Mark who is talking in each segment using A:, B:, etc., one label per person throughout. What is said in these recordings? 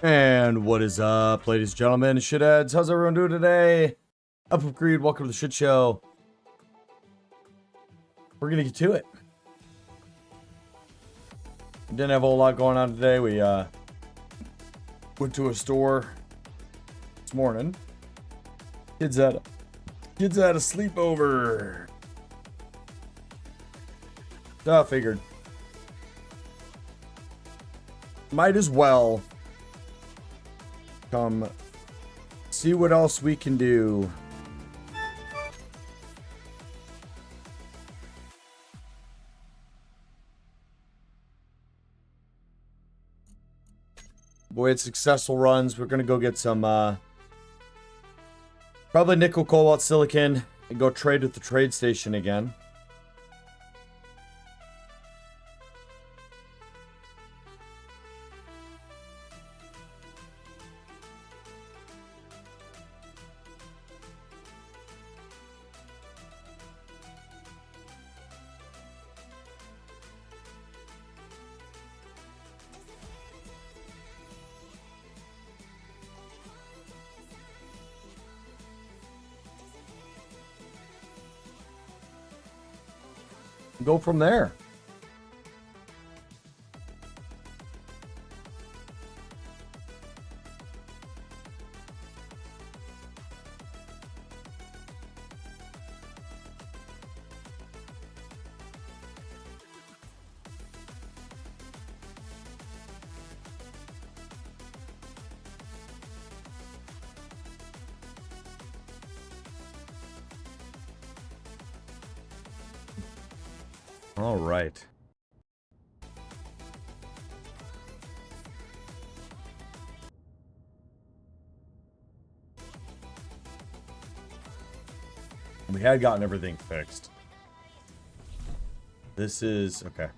A: And what is up, ladies and gentlemen, shitheads? How's everyone doing today? Up of Greed, welcome to the shit show. We're gonna get to it. Didn't have a whole lot going on today. We went to a store this morning. Kids had a sleepover. So I figured might as well come see what else we can do. Boy, it's successful runs. We're gonna go get some probably nickel, cobalt, silicon, and go trade with the trade station again. Go from there. All right. We had gotten everything fixed. This is... okay.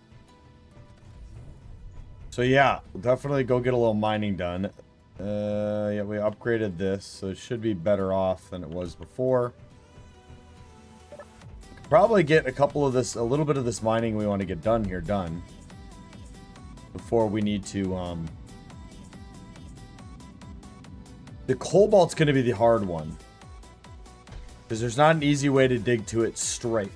A: So yeah, definitely go get a little mining done. Yeah, we upgraded this, so it should be better off than it was before. Probably get a little bit of this mining we want to get done here done before we need to, the cobalt's going to be the hard one. Because there's not an easy way to dig to it straight.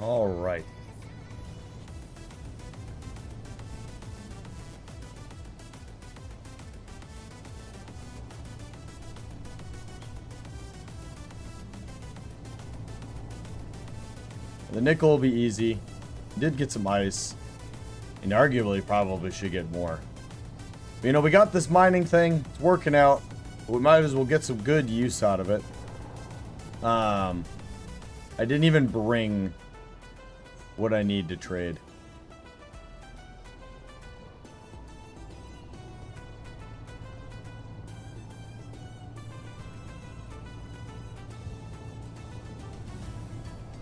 A: All right. The nickel will be easy. Did get some ice. And arguably probably should get more. But, you know, we got this mining thing. It's working out. We might as well get some good use out of it. I didn't even bring what I need to trade.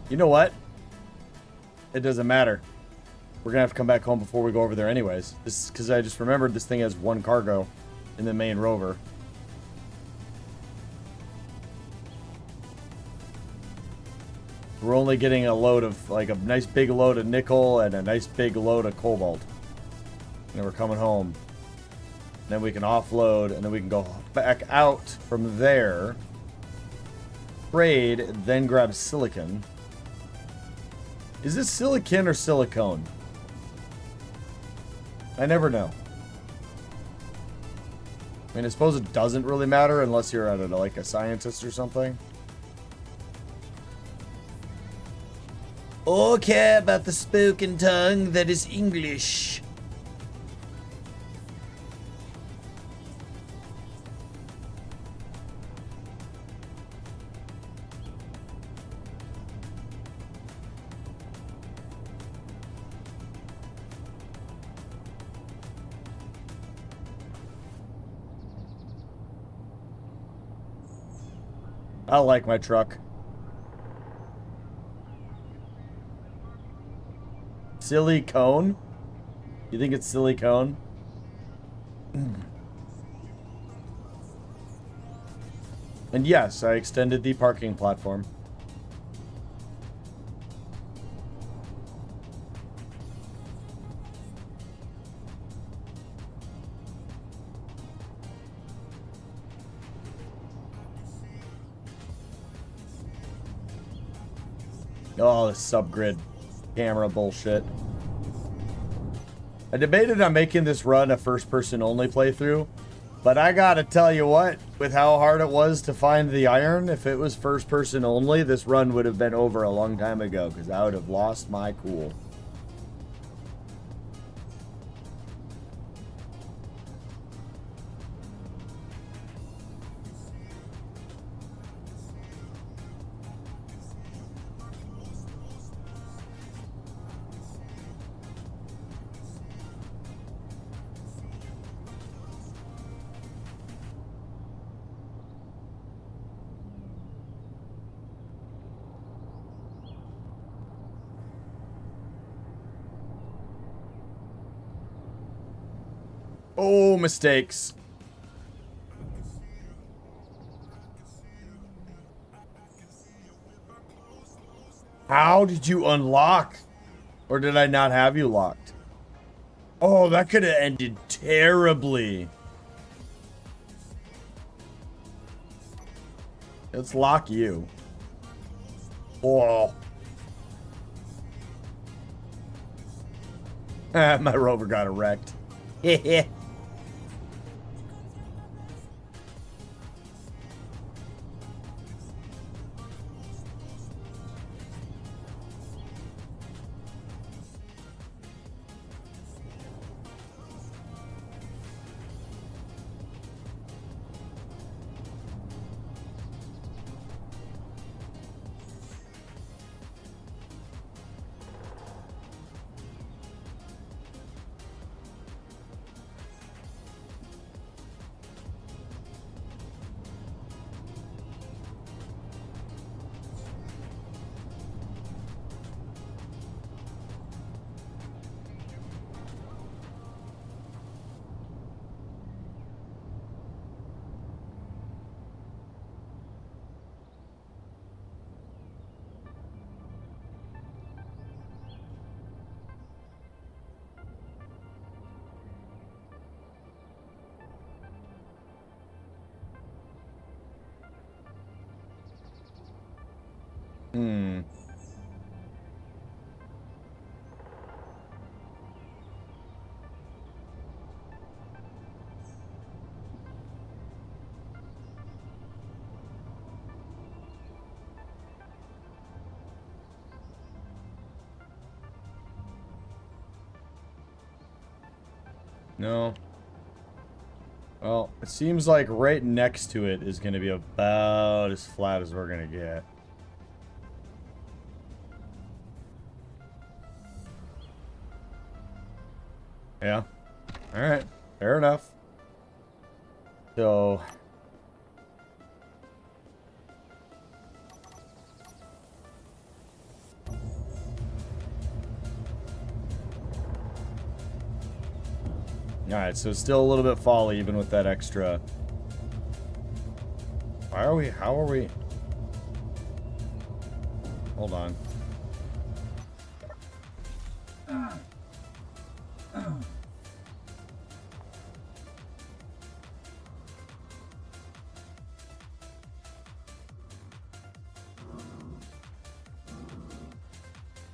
A: You know what? It doesn't matter. We're gonna have to come back home before we go over there anyways. This is because I just remembered this thing has one cargo in the main rover. We're only getting a load of, like, a nice big load of nickel and a nice big load of cobalt. And then we're coming home. Then we can offload, and then we can go back out from there. Trade, then grab silicon. Is this silicon or silicone? I never know. I mean, I suppose it doesn't really matter unless you're, I don't know, like a scientist or something. Okay, about the spoken tongue that is English. I like my truck. Silicone? You think it's silicone? And yes, I extended the parking platform. Oh, this subgrid camera bullshit. I debated on making this run a first-person only playthrough, but I gotta tell you what, with how hard it was to find the iron, if it was first-person only, this run would have been over a long time ago, because I would have lost my cool. Oh, mistakes. How did you unlock? Or did I not have you locked? Oh, that could have ended terribly. Let's lock you. Oh. My rover got wrecked. Heh. Hmm. No. Well, it seems like right next to it is going to be about as flat as we're going to get. Yeah. Alright. Fair enough. So... Alright, so still a little bit fall even with that extra. Why are we... How are we... Hold on.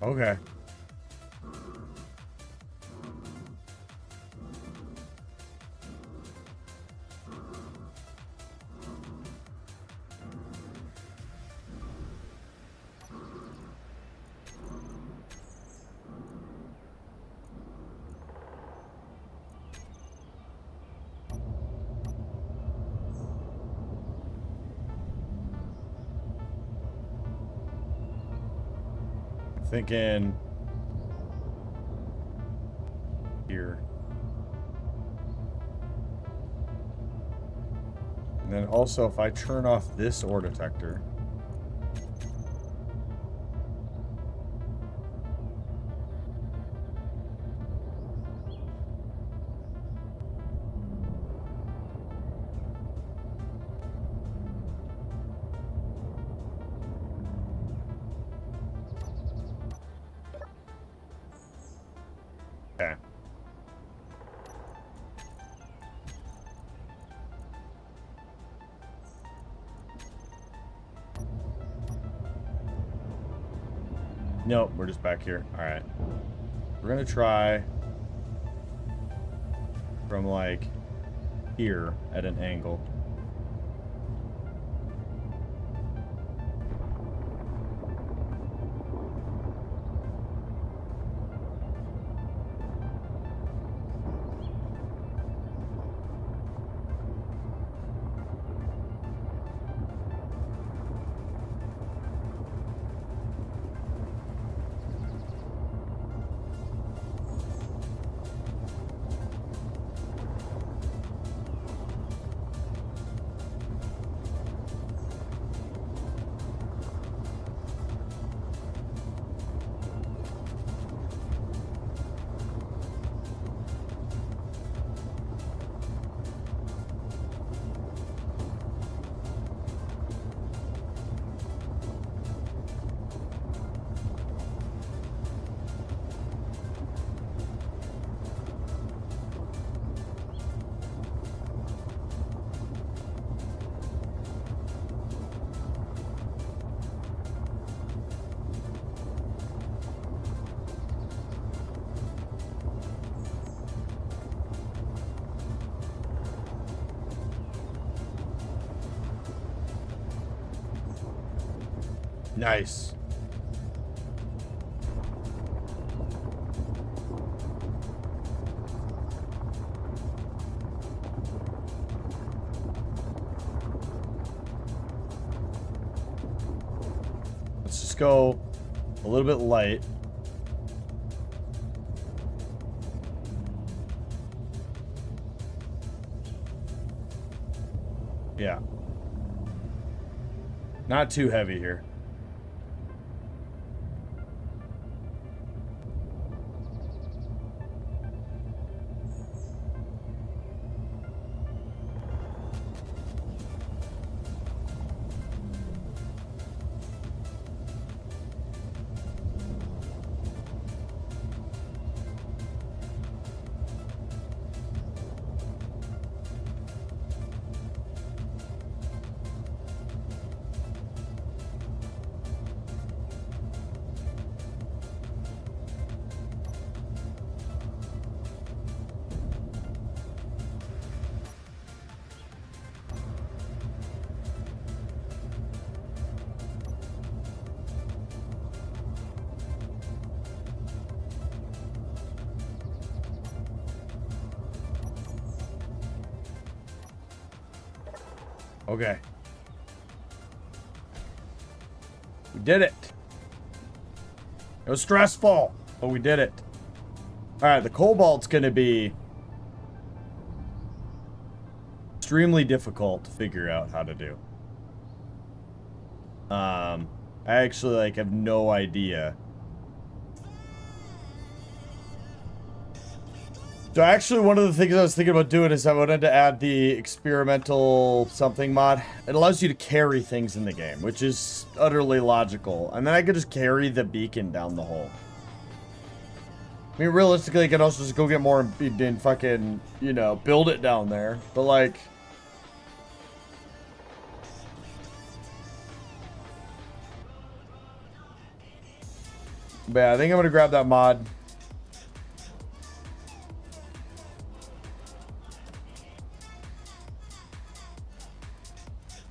A: Okay. Thinking here. And then also if I turn off this ore detector. Okay. Nope, we're just back here. Alright. We're gonna try from like here at an angle. Nice. Let's just go a little bit light. Yeah. Not too heavy here. Okay. We did it. It was stressful, but we did it. Alright, the cobalt's gonna be extremely difficult to figure out how to do. I actually, like, have no idea. So actually, one of the things I was thinking about doing is I wanted to add the experimental something mod. It allows you to carry things in the game, which is utterly logical. And then I could just carry the beacon down the hole. I mean, realistically, I could also just go get more and fucking, you know, build it down there. But, like... But yeah, I think I'm gonna grab that mod.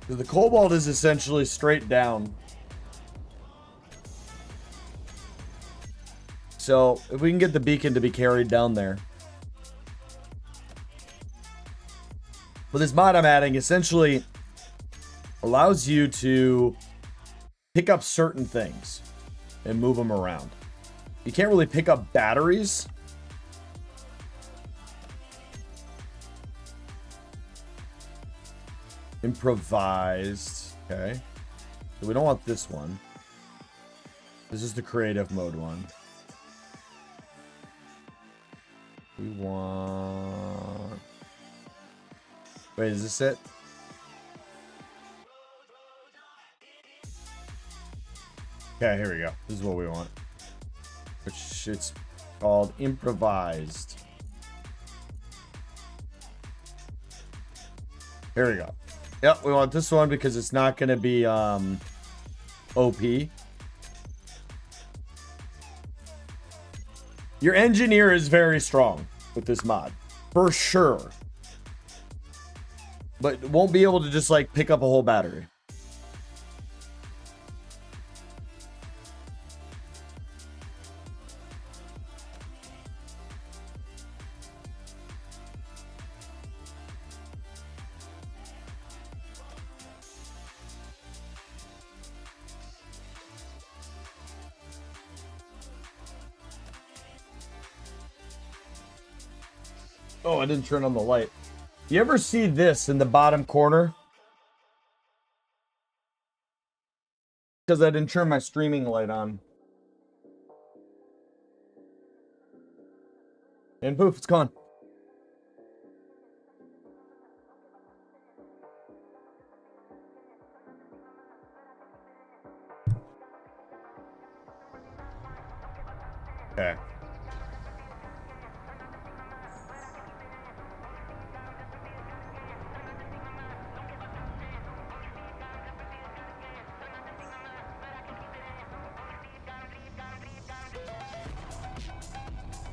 A: The cobalt is essentially straight down. So, if we can get the beacon to be carried down there. But this mod I'm adding essentially allows you to pick up certain things and move them around. You can't really pick up batteries. Improvised. Okay. So we don't want this one. This is the creative mode one. We want... Wait, is this it? Okay, here we go. This is what we want. Which it's called improvised. Here we go. Yep, we want this one because it's not going to be OP. Your engineer is very strong with this mod. For sure. But won't be able to just like pick up a whole battery. Oh, I didn't turn on the light. You ever see this in the bottom corner? Because I didn't turn my streaming light on. And poof, it's gone. Okay.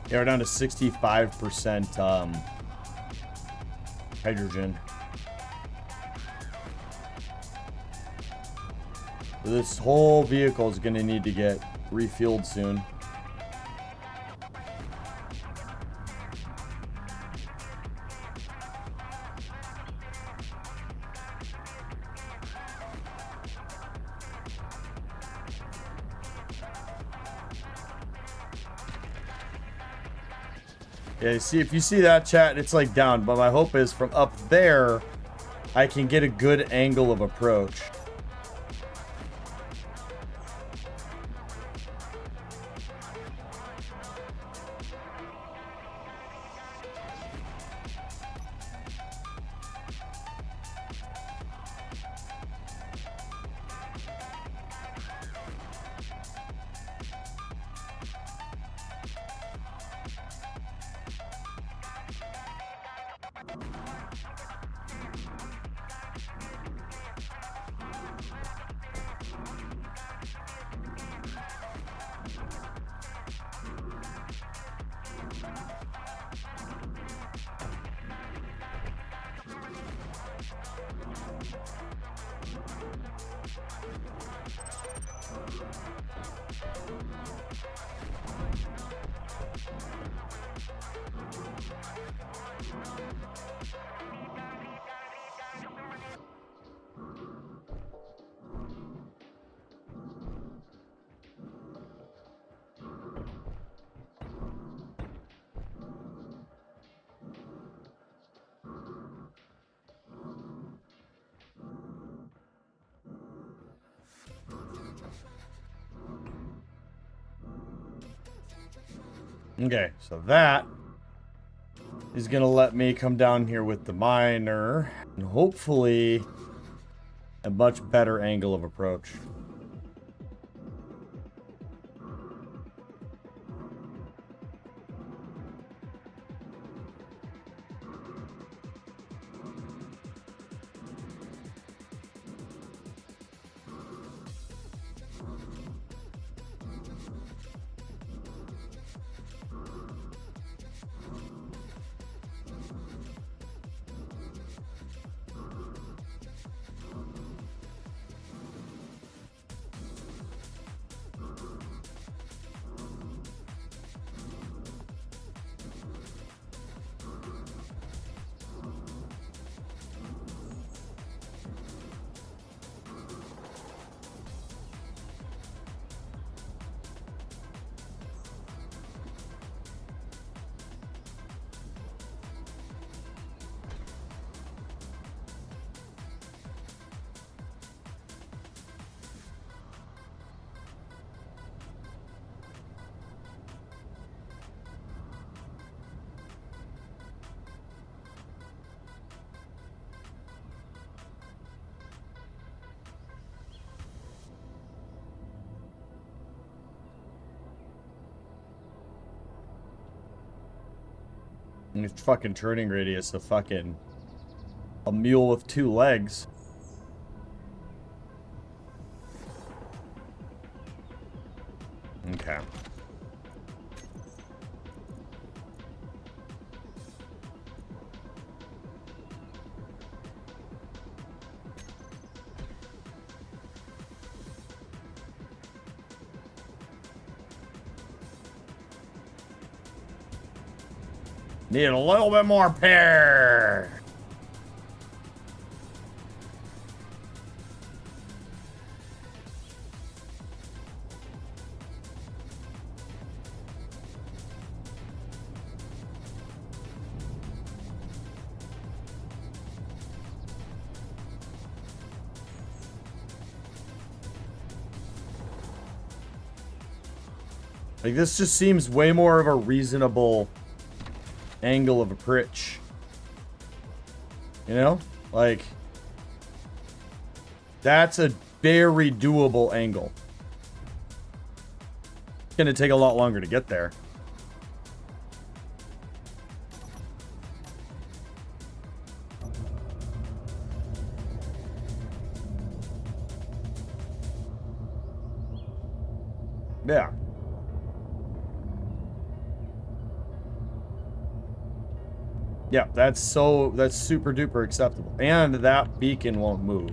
A: Yeah, we're down to 65% hydrogen. This whole vehicle is going to need to get refueled soon. Yeah, see, if you see that, chat, it's like down, but my hope is from up there, I can get a good angle of approach. Okay, so that is gonna let me come down here with the miner and hopefully a much better angle of approach. And its fucking turning radius of fucking a mule with 2 legs. Okay. Need a little bit more pear. Like, this just seems way more of a reasonable angle of approach. You know? Like, that's a very doable angle. It's gonna take a lot longer to get there. Yeah. Yeah, that's super duper acceptable. And that beacon won't move.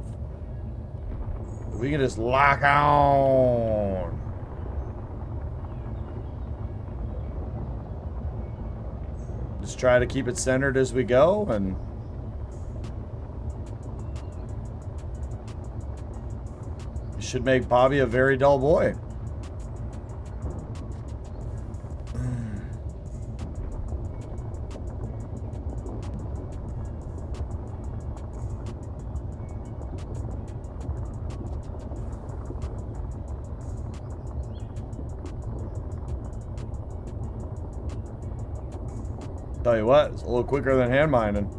A: We can just lock on. Just try to keep it centered as we go, and it should make Bobby a very dull boy. Tell you what, it's a little quicker than hand mining.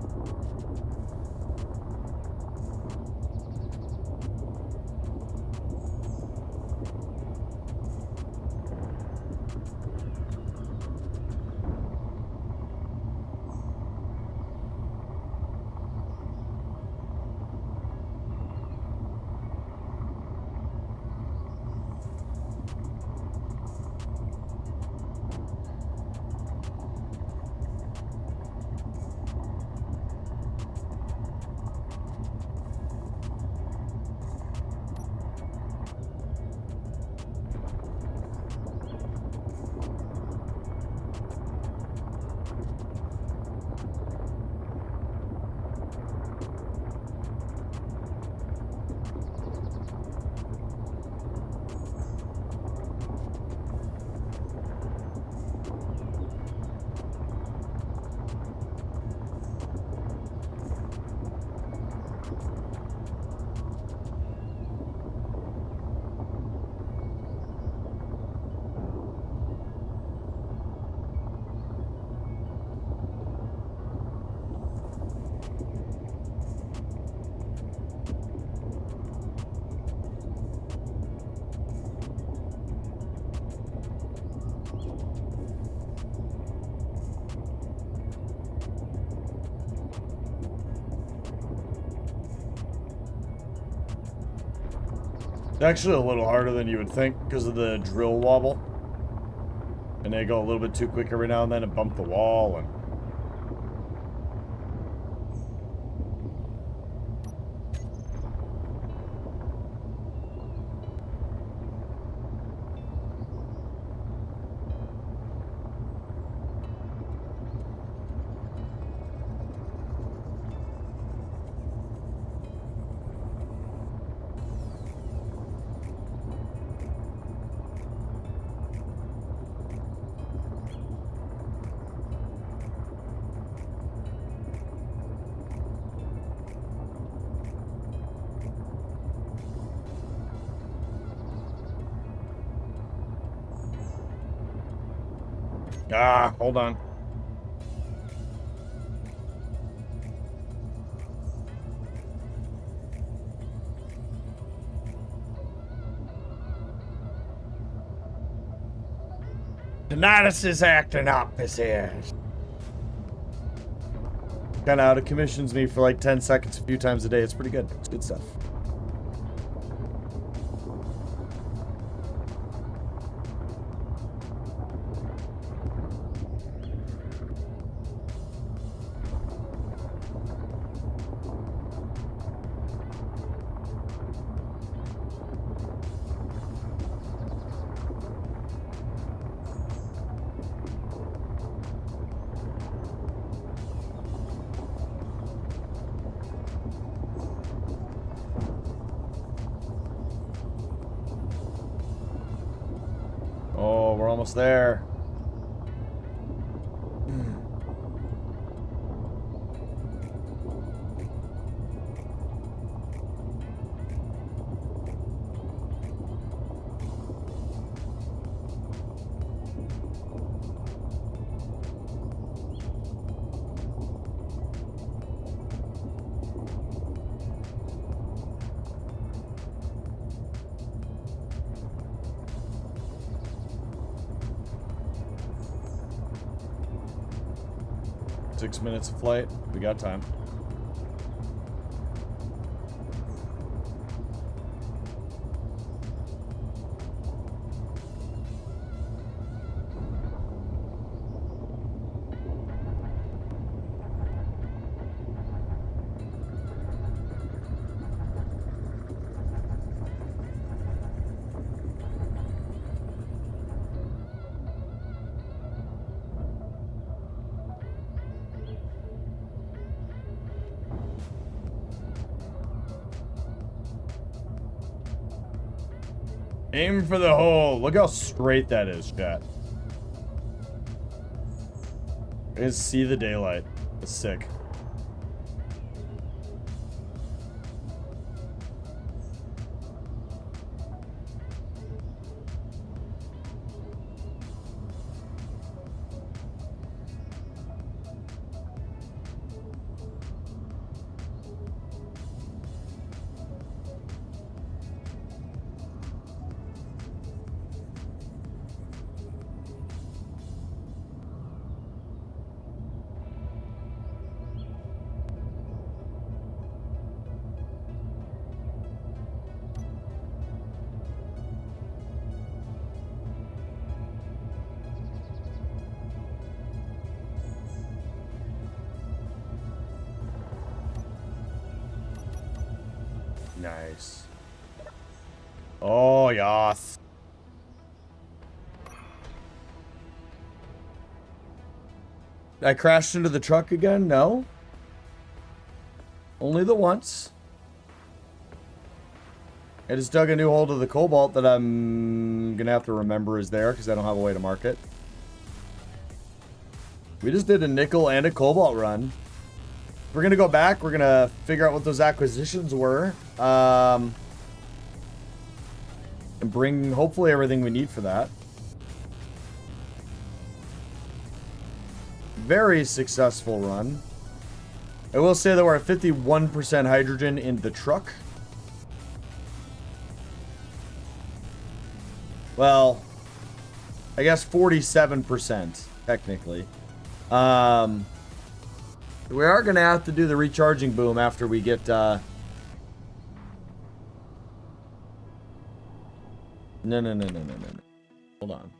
A: It's actually a little harder than you would think because of the drill wobble. And they go a little bit too quick every now and then and bump the wall and... Ah, hold on. Donatus is acting up his ears. Kind of out of commissions me for like 10 seconds a few times a day. It's pretty good. It's good stuff. Oh, we're almost there. Six minutes of flight. We got time. Aim for the hole. Look how straight that is, chat. I can see the daylight. It's sick. Nice. Oh, yes. I crashed into the truck again? No. Only the once. I just dug a new hole to the cobalt that I'm gonna have to remember is there because I don't have a way to mark it. We just did a nickel and a cobalt run. We're gonna go back. We're gonna figure out what those acquisitions were, and bring hopefully everything we need for that. Very successful run. I will say that we're at 51% hydrogen in the truck. Well, I guess 47% technically. We are going to have to do the recharging boom after we get No, no, no, no, no, no, no. Hold on.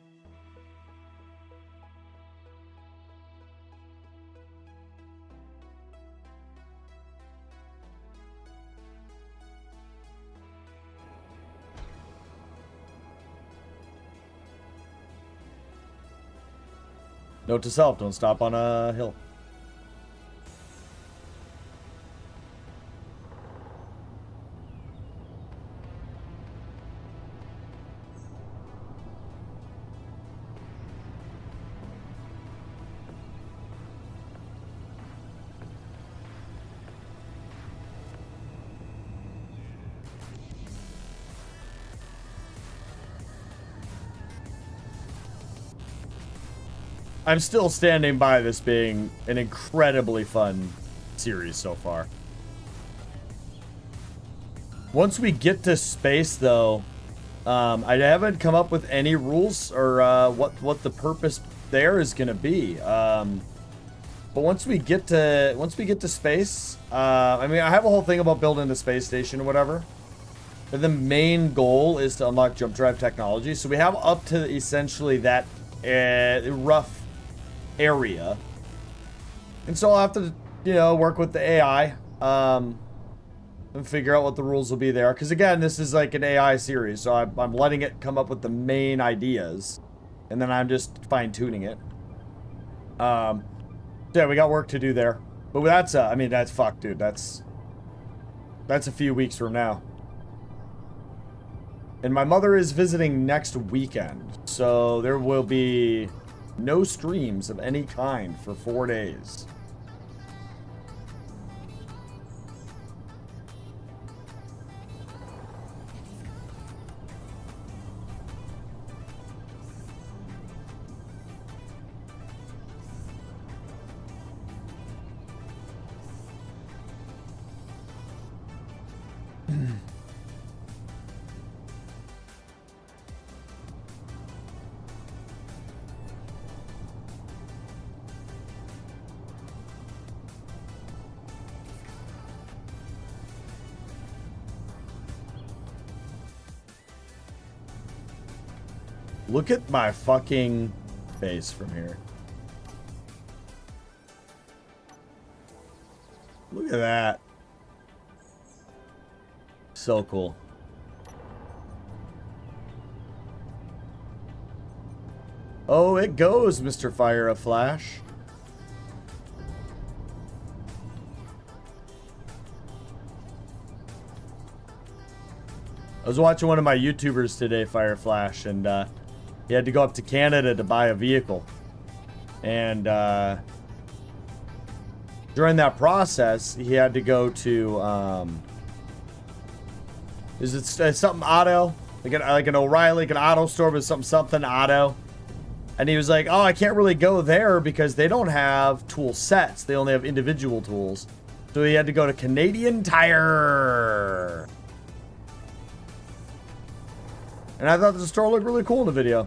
A: Note to self, don't stop on a hill. I'm still standing by this being an incredibly fun series so far. Once we get to space, though, I haven't come up with any rules or what the purpose there is going to be. But once we get to space, I mean, I have a whole thing about building the space station or whatever. But the main goal is to unlock jump drive technology. So we have up to essentially that rough area, and so I'll have to, you know, work with the AI and figure out what the rules will be there, because again, this is like an AI series, so I'm letting it come up with the main ideas, and then I'm just fine-tuning it. Yeah, we got work to do there, but that's I mean, that's fuck, dude, that's a few weeks from now. And my mother is visiting next weekend, so there will be no streams of any kind for 4 days. Look at my fucking face from here. Look at that. So cool. Oh, it goes, Mr. Fire a Flash. I was watching one of my YouTubers today, Fire Flash, and he had to go up to Canada to buy a vehicle. And during that process, he had to go to, is it something auto? Like an O'Reilly, like an auto store, but something auto. And he was like, oh, I can't really go there because they don't have tool sets. They only have individual tools. So he had to go to Canadian Tire. And I thought the store looked really cool in the video.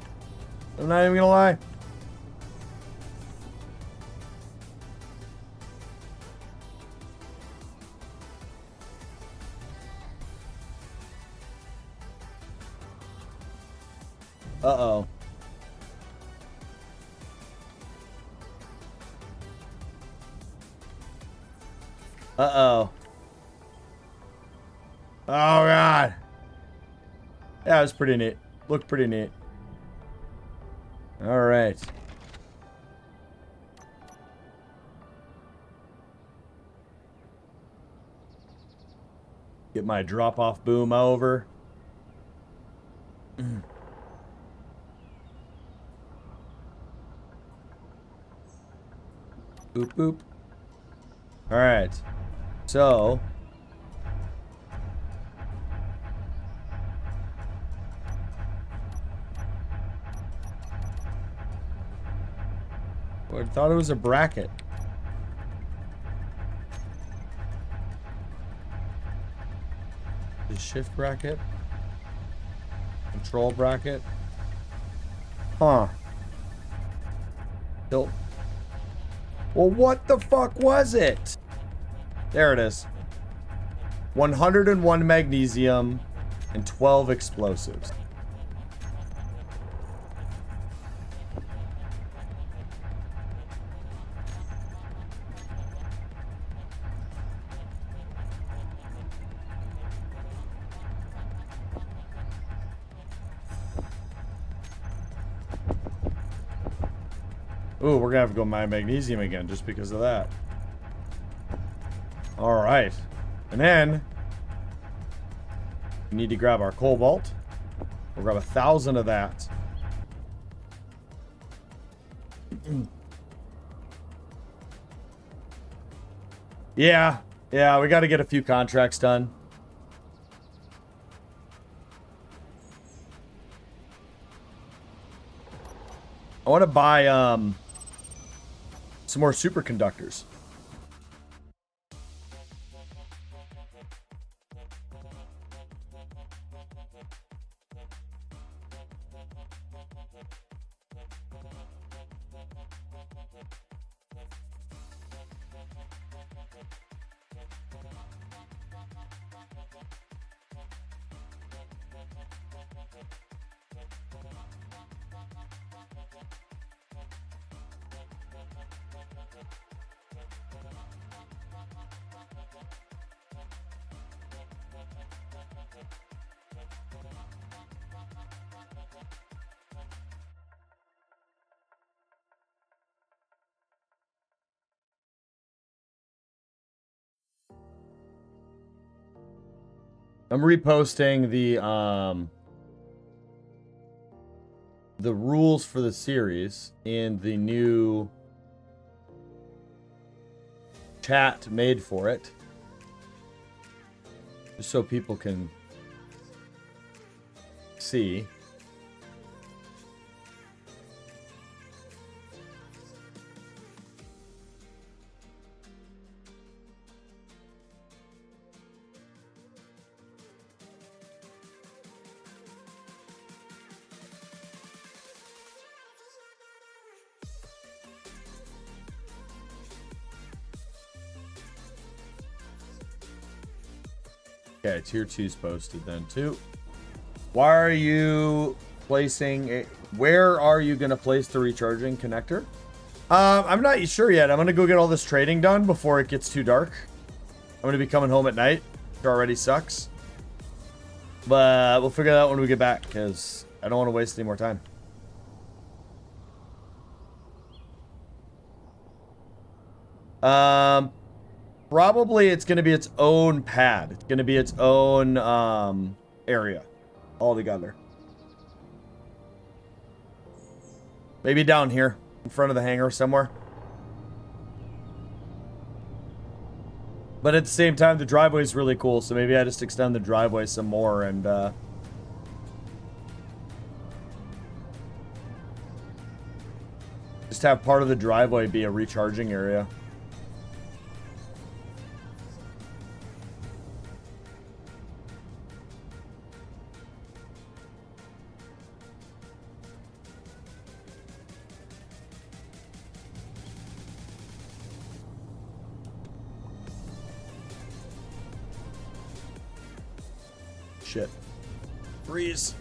A: I'm not even gonna lie. Uh-oh. Uh-oh. Oh, God. Yeah, it was pretty neat. Looked pretty neat. All right. Get my drop-off boom over. Boop, boop. All right. So... I thought it was a bracket. The shift bracket? Control bracket? Huh. Tilt. Well, what the fuck was it? There it is. 101 magnesium and 12 explosives. Ooh, we're gonna have to go mine magnesium again just because of that. Alright. And then we need to grab our cobalt. We'll grab 1,000 of that. Yeah, we got to get a few contracts done. I want to buy some more superconductors. I'm reposting the rules for the series in the new chat made for it, just so people can see. Okay, tier 2's posted then too. Why are you placing a... Where are you going to place the recharging connector? I'm not sure yet. I'm going to go get all this trading done before it gets too dark. I'm going to be coming home at night. It already sucks. But we'll figure that out when we get back, because I don't want to waste any more time. Probably it's going to be its own pad. It's going to be its own area altogether. Maybe down here in front of the hangar somewhere. But at the same time, the driveway is really cool, so maybe I just extend the driveway some more and just have part of the driveway be a recharging area. Shit. Freeze.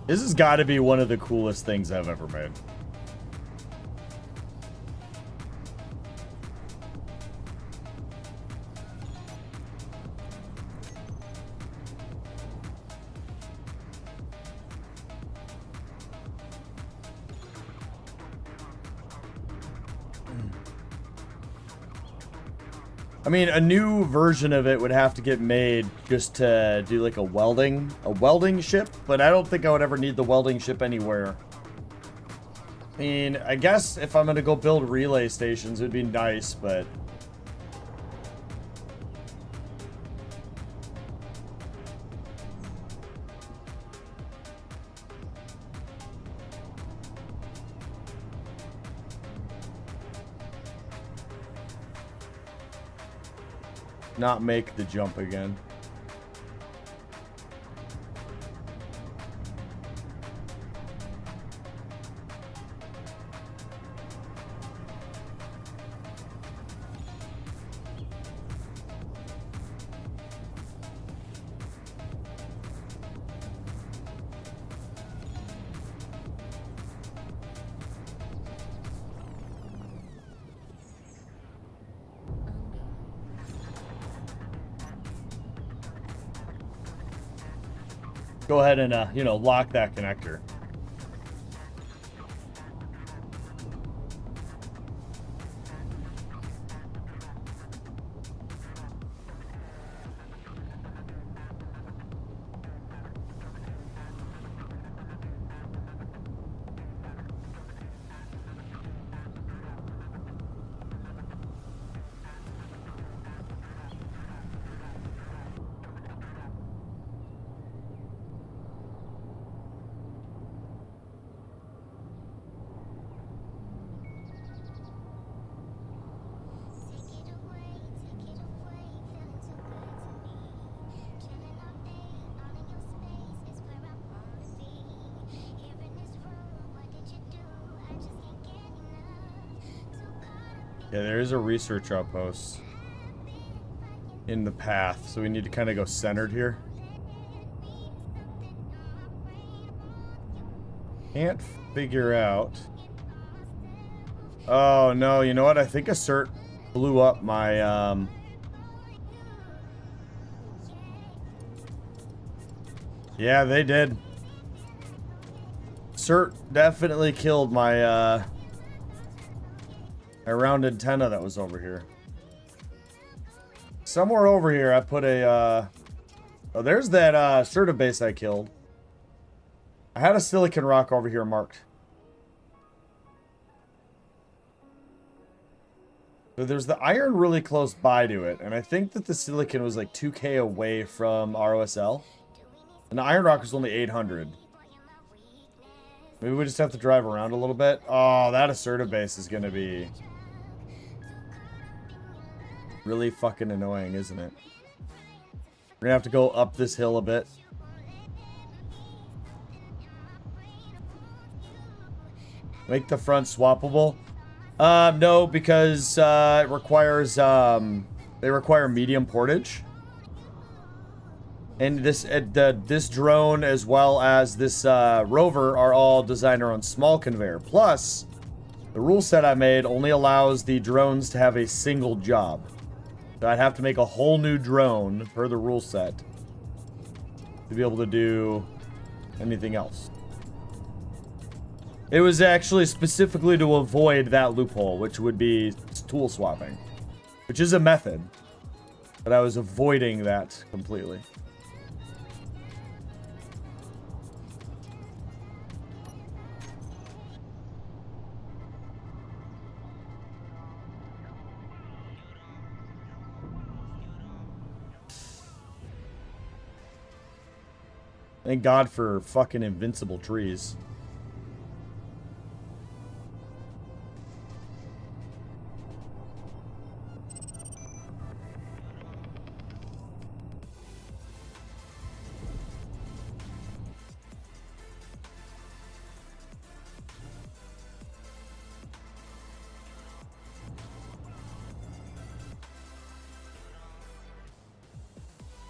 A: This has got to be one of the coolest things I've ever made. I mean, a new version of it would have to get made just to do like a welding ship, but I don't think I would ever need the welding ship anywhere. I mean, I guess if I'm gonna go build relay stations, it'd be nice, but... not make the jump again. Go ahead and, you know, lock that connector. Yeah, there is a research outpost in the path, so we need to kind of go centered here. Can't figure out. Oh no, you know what? I think a cert blew up my yeah, they did. Cert definitely killed my my round antenna that was over here. Somewhere over here I put a oh, there's that Certa base I killed. I had a silicon rock over here marked. So there's the iron really close by to it, and I think that the silicon was like 2K away from ROSL. And the iron rock was only 800. Maybe we just have to drive around a little bit. Oh, that assertive base is gonna be really fucking annoying, isn't it? We're gonna have to go up this hill a bit. Make the front swappable. No, because it requires they require medium portage. And this drone as well as this rover are all designed around small conveyor. Plus, the rule set I made only allows the drones to have a single job. So I'd have to make a whole new drone per the rule set to be able to do anything else. It was actually specifically to avoid that loophole, which would be tool swapping, which is a method, but I was avoiding that completely. Thank God for fucking invincible trees.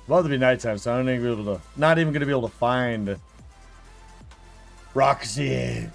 A: Well, it'll be nighttime, so I'm not even gonna be able to find Roxy.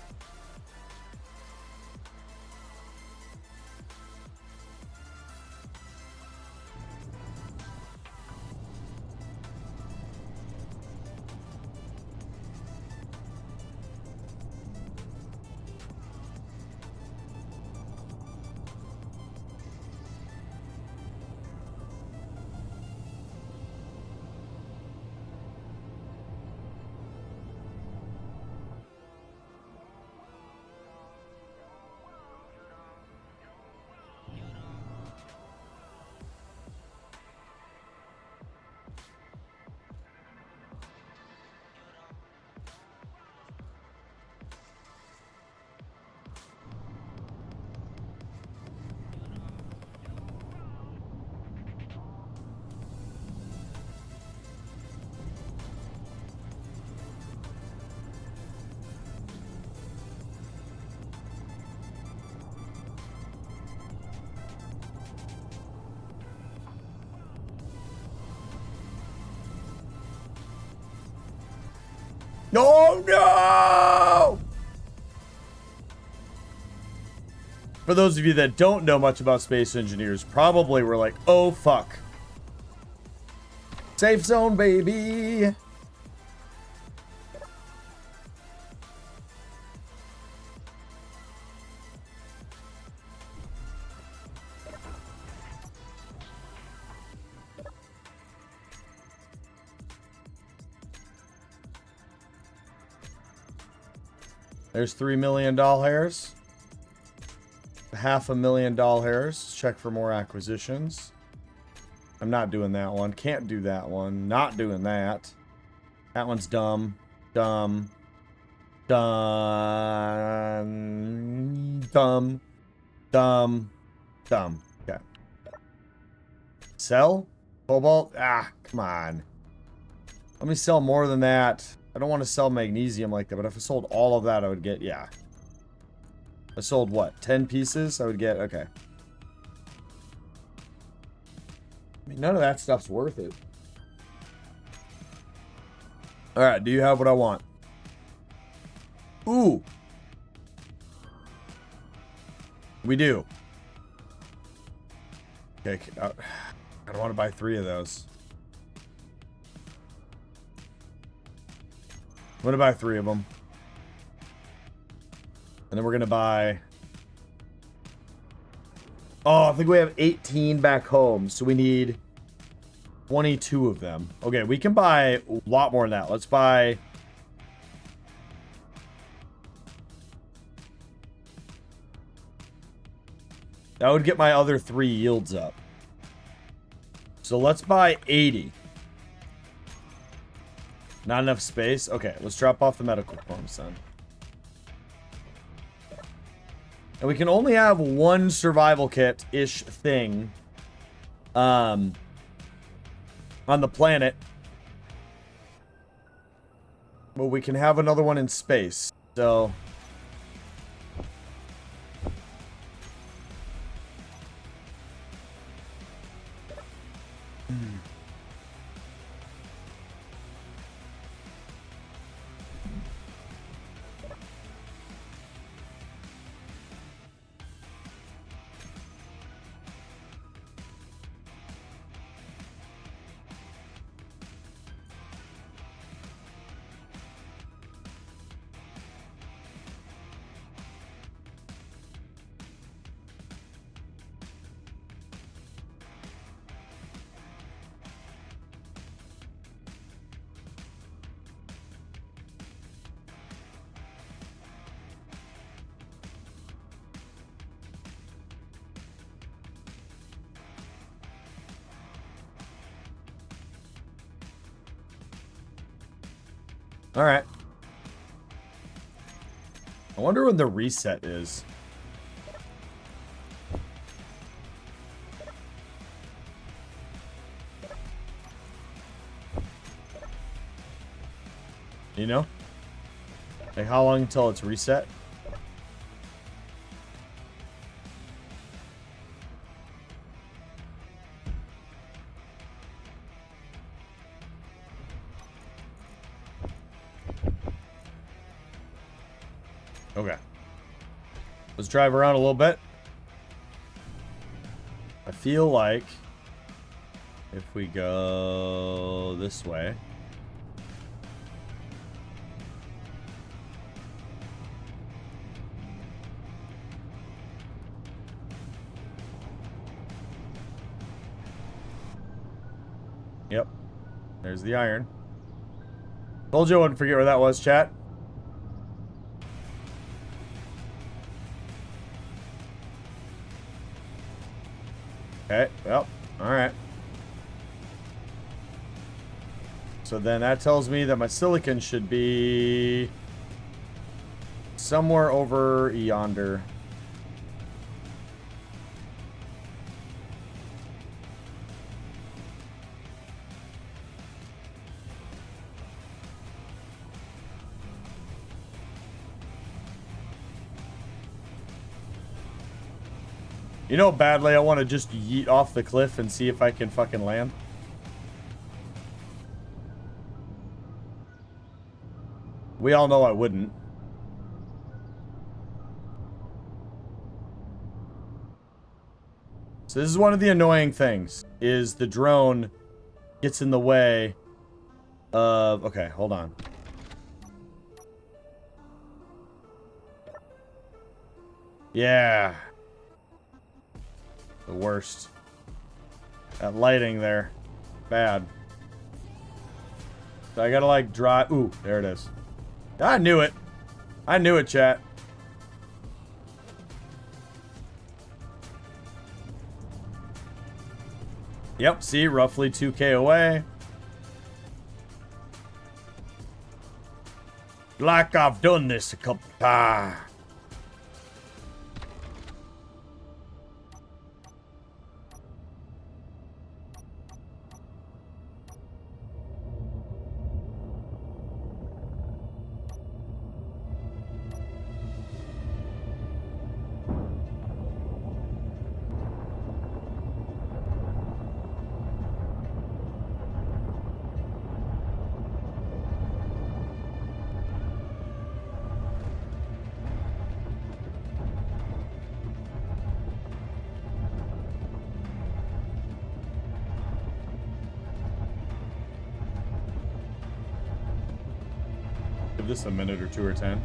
A: Oh, no! For those of you that don't know much about space engineers, probably were like, oh, fuck. Safe zone, baby. There's $3 million hairs. $500,000 hairs. Check for more acquisitions. I'm not doing that one. Can't do that one. Not doing that. That one's dumb. Dumb. Dumb. Dumb. Dumb. Dumb. Okay. Sell? Cobalt? Ah, come on. Let me sell more than that. I don't want to sell magnesium like that, but if I sold all of that, I would get, yeah. I sold what? 10 pieces? I would get, okay. I mean, none of that stuff's worth it. Alright, do you have what I want? Ooh. We do. Okay, I don't want to buy 3 of those. I'm going to buy 3 of them. And then we're going to buy... Oh, I think we have 18 back home. So we need 22 of them. Okay, we can buy a lot more than that. Let's buy... That would get my other 3 yields up. So let's buy 80. Not enough space? Okay, let's drop off the medical forms then. And we can only have 1 survival kit-ish thing on the planet. But we can have another one in space. So... Alright. I wonder when the reset is. You know? Like how long until it's reset? Okay. Let's drive around a little bit. I feel like if we go this way. Yep. There's the iron. Told you I wouldn't forget where that was, chat. Okay, well, alright. So then that tells me that my silicon should be somewhere over yonder. You know badly I want to just yeet off the cliff and see if I can fucking land. We all know I wouldn't. So this is one of the annoying things, is the drone gets in the way of... Okay, hold on. Yeah. The worst. That lighting there. Bad. So I gotta like drive... Ooh, there it is. I knew it. I knew it, chat. Yep, see, roughly 2K away. Like I've done this a couple times. Give this a minute or 2 or 10.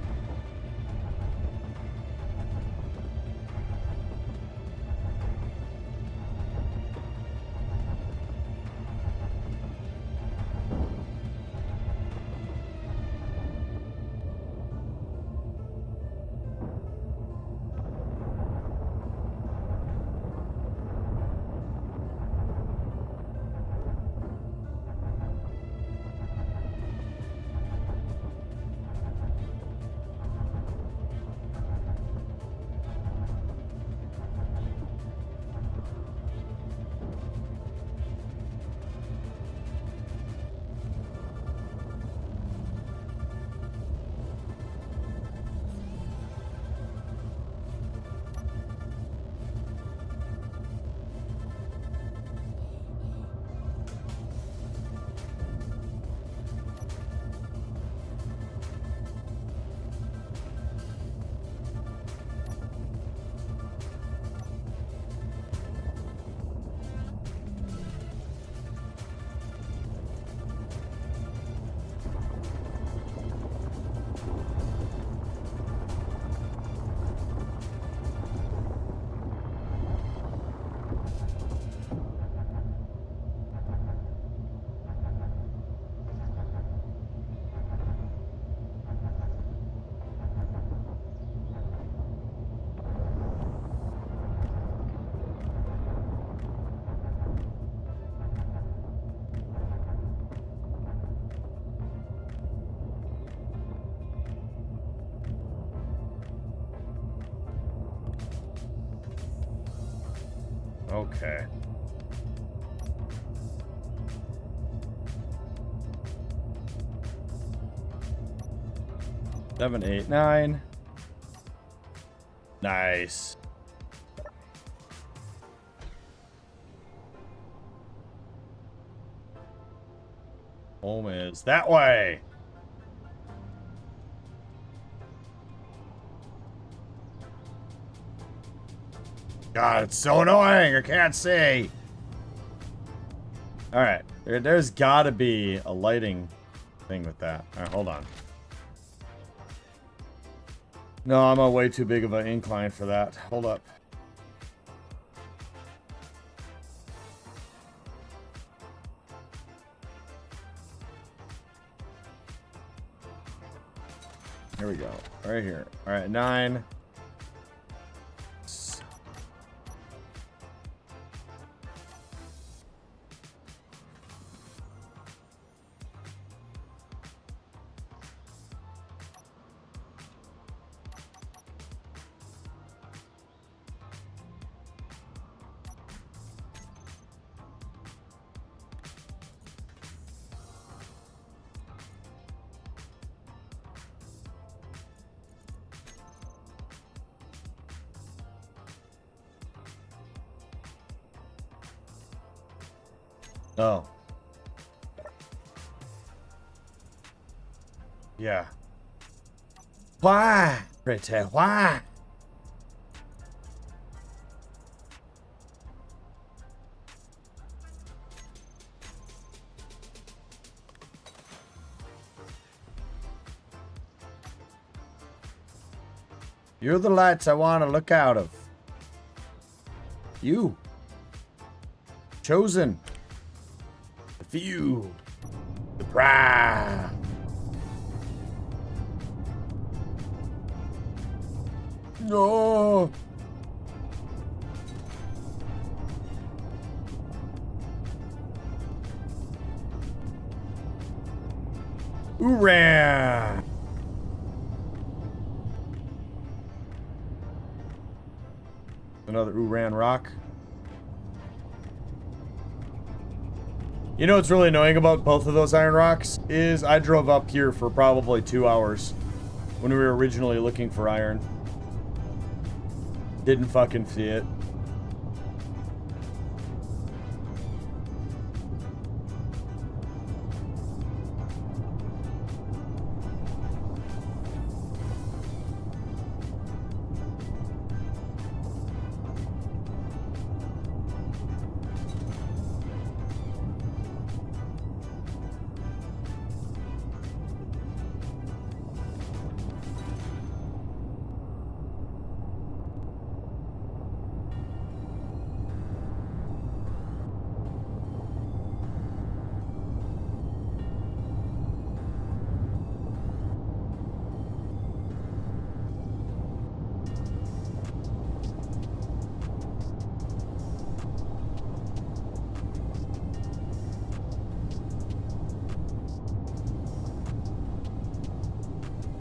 A: Okay. Seven, 8, 9. Nice. Home is that way. God, it's so annoying. I can't see. All right. There's got to be a lighting thing with that. All right, hold on. No, I'm on way too big of an incline for that. Hold up. Here we go. Right here. All right, 9. Oh. Yeah. Why? Pretty why? You're the lights I want to look out of. You. Chosen. The few. The prime. No. Hoorah. Another Uran rock. You know what's really annoying about both of those iron rocks is I drove up here for probably 2 hours when we were originally looking for iron. Didn't fucking see it.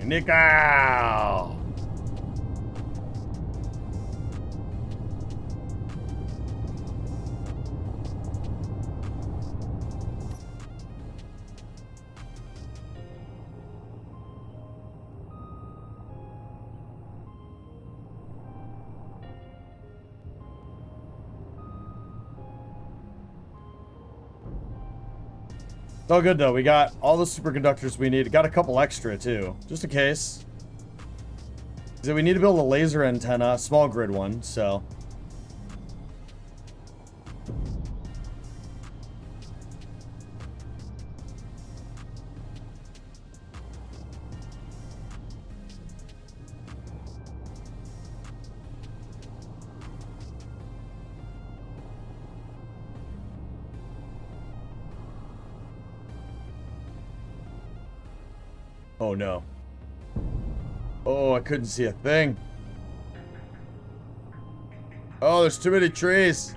A: Nickel! It's all good though. We got all the superconductors we need. Got a couple extra too, just in case. So we need to build a laser antenna, small grid one, so. Oh no. Oh, I couldn't see a thing. Oh, there's too many trees.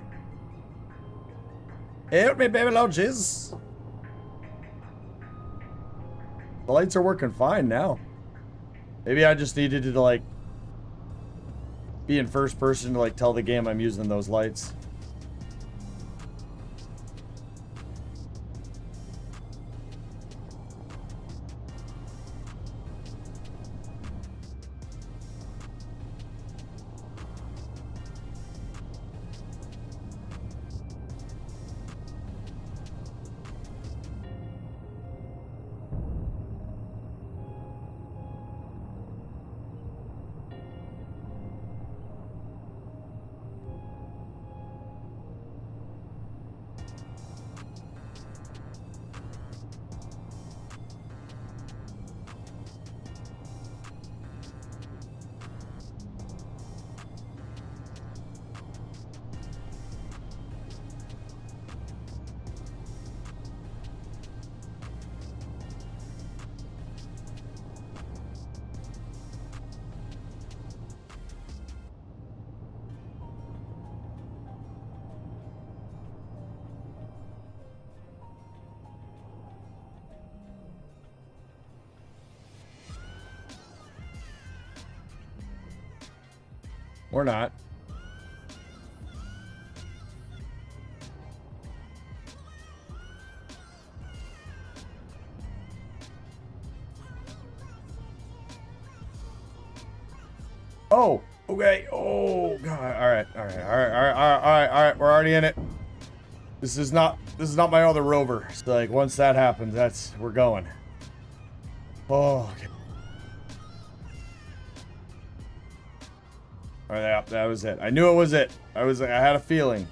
A: Help me, baby lodges. The lights are working fine now. Maybe I just needed to, like, be in first person to, like, tell the game I'm using those lights. Or not. Oh, okay. Oh god. All right. We're already in it. This is not my other rover. So like once that happens, we're going. Oh, okay. Oh, yeah, that was it. I knew it was it. I had a feeling.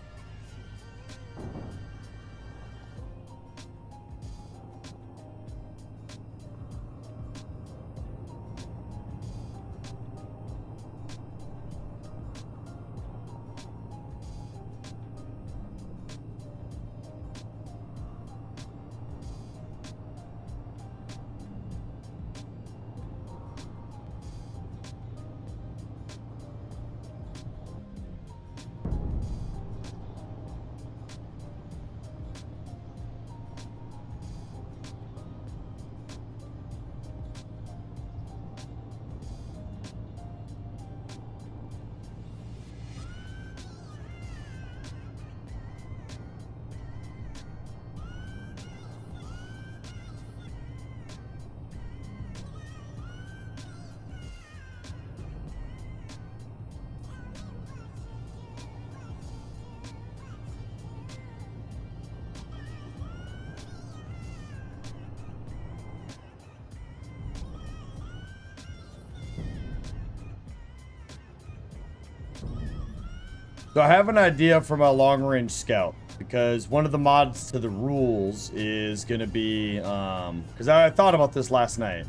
A: So I have an idea for my long-range scout, because one of the mods to the rules is going to be, because I thought about this last night.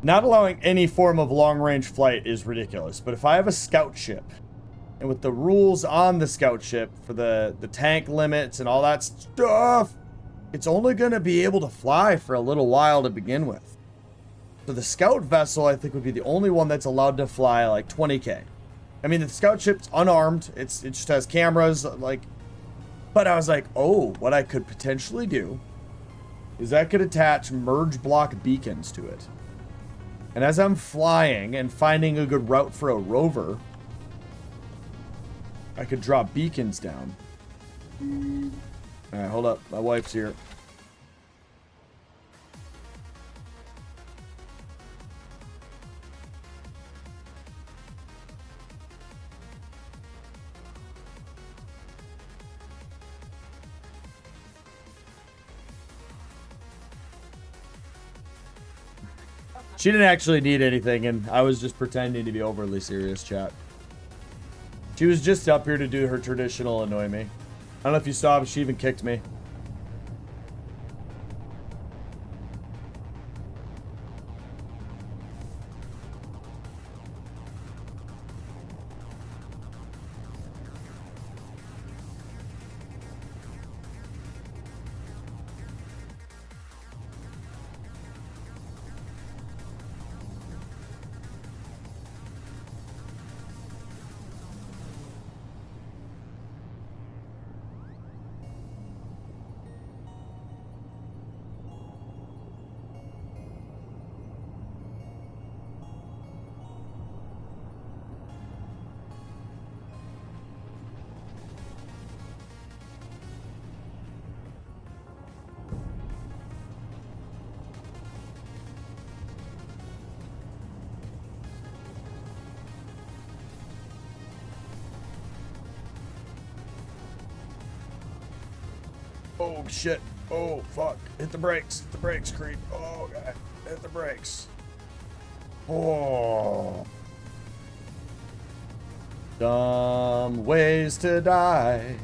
A: Not allowing any form of long-range flight is ridiculous, but if I have a scout ship, and with the rules on the scout ship for the tank limits and all that stuff, it's only going to be able to fly for a little while to begin with. So the scout vessel, I think, would be the only one that's allowed to fly like 20K. I mean, the scout ship's unarmed. It just has cameras, like... But I was like, oh, what I could potentially do is I could attach merge block beacons to it. And as I'm flying and finding a good route for a rover, I could drop beacons down. Alright, hold up. My wife's here. She didn't actually need anything, and I was just pretending to be overly serious, chat. She was just up here to do her traditional annoy me. I don't know if you saw, but she even kicked me. Oh, shit. Oh, fuck. Hit the brakes. Hit the brakes, creep. Oh, God. Hit the brakes. Oh. Dumb ways to die.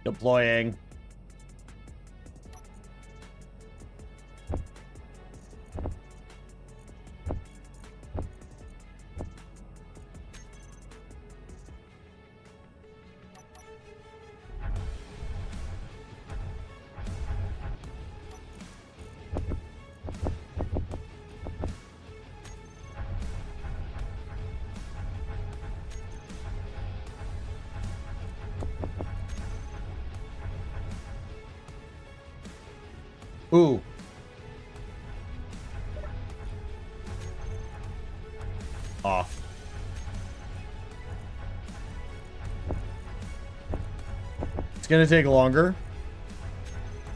A: Deploying. Ooh. Off. It's gonna take longer.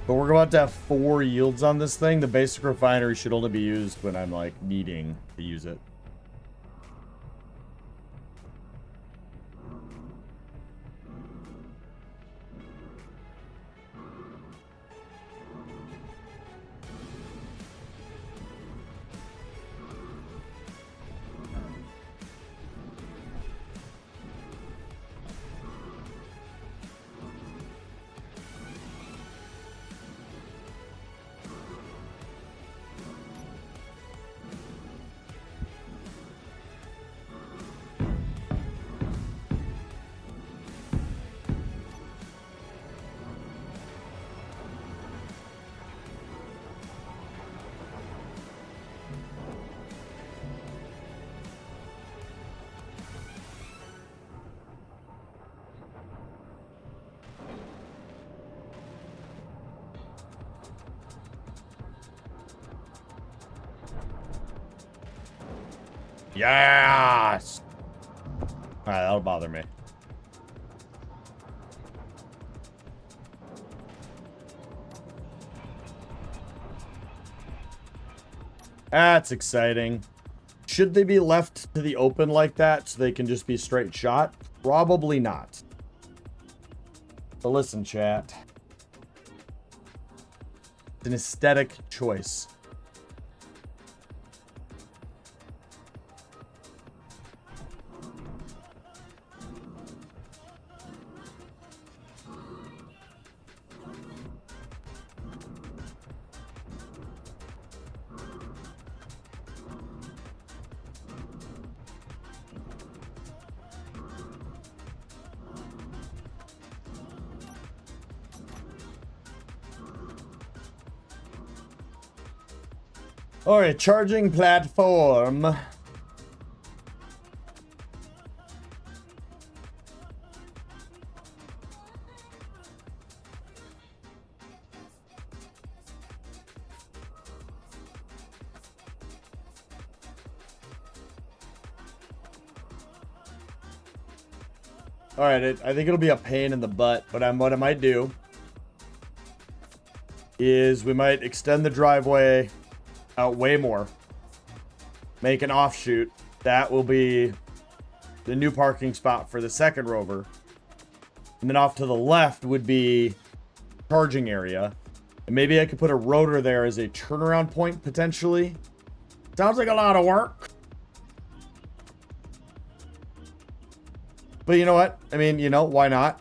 A: But we're about to have 4 yields on this thing. The basic refinery should only be used when I'm like needing to use it. Yes! Alright, that'll bother me. That's exciting. Should they be left to the open like that so they can just be straight shot? Probably not. But listen, chat. It's an aesthetic choice. Alright, charging platform. Alright, I think it'll be a pain in the butt, but what I might do is we might extend the driveway out way more. Make an offshoot. That will be the new parking spot for the second rover. And then off to the left would be charging area. And maybe I could put a rotor there as a turnaround point, potentially. Sounds like a lot of work. But you know what? I mean, you know, why not?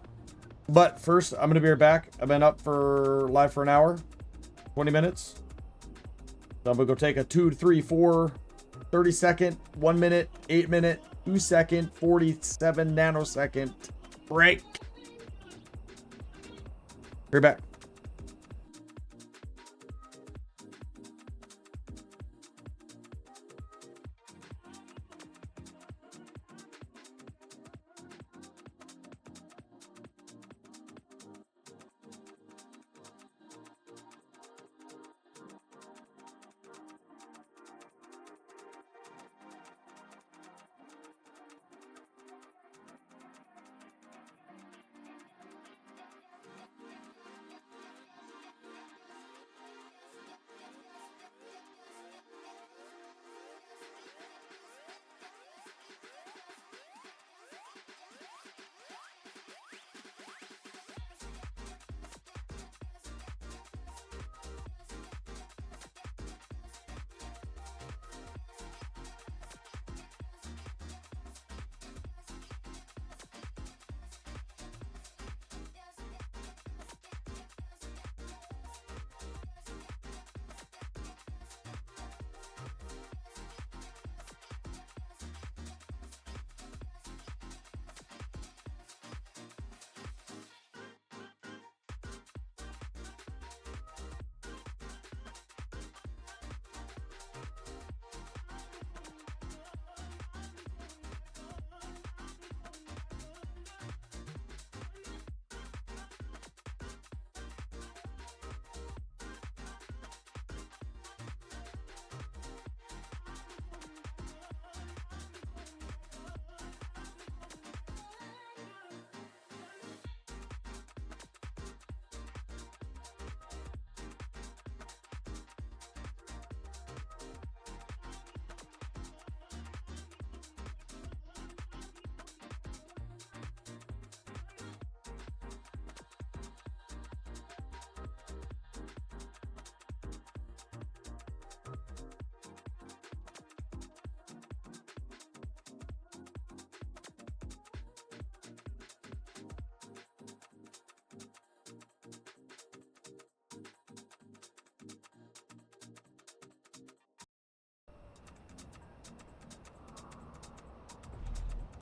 A: But first, I'm going to be right back. I've been up for live for an hour, 20 minutes. So I'm going to go take a 2, 3, 4, 30 second, 1 minute, 8 minute, 2 second, 47 nanosecond break. Be back.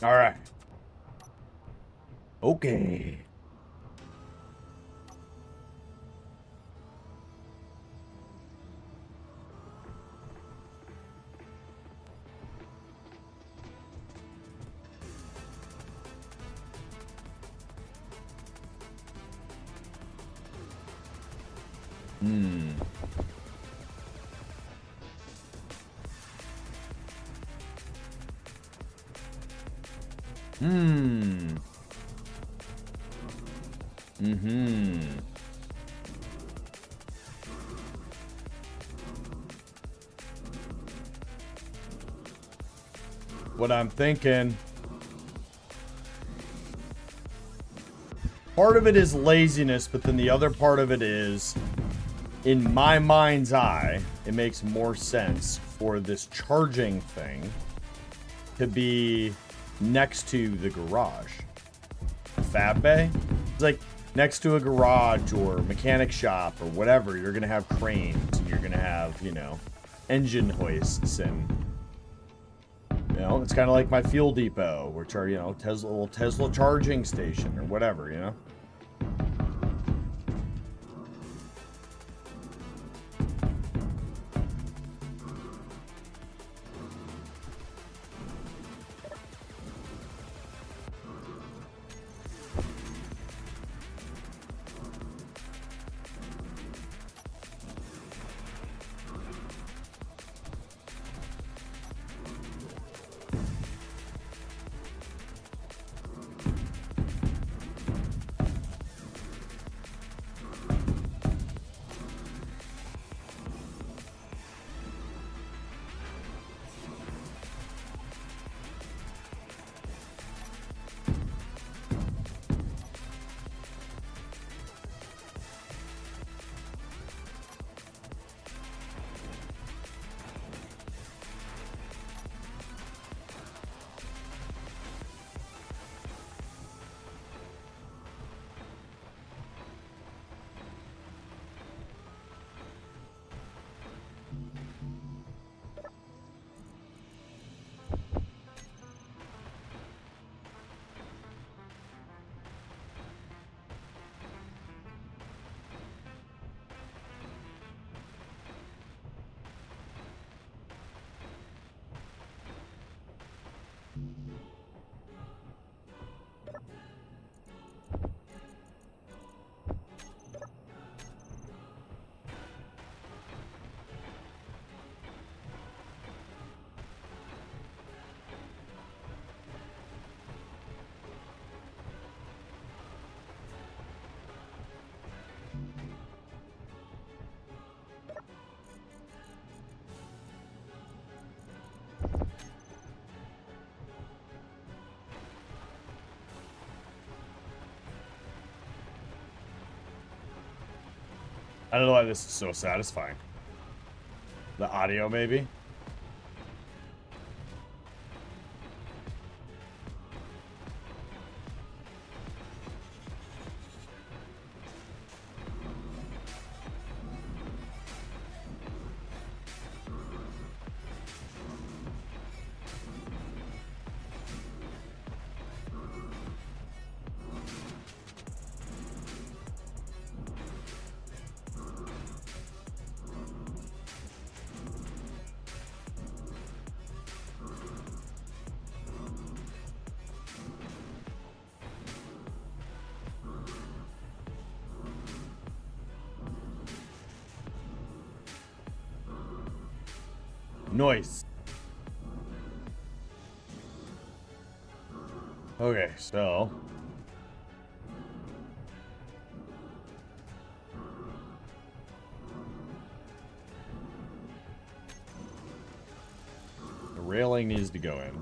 A: All right. Okay. Hmm. Mm-hmm. What I'm thinking, part of it is laziness, but then the other part of it is, in my mind's eye, it makes more sense for this charging thing to be next to the garage. Fab bay? It's like next to a garage or mechanic shop or whatever. You're gonna have cranes and you're gonna have, you know, engine hoists, and you know, it's kind of like my fuel depot, which are, you know, little Tesla charging station or whatever, you know. I don't know why this is so satisfying. The audio, maybe? Noise. Okay, so the railing needs to go in.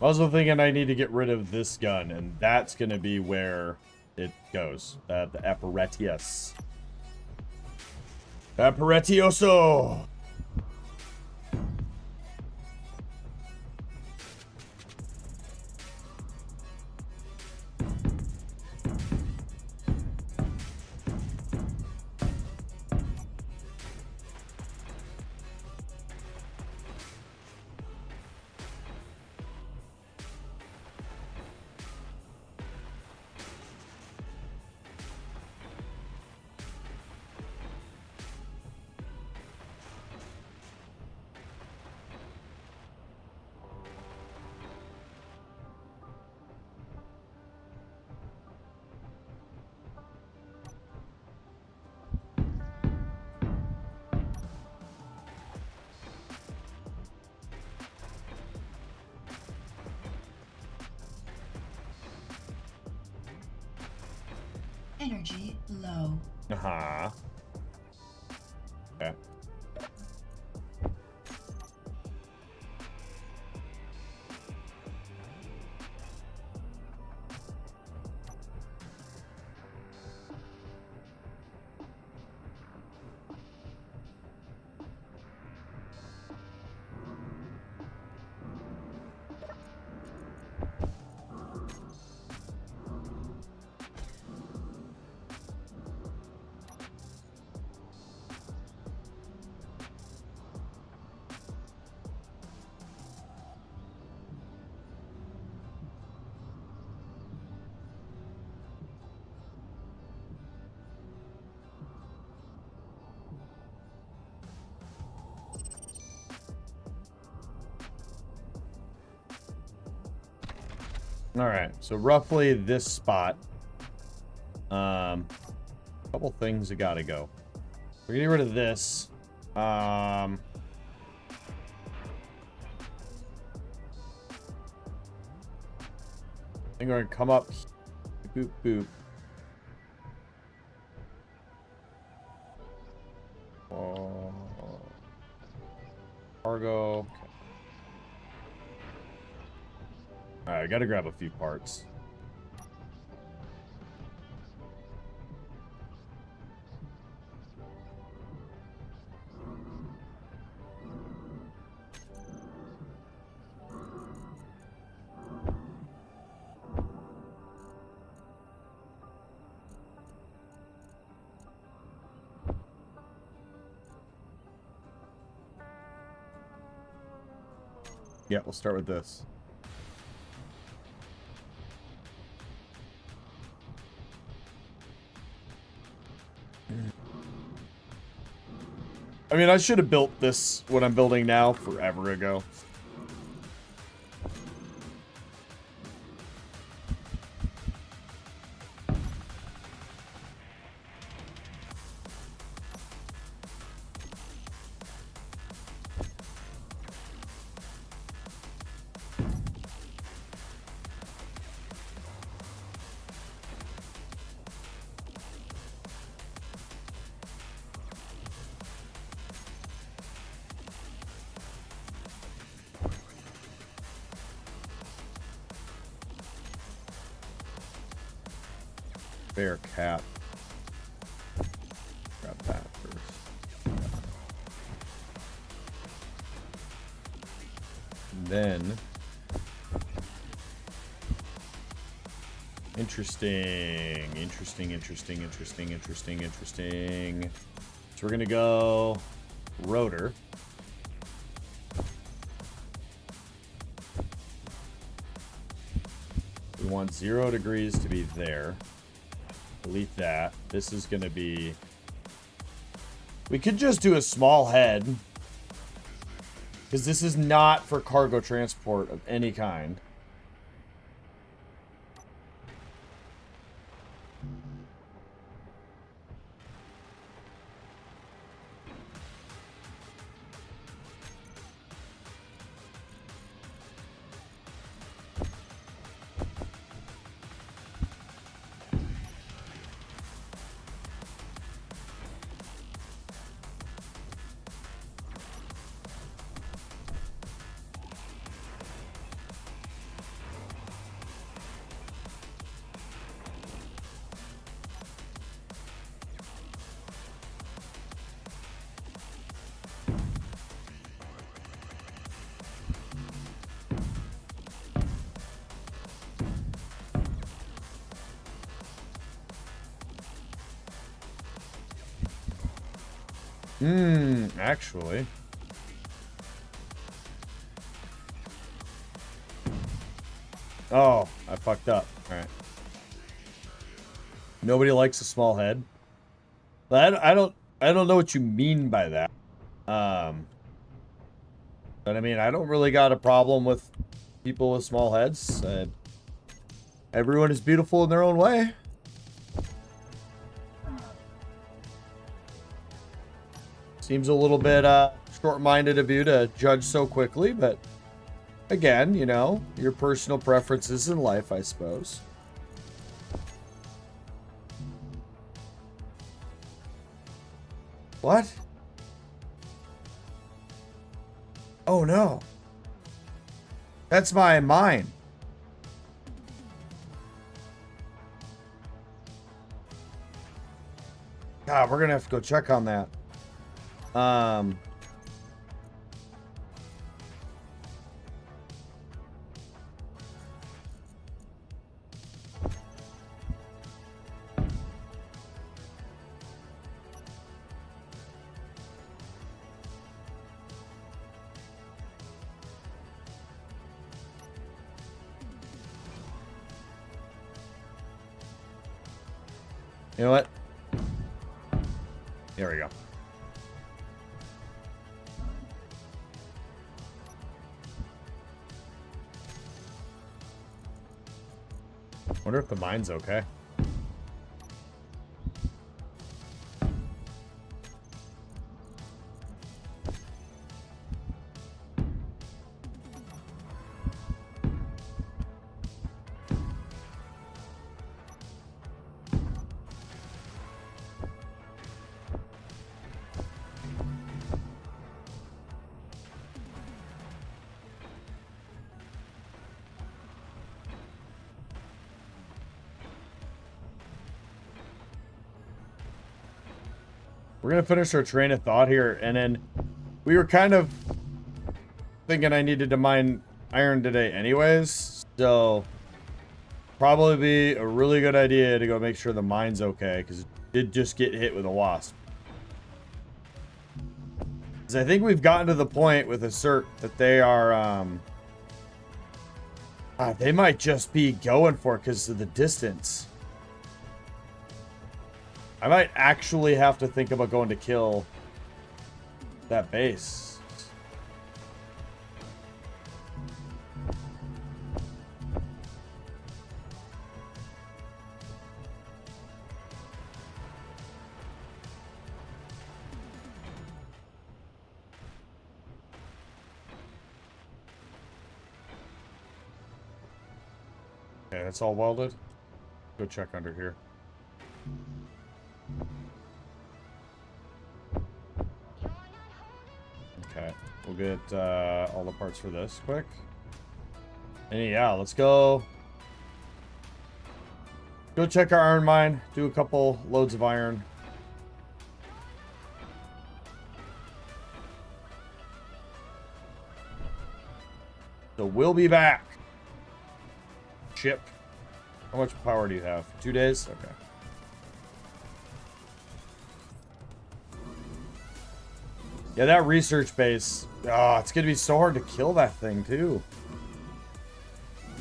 A: I'm also thinking I need to get rid of this gun, and that's going to be where it goes. The apparatus. Apparatioso!
B: Energy low.
A: Uh-huh. Okay. All right, so roughly this spot. Couple things that gotta go. We're getting rid of this. I think we're gonna come up. Boop boop. Cargo. Okay. Alright, I gotta grab a few parts. Yeah, we'll start with this. I mean, I should have built this, what I'm building now, forever ago. Bear cat. Grab that first. And then interesting. So we're gonna go rotor. We want 0 degrees to be there. Delete that. This is going to be... We could just do a small head. Because this is not for cargo transport of any kind. Actually. Oh, I fucked up. Alright. Nobody likes a small head. But I don't know what you mean by that. But I mean, I don't really got a problem with people with small heads. Everyone is beautiful in their own way. Seems a little bit short-minded of you to judge so quickly, but again, you know, your personal preferences in life, I suppose. What? Oh no. That's my mine. God, we're gonna have to go check on that. You know what? There we go. Wonder if the mine's okay. We're gonna finish our train of thought here, and then we were kind of thinking I needed to mine iron today anyways, so probably be a really good idea to go make sure the mine's okay, because it did just get hit with a wasp. Because I think we've gotten to the point with Assert that they are, they might just be going for it because of the distance. I might actually have to think about going to kill that base. Okay, that's all welded. Go check under here. Okay, we'll get all the parts for this quick. And yeah, let's go. Go check our iron mine. Do a couple loads of iron. So we'll be back. Ship. How much power do you have? 2 days? Okay. Yeah, that research base. It's going to be so hard to kill that thing, too.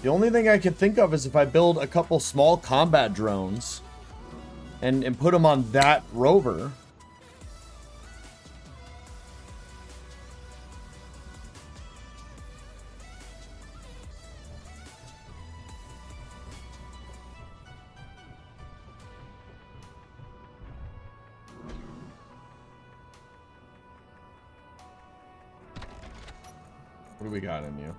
A: The only thing I can think of is if I build a couple small combat drones and put them on that rover. What do we got in you?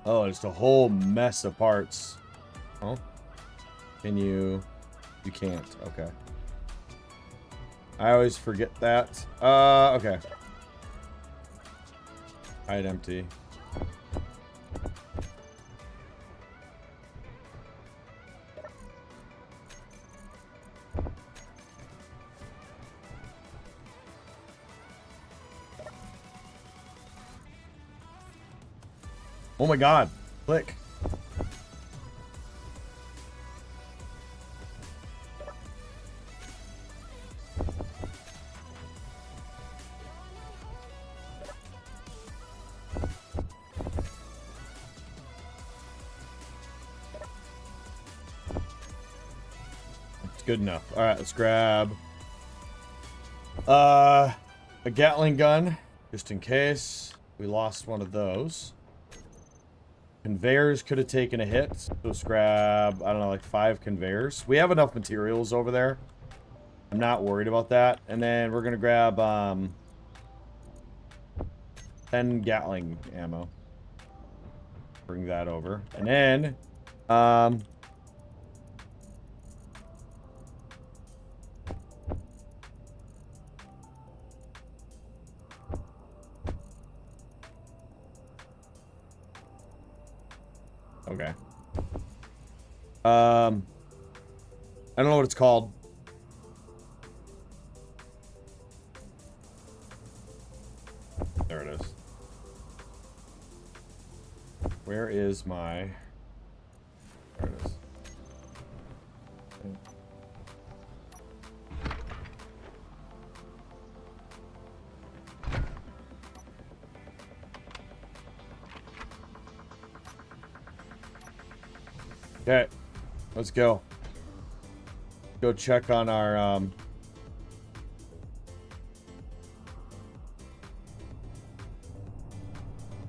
A: Oh, it's a whole mess of parts. Oh, can you? You can't. Okay. I always forget that. Okay. Hide empty. Oh my god. Click. It's good enough. All right, let's grab a Gatling gun just in case we lost one of those. Conveyors could have taken a hit. So let's grab, I don't know, like 5 conveyors. We have enough materials over there. I'm not worried about that. And then we're going to grab 10 Gatling ammo. Bring that over. And then Okay. I don't know what it's called. There it is. Where is my... There it is. Okay, let's go. Go check on our,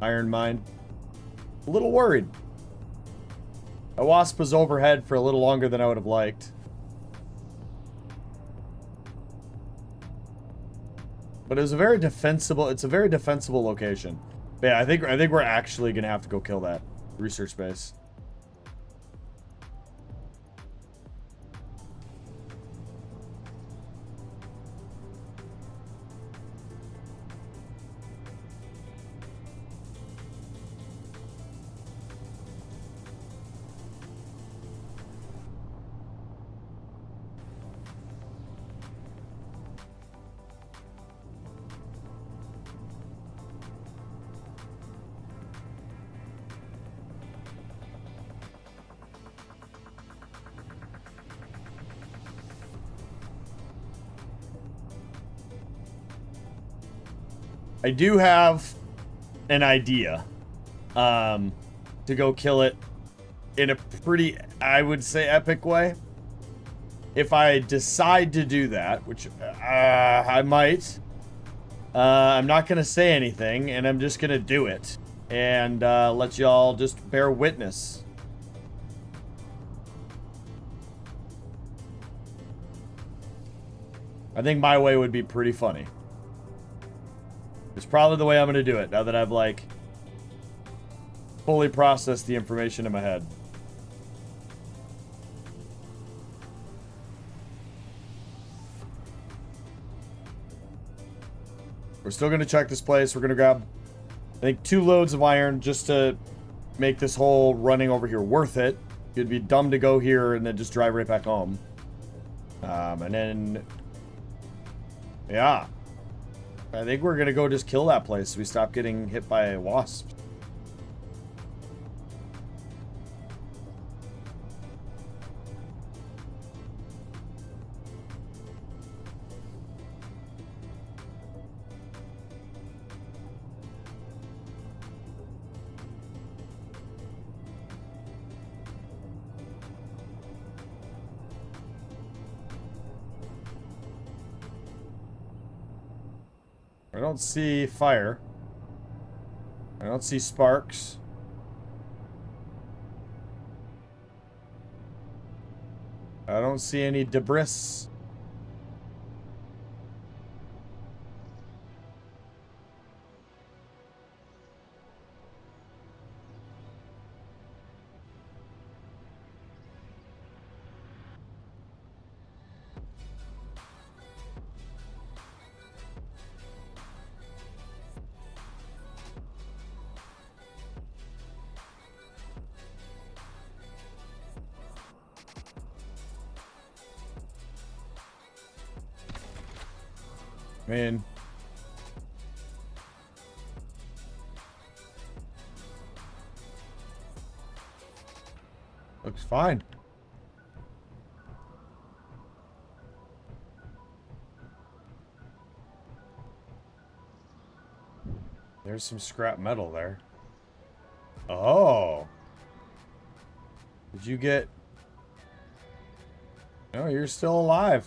A: iron mine. A little worried. A wasp was overhead for a little longer than I would have liked. But it was a very defensible, it's a very defensible location. But yeah, I think we're actually gonna have to go kill that research base. I do have an idea to go kill it in a pretty, I would say, epic way. If I decide to do that, which I might, I'm not going to say anything, and I'm just going to do it. And let y'all just bear witness. I think my way would be pretty funny. It's probably the way I'm going to do it, now that I've, like, fully processed the information in my head. We're still going to check this place. We're going to grab, I think, 2 loads of iron just to make this whole running over here worth it. It'd be dumb to go here and then just drive right back home. And then... yeah. I think we're gonna go just kill that place so we stop getting hit by wasps. I don't see fire. I don't see sparks. I don't see any debris. Man. Looks fine. There's some scrap metal there. Oh. Did you get... No, you're still alive.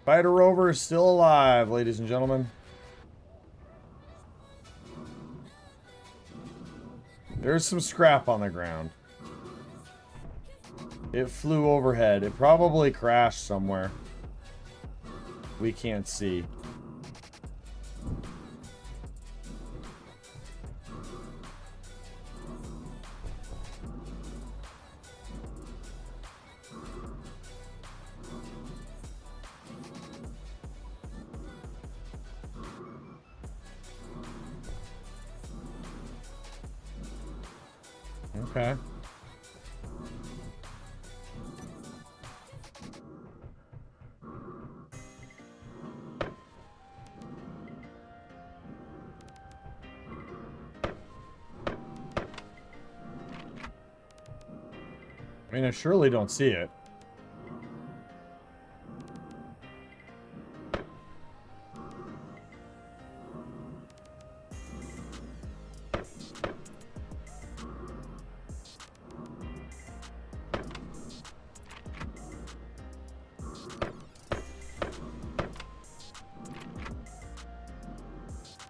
A: Fighter rover is still alive, ladies and gentlemen. There's some scrap on the ground. It flew overhead. It probably crashed somewhere. We can't see. Okay. I mean, I surely don't see it.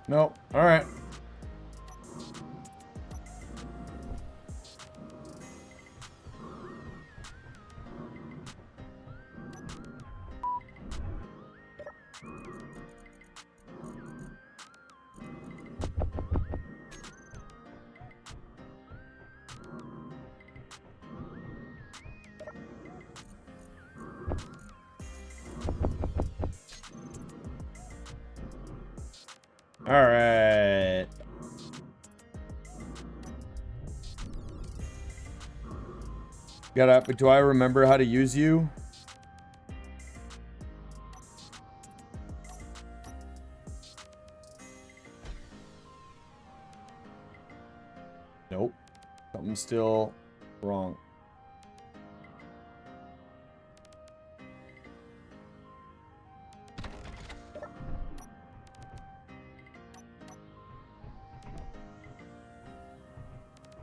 A: Nope. All right. All right. Do I remember how to use you? Nope. Something's still wrong.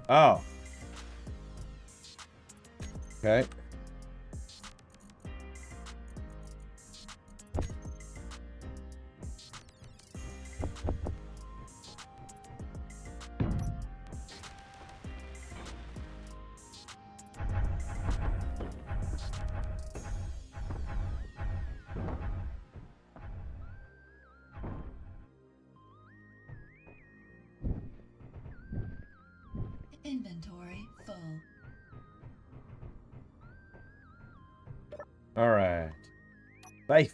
A: Oh. Okay.
B: Inventory full.
A: All right. Bye.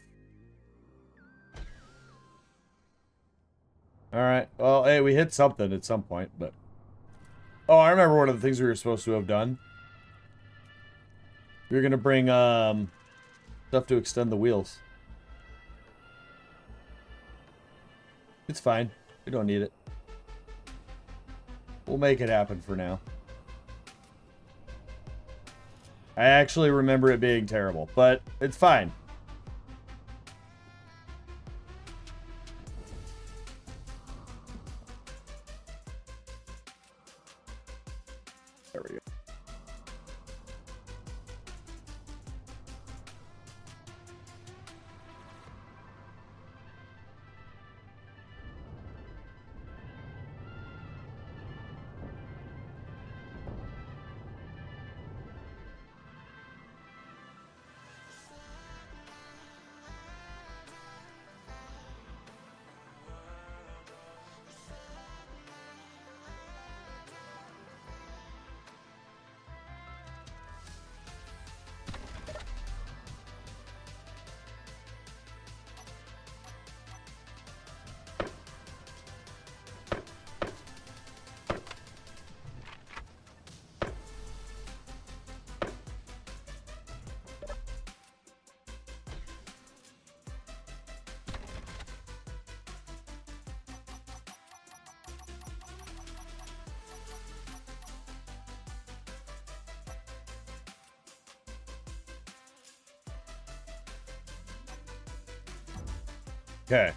A: All right. Well, hey, we hit something at some point, but... Oh, I remember one of the things we were supposed to have done. We were going to bring, stuff to extend the wheels. It's fine. We don't need it. We'll make it happen for now. I actually remember it being terrible, but it's fine. There we go. Okay.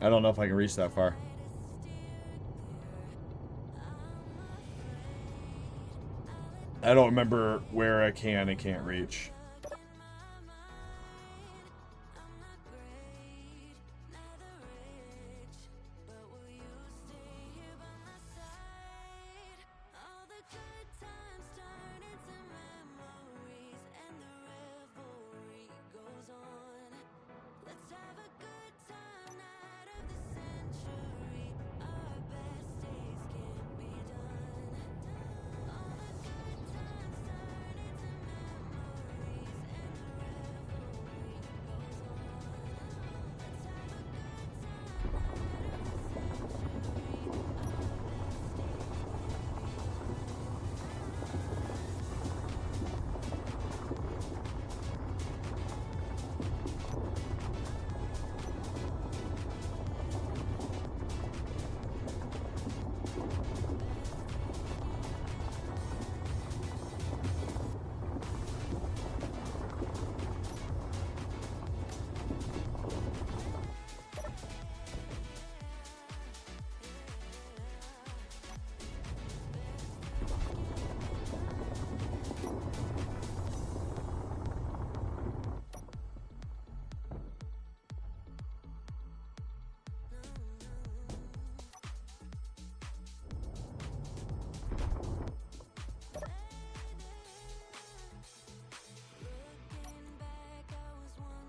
A: I don't know if I can reach that far. I don't remember where I can and can't reach.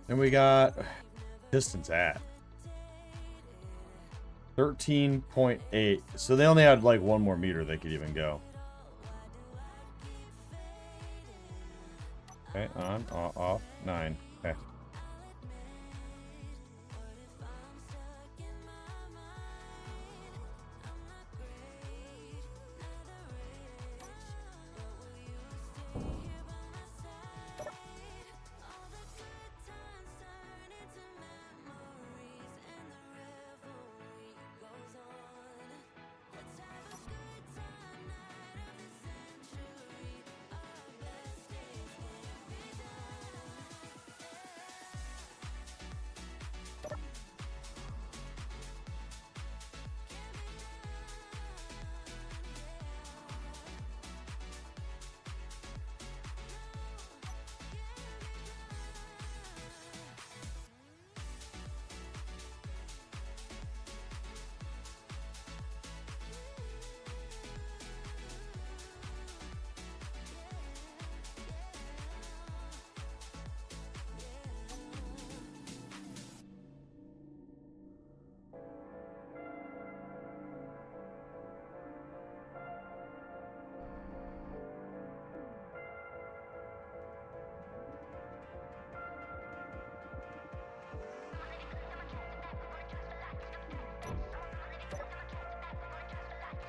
A: And we got distance at 13.8. So they only had like one more meter they could even go. Okay, on, off, 9. Okay.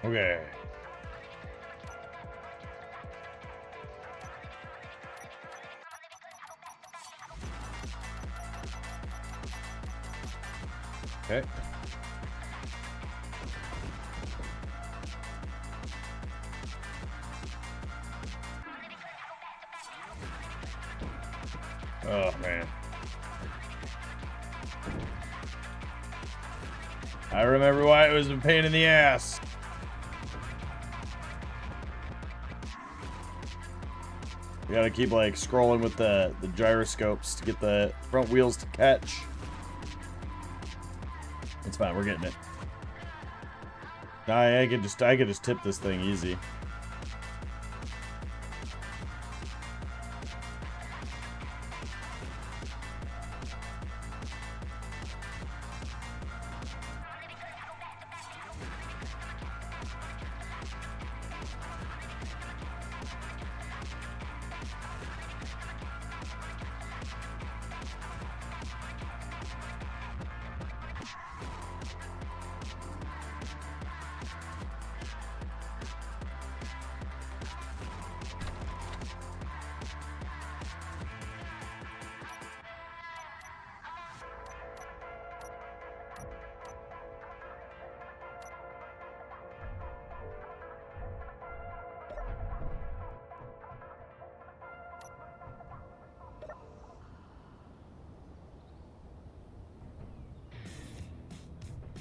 A: Okay. Okay. Oh, man. I remember why it was a pain in the ass. You gotta keep like scrolling with the gyroscopes to get the front wheels to catch. It's fine, we're getting it. I could just tip this thing easy.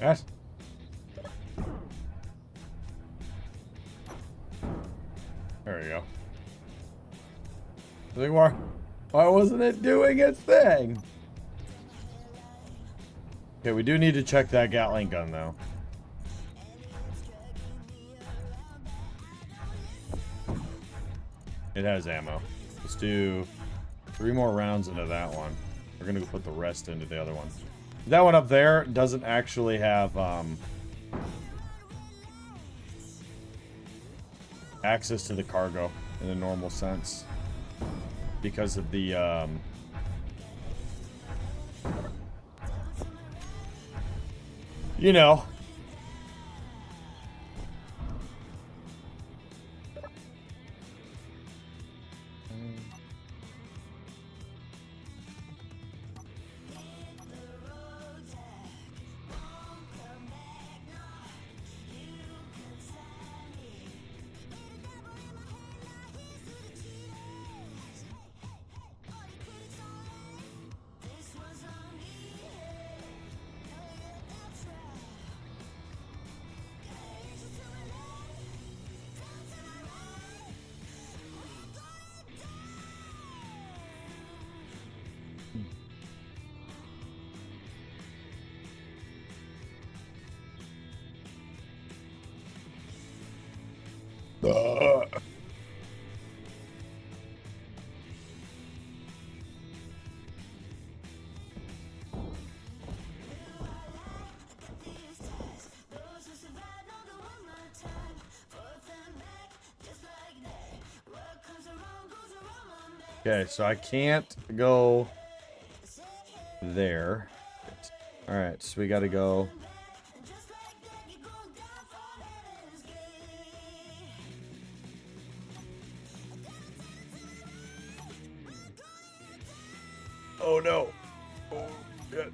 A: Yes. There we go. Like, why wasn't it doing its thing? Okay, we do need to check that Gatling gun, though. It has ammo. Let's do 3 more rounds into that one. We're gonna go put the rest into the other one. That one up there doesn't actually have access to the cargo in a normal sense because of the you know. Okay, so I can't go there. Alright, so we gotta go. Oh no. Oh shit.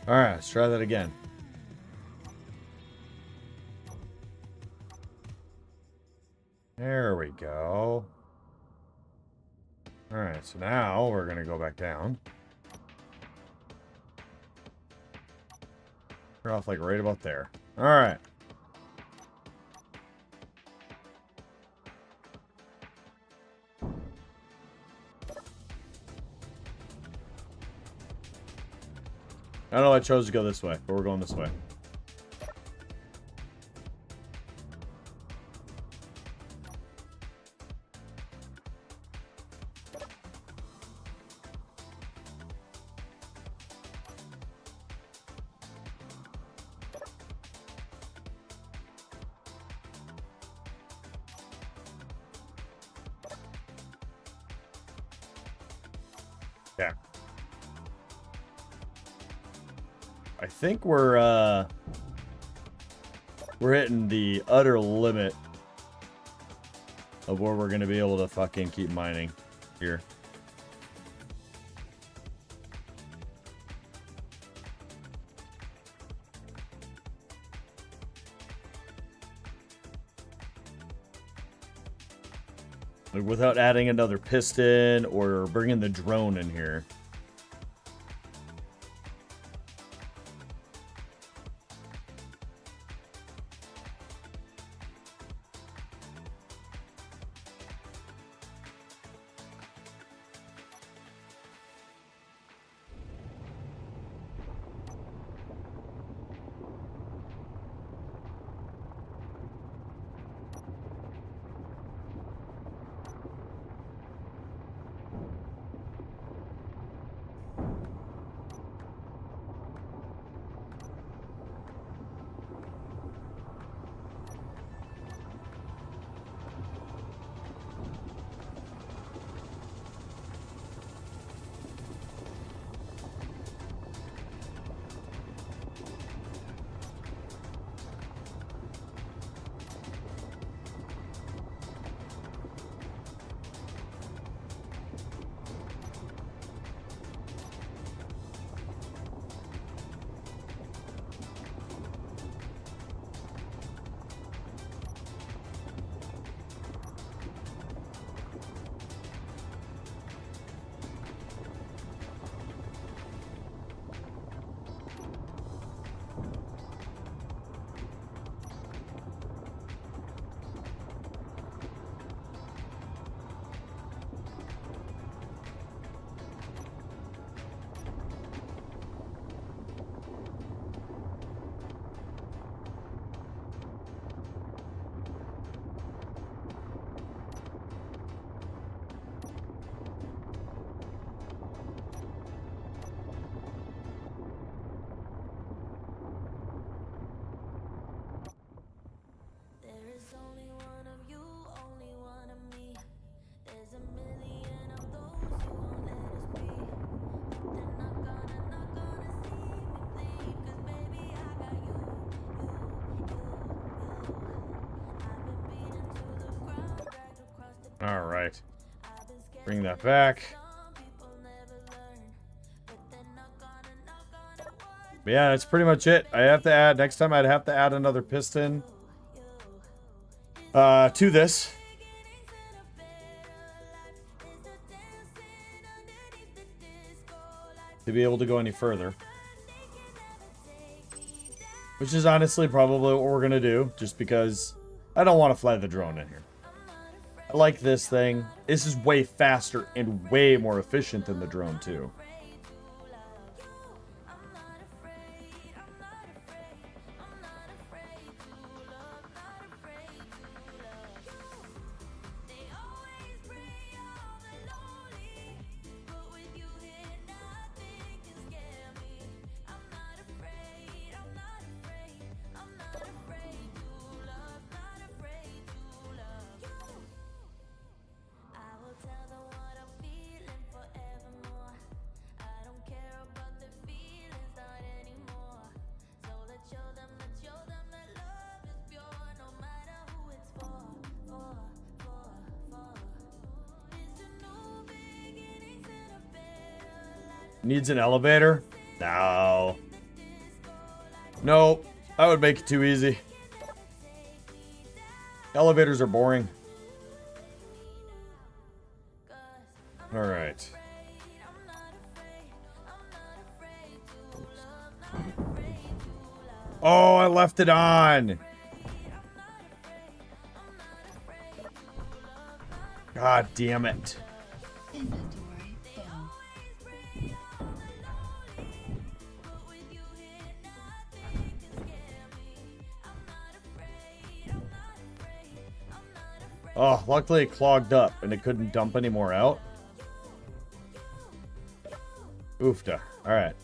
A: Alright, let's try that again. There we go. Alright, so now we're gonna go back down. We're off like right about there. Alright. I don't know, I chose to go this way, but we're going this way. Yeah. I think we're hitting the utter limit of where we're gonna be able to fucking keep mining here. Like without adding another piston or bringing the drone in here. right. Bring that back. But yeah, that's pretty much it. I have to add, next time I'd have to add another piston to this. To be able to go any further. Which is honestly probably what we're going to do, just because I don't want to fly the drone in here. I like this thing. This is way faster and way more efficient than the drone too. Needs an elevator? No. Nope. That would make it too easy. Elevators are boring. Alright. Oh, I left it on. God damn it.
B: Inventory full.
A: Oh, luckily it clogged up and it couldn't dump any more out. Oofta. Alright.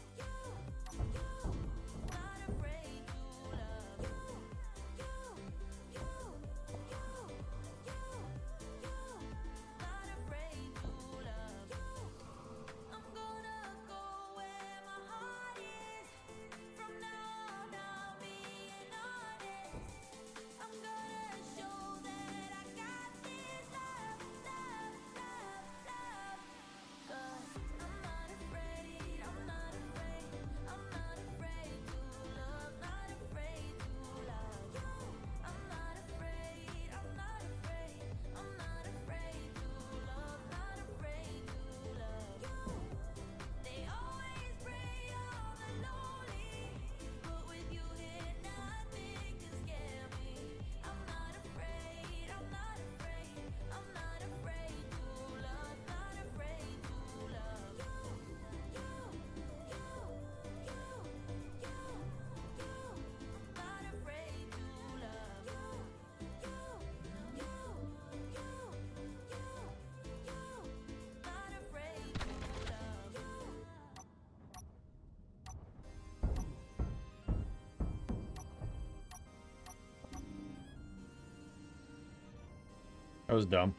A: That was dumb.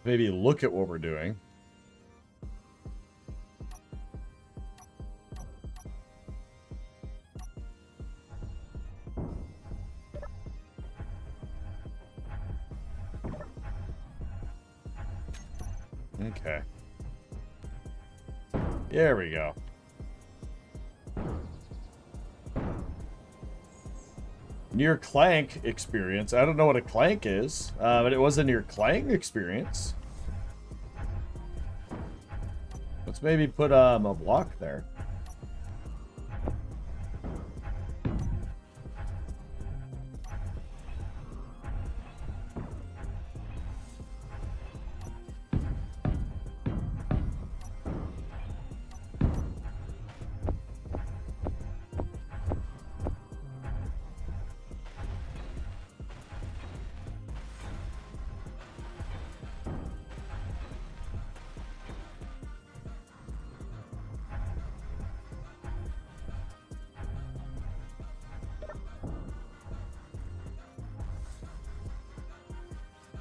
A: Maybe look at what we're doing. Okay. There we go. Near clank experience. I don't know what a clank is, but it was a near clank experience. Let's maybe put a block there.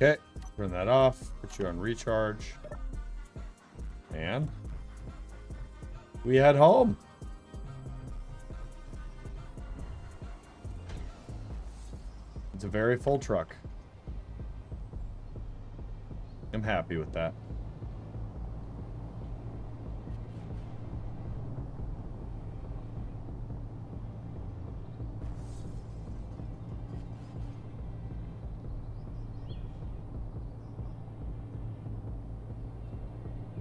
A: Okay, turn that off, put you on recharge, and we head home. It's a very full truck. I'm happy with that.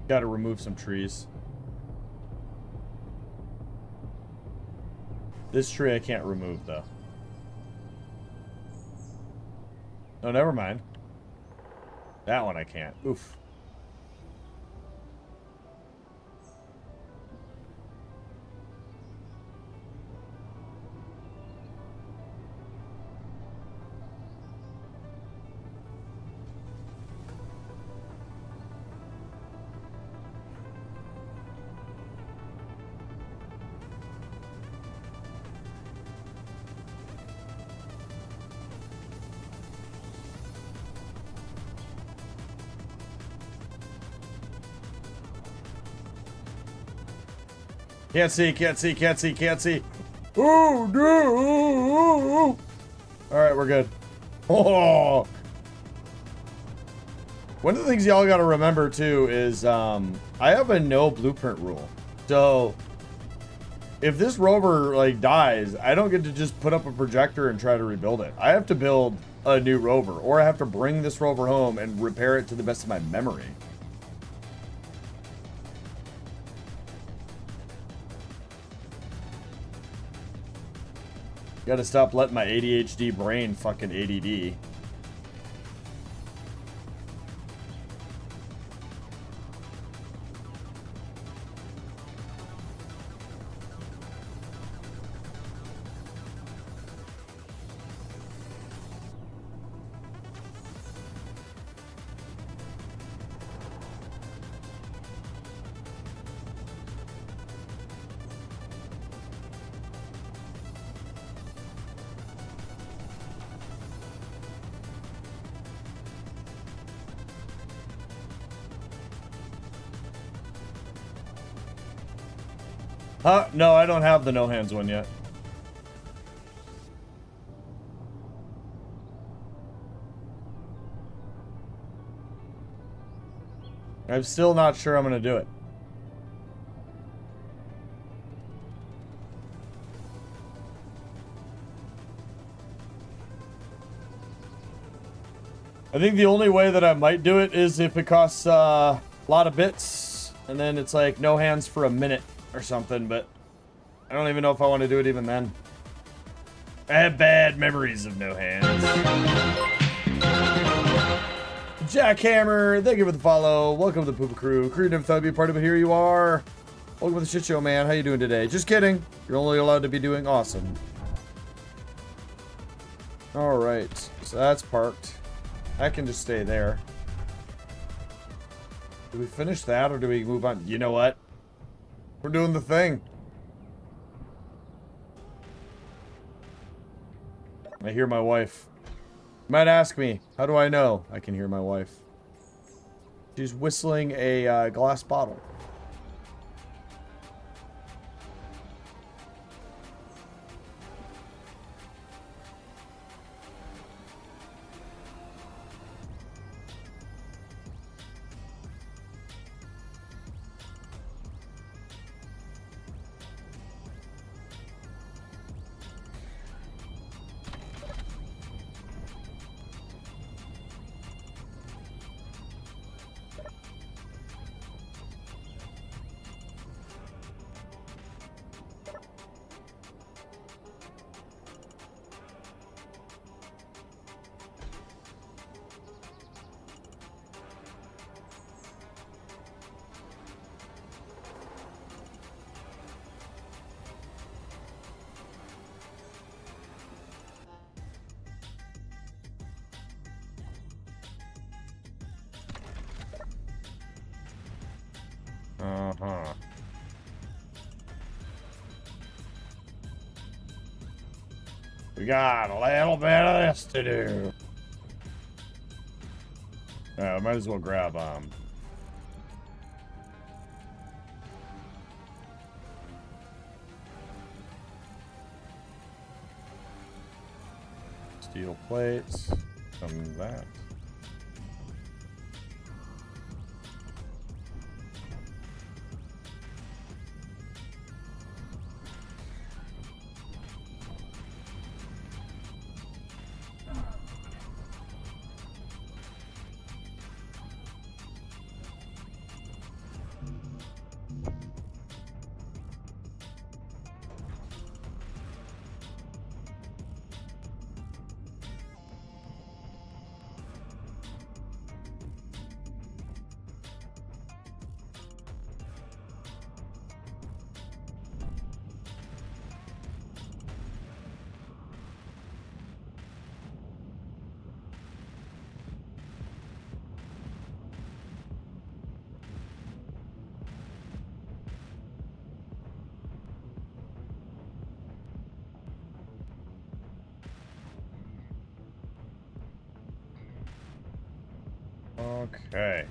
A: Got to remove some trees. This tree I can't remove, though. Oh, never mind. That one I can't. Oof. Can't see, can't see, can't see, can't see. Oh, no. Alright, we're good. Oh. One of the things y'all gotta remember, too, is I have a no blueprint rule. So, if this rover, like, dies, I don't get to just put up a projector and try to rebuild it. I have to build a new rover, or I have to bring this rover home and repair it to the best of my memory. Gotta stop letting my ADHD brain fucking ADD. No, I don't have the no hands one yet. I'm still not sure I'm gonna do it. I think the only way that I might do it is if it costs a lot of bits, and then it's like no hands for a minute or something, but I don't even know if I want to do it even then. I have bad memories of no hands. Jackhammer, thank you for the follow. Welcome to the Poopa Crew. Crew never thought I'd be a part of it. Here you are. Welcome to the shit show, man. How you doing today? Just kidding. You're only allowed to be doing awesome. Alright, so that's parked. I can just stay there. Do we finish that or do we move on? You know what? We're doing the thing. I hear my wife. You might ask me, how do I know? I can hear my wife. She's whistling a glass bottle. Uh-huh. We got a little bit of this to do. Might as well grab, steel plates. Some of that. Okay.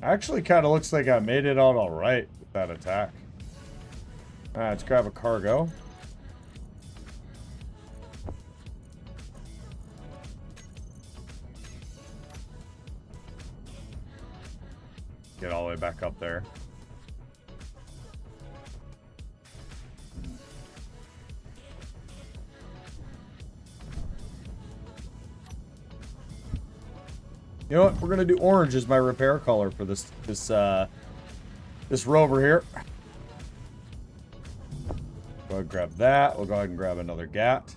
A: Actually, kind of looks like I made it out all right with that attack. All right, let's grab a cargo. Get all the way back up there. You know what? We're gonna do orange as my repair color for this rover here. Go ahead and grab that. We'll go ahead and grab another GAT.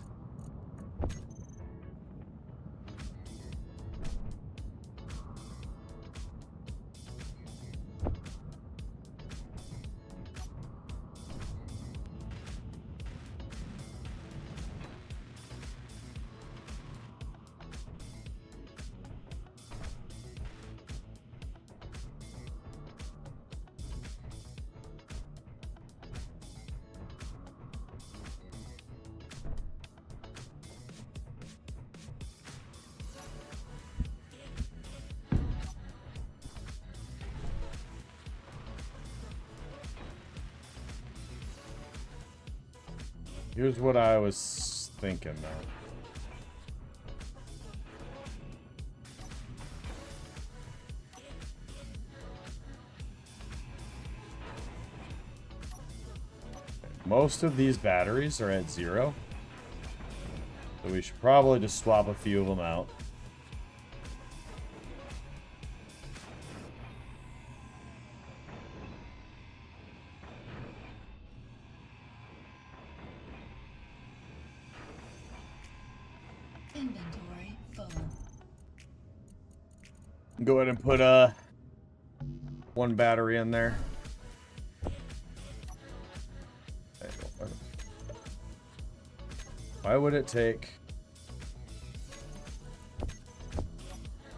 A: Here's what I was thinking now. Most of these batteries are at 0. So we should probably just swap a few of them out.
B: Inventory full.
A: Go ahead and put one battery in there. Why would it take?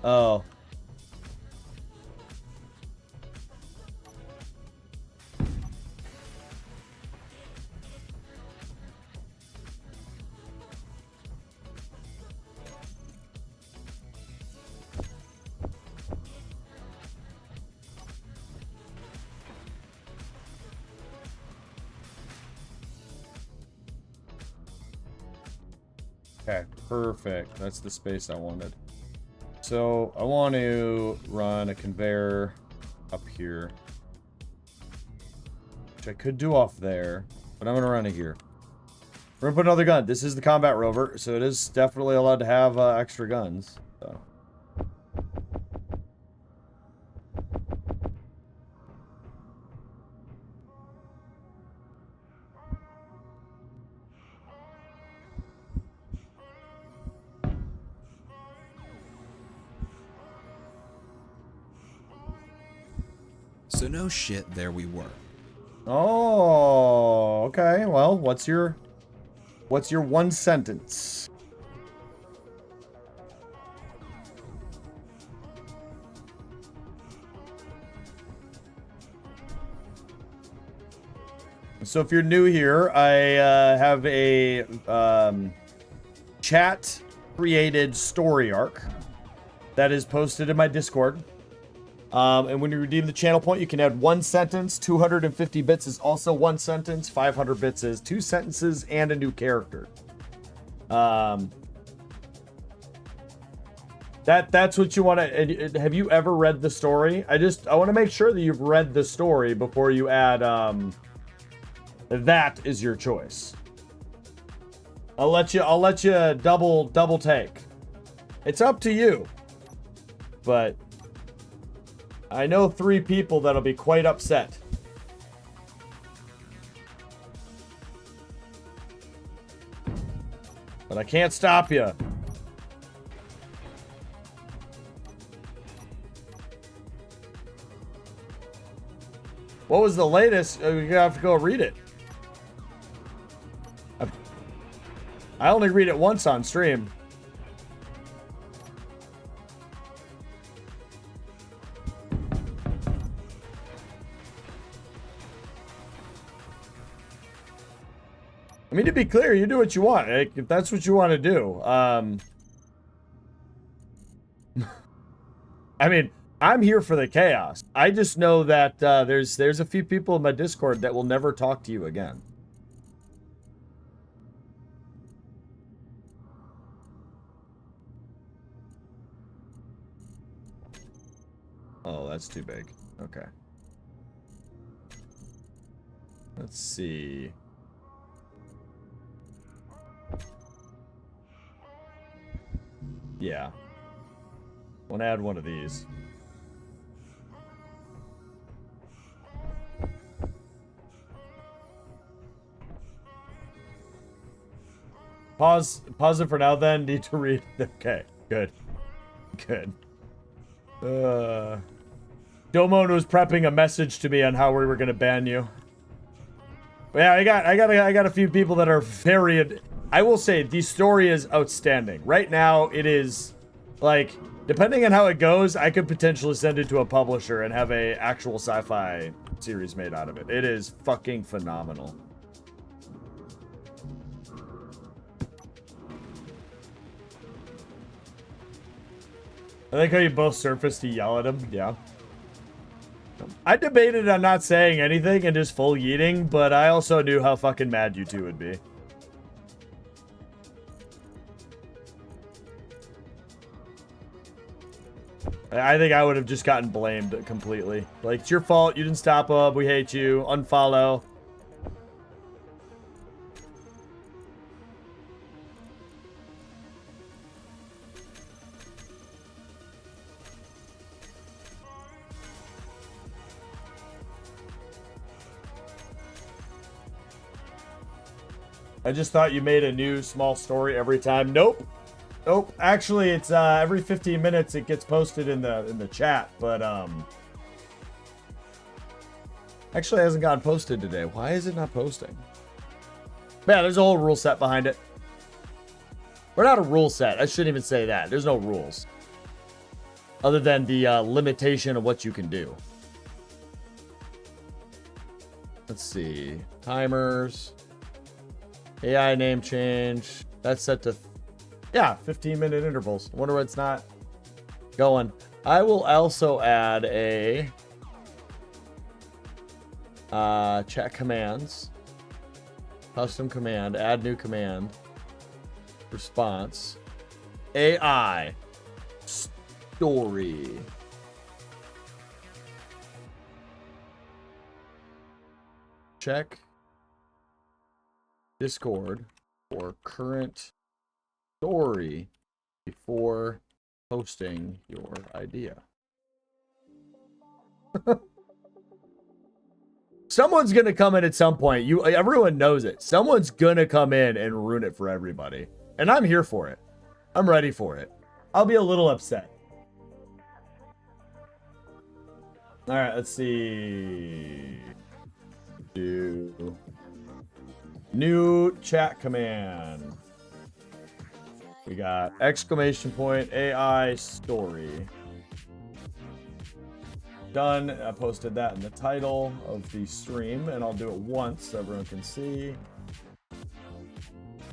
A: Oh. Okay, perfect. That's the space I wanted. So I want to run a conveyor up here, which I could do off there, but I'm going to run it here. We're going to put another gun. This is the combat rover, so it is definitely allowed to have extra guns. So.
C: So no shit, there we were.
A: Oh, okay. Well, what's your one sentence? So if you're new here, I have a chat created story arc that is posted in my Discord. And when you redeem the channel point, you can add one sentence. 250 bits is also one sentence. 500 bits is 2 sentences and a new character. That's what you want to. Have you ever read the story? I want to make sure that you've read the story before you add. That is your choice. I'll let you double take. It's up to you. But I know 3 people that'll be quite upset. But I can't stop you. What was the latest? You're gonna have to go read it. I only read it once on stream. I mean, to be clear, you do what you want. Like, if that's what you want to do. I mean, I'm here for the chaos. I just know that there's a few people in my Discord that will never talk to you again. Oh, that's too big. Okay. Let's see. Yeah. I want to add one of these. Pause it for now then. Need to read. Okay, good. Good. Domon was prepping a message to me on how we were gonna ban you. But yeah, I got a few people that are very. I will say the story is outstanding. Right now, it is like, depending on how it goes, I could potentially send it to a publisher and have a actual sci-fi series made out of it. It is fucking phenomenal. I like how you both surfaced to yell at him. Yeah. I debated on not saying anything and just full yeeting, but I also knew how fucking mad you two would be. I think I would have just gotten blamed completely. Like, it's your fault. You didn't stop up. We hate you. Unfollow. I just thought you made a new small story every time. Nope. Nope. Actually, it's every 15 minutes it gets posted in the chat, but actually it hasn't gotten posted today. Why is it not posting? Man, there's a whole rule set behind it. We're not a rule set. I shouldn't even say that. There's no rules. Other than the limitation of what you can do. Let's see. Timers. AI name change. That's set to, yeah, 15-minute intervals. I wonder why it's not going. I will also add a chat commands. Custom command. Add new command. Response. AI. Story. Check Discord for current story before posting your idea. Someone's gonna come in at some point. Everyone knows it. Someone's gonna come in and ruin it for everybody. And I'm here for it. I'm ready for it. I'll be a little upset. All right, let's see. Do new chat command. We got exclamation point AI story. Done. I posted that in the title of the stream, and I'll do it once so everyone can see.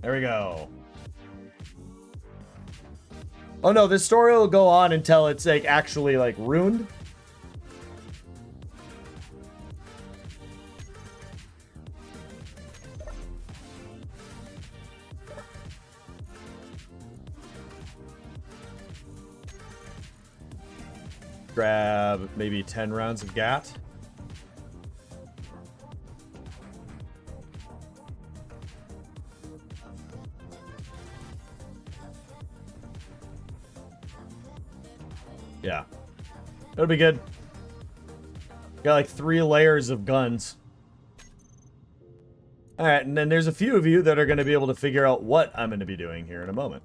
A: There we go. Oh no, this story will go on until it's like actually like ruined. Grab maybe 10 rounds of GAT. Yeah. It'll be good. Got like 3 layers of guns. Alright, and then there's a few of you that are going to be able to figure out what I'm going to be doing here in a moment.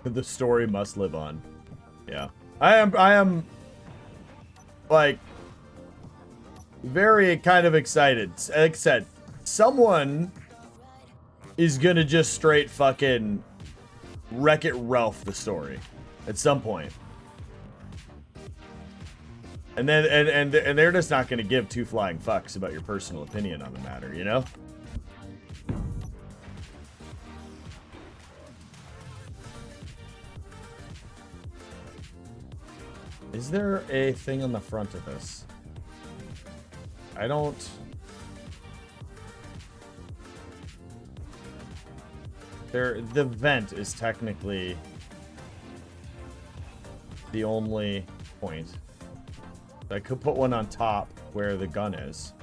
A: The story must live on. Yeah. I am like very kind of excited. Like I said, someone is gonna just straight fucking Wreck-It Ralph the story at some point. And then and they're just not gonna give two flying fucks about your personal opinion on the matter, you know? Is there a thing on the front of this? I don't... The vent is technically the only point. I could put one on top where the gun is.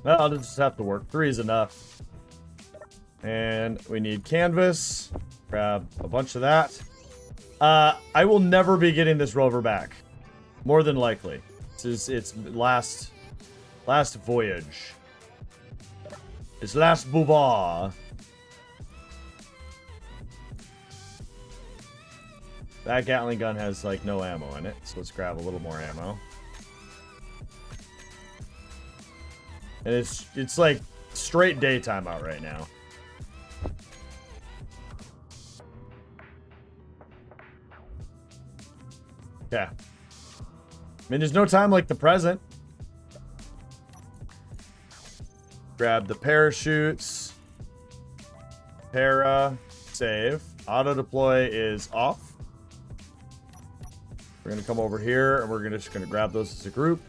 A: Well, I'll just have to work. 3 is enough. And we need canvas. Grab a bunch of that. I will never be getting this rover back. More than likely. This is its last voyage. Its last boulevard. That Gatling gun has like no ammo in it, so let's grab a little more ammo. And it's like straight daytime out right now. Yeah. I mean, there's no time like the present. Grab the parachutes. Save. Auto deploy is off. We're gonna come over here and we're just gonna grab those as a group.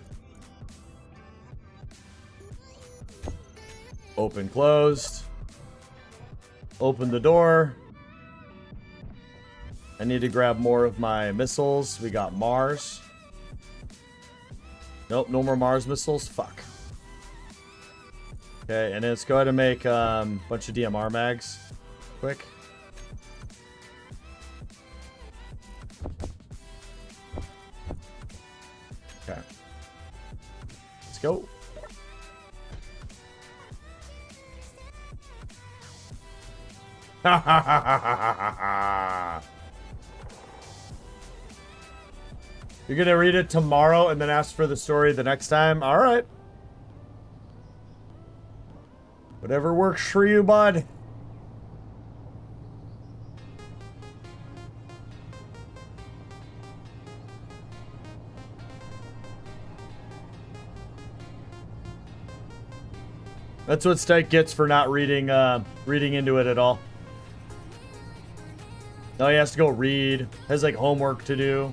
A: Open, closed. Open the door. I need to grab more of my missiles. We got Mars. Nope, no more Mars missiles. Fuck. Okay, and then let's go ahead and make a bunch of DMR mags. Quick. Okay. Let's go. Ha ha ha ha ha ha. You're gonna read it tomorrow and then ask for the story the next time? Alright. Whatever works for you, bud. That's what Stike gets for not reading into it at all. No, he has to go read. Has like homework to do.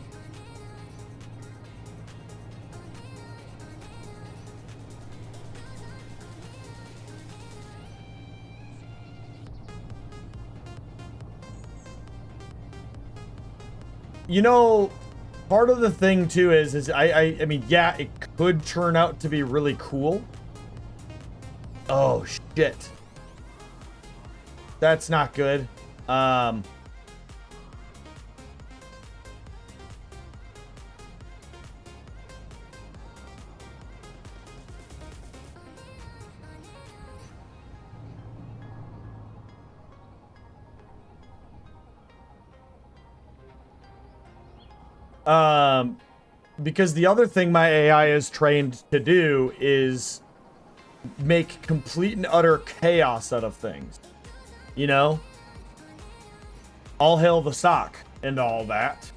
A: You know, part of the thing too is I mean, yeah, it could turn out to be really cool. Oh shit. That's not good. Because the other thing my AI is trained to do is make complete and utter chaos out of things. You know? All hail the sock and all that.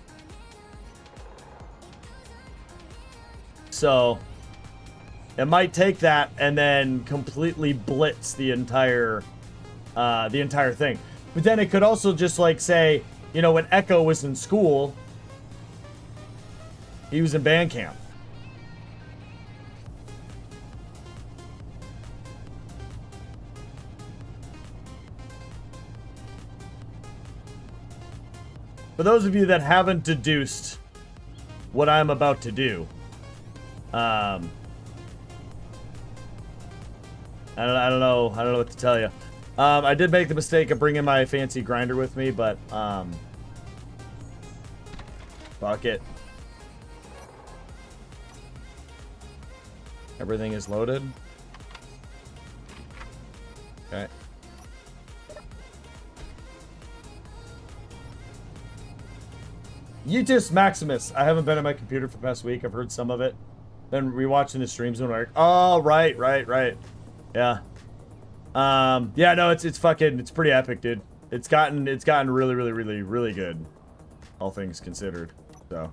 A: So it might take that and then completely blitz the entire thing. But then it could also just like say, you know, when Echo was in school, he was in band camp. For those of you that haven't deduced what I'm about to do, I don't know what to tell you. I did make the mistake of bringing my fancy grinder with me, but fuck it. Everything is loaded. Okay. Yeetus Maximus. I haven't been on my computer for the past week. I've heard some of it. Then rewatching the streams and like, oh, right. Yeah. Yeah, no, it's pretty epic, dude. It's gotten really good. All things considered. So.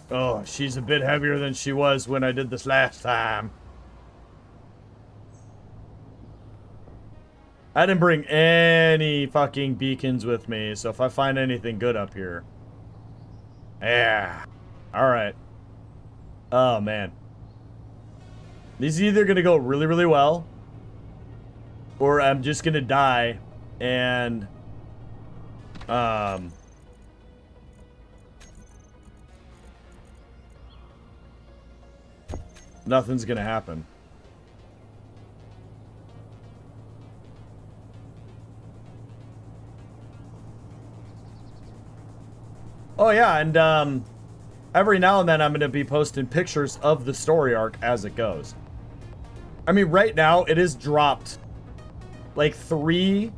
A: Oh, she's a bit heavier than she was when I did this last time. I didn't bring any fucking beacons with me, so if I find anything good up here. Yeah. Alright. Oh, man. These are either going to go really well, or I'm just going to die, and... nothing's gonna happen. Oh yeah, and every now and then I'm gonna be posting pictures of the story arc as it goes. I mean, right now it is dropped like 3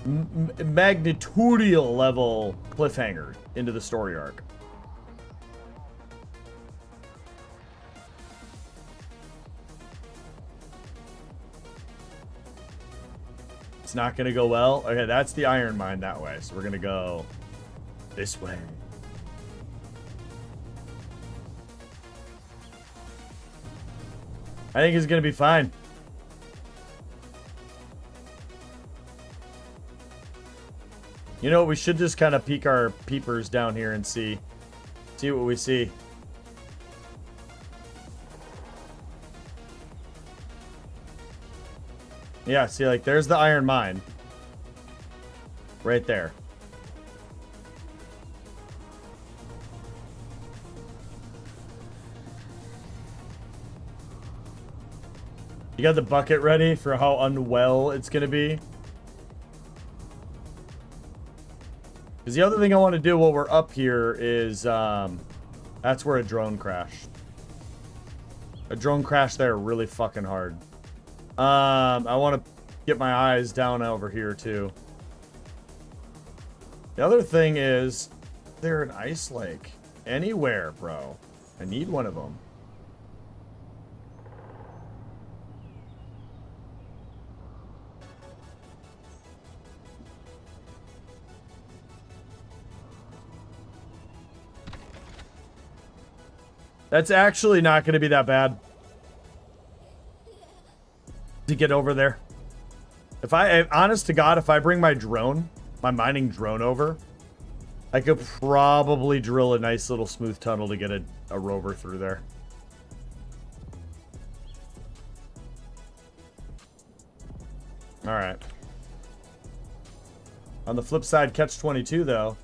A: magnitudinal level cliffhangers into the story arc. It's not gonna go well. Okay, that's the iron mine that way. So we're gonna go this way. I think it's gonna be fine. You know, we should just kind of peek our peepers down here and see what we see. Yeah, see, like, there's the iron mine. Right there. You got the bucket ready for how unwell it's gonna be? Because the other thing I want to do while we're up here is, that's where a drone crashed. A drone crashed there really fucking hard. I want to get my eyes down over here too. The other thing is, there an ice lake anywhere, bro. I need one of them. That's actually not going to be that bad to get over there. If honest to God, if I bring my drone, my mining drone over, I could probably drill a nice little smooth tunnel to get a rover through there. Alright. On the flip side, catch-22 though.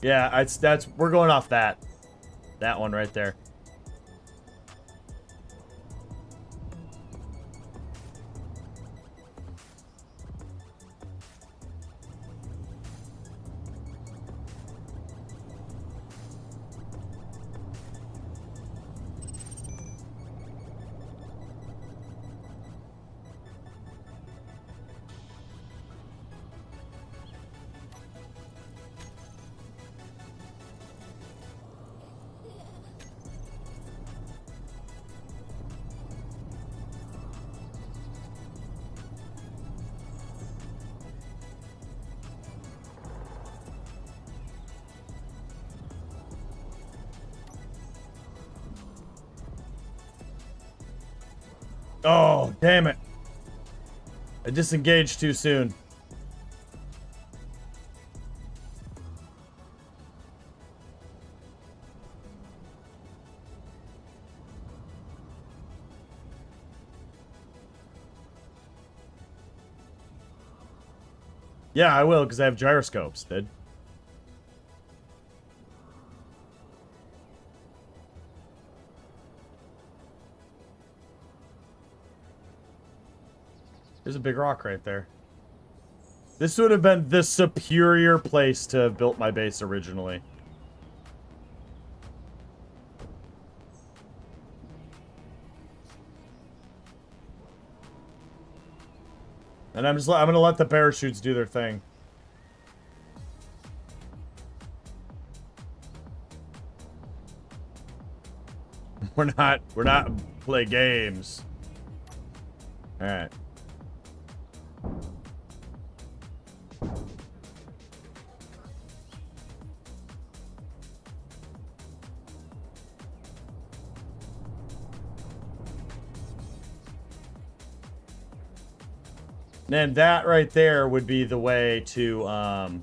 A: Yeah, we're going off that one right there. Oh, damn it. I disengaged too soon. Yeah, I will, because I have gyroscopes, dude. There's a big rock right there. This would have been the superior place to have built my base originally. And I'm gonna let the parachutes do their thing. We're not play games. All right. And that right there would be the way to, oh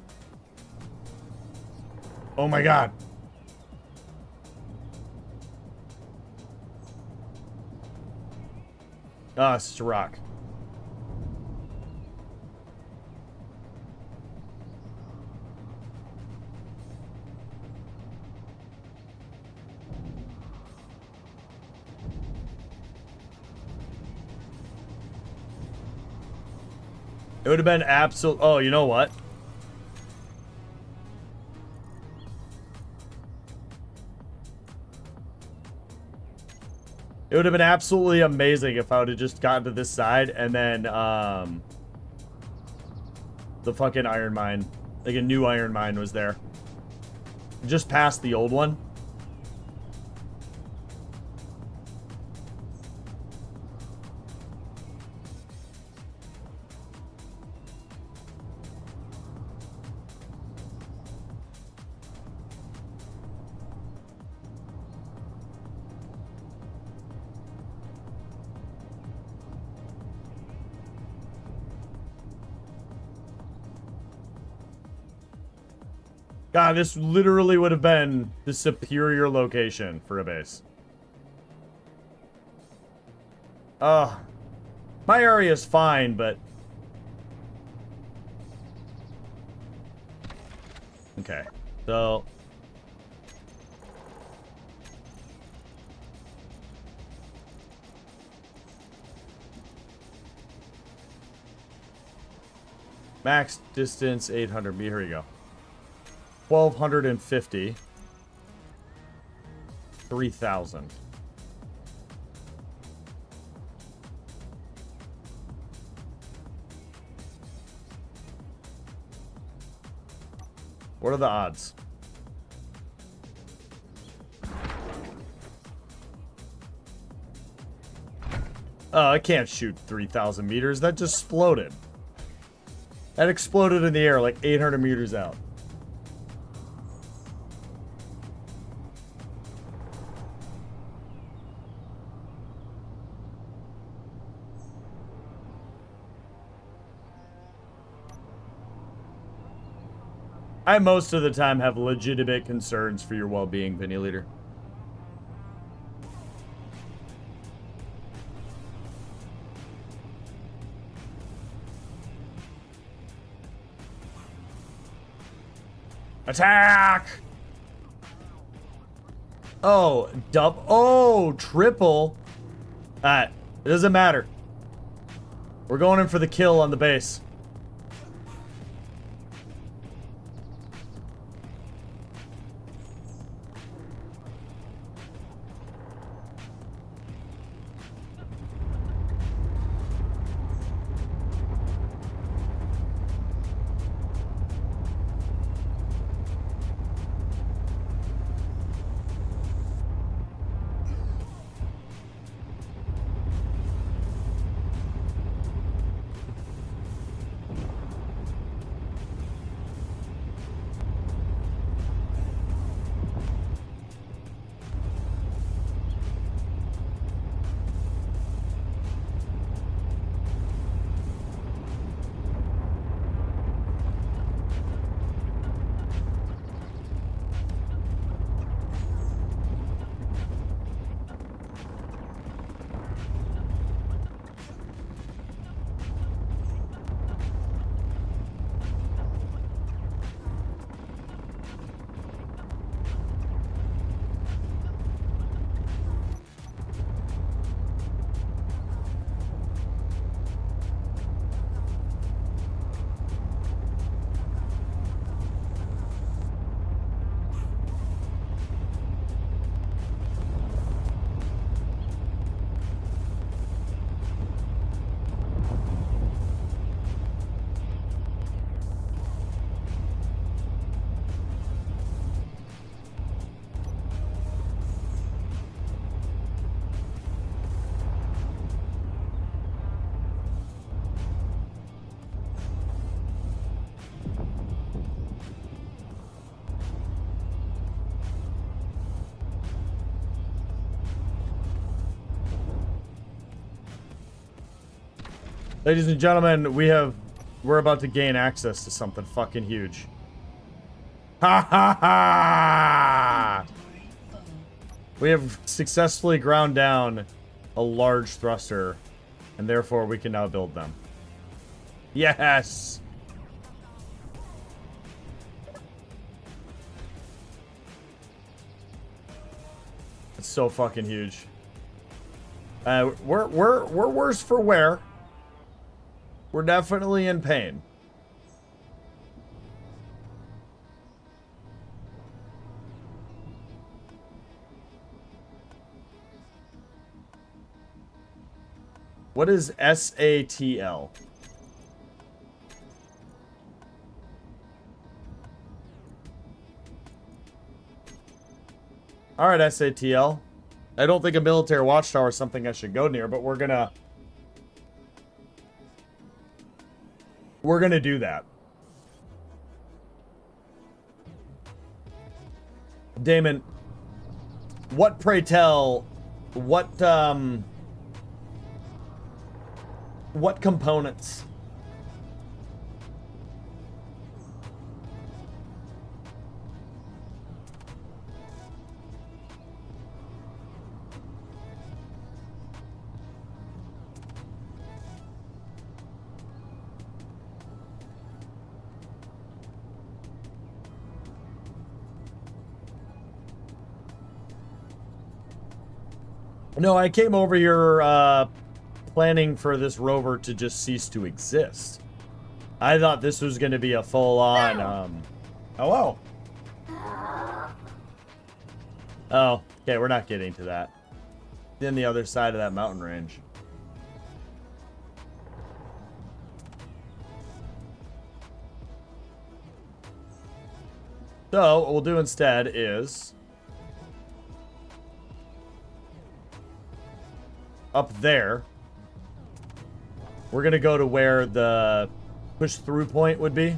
A: my god. Ah, it's just a rock. It would have been absolute. Oh, you know what? It would have been absolutely amazing if I would have just gotten to this side and then, the fucking iron mine, like a new iron mine was there. Just past the old one. God, this literally would have been the superior location for a base. My area is fine, but... Okay, so... Max distance 800 meters. Here we go. 1,250. 3,000. What are the odds? Oh, I can't shoot 3,000 meters. That just exploded. That exploded in the air like 800 meters out. I most of the time have legitimate concerns for your well-being, Penny Leader. Attack! Oh, oh, triple. Alright, it doesn't matter. We're going in for the kill on the base. Ladies and gentlemen, we're about to gain access to something fucking huge. Ha ha ha! We have successfully ground down a large thruster, and therefore we can now build them. Yes! It's so fucking huge. We're worse for wear. We're definitely in pain. What is SATL? All right, SATL. I don't think a military watchtower is something I should go near, but we're gonna do that. Damon, what, pray tell, what components? No, I came over here planning for this rover to just cease to exist. I thought this was going to be a full-on, Hello. Oh, okay, we're not getting to that. Then the other side of that mountain range. So, what we'll do instead is... up there, we're gonna go to where the push through point would be,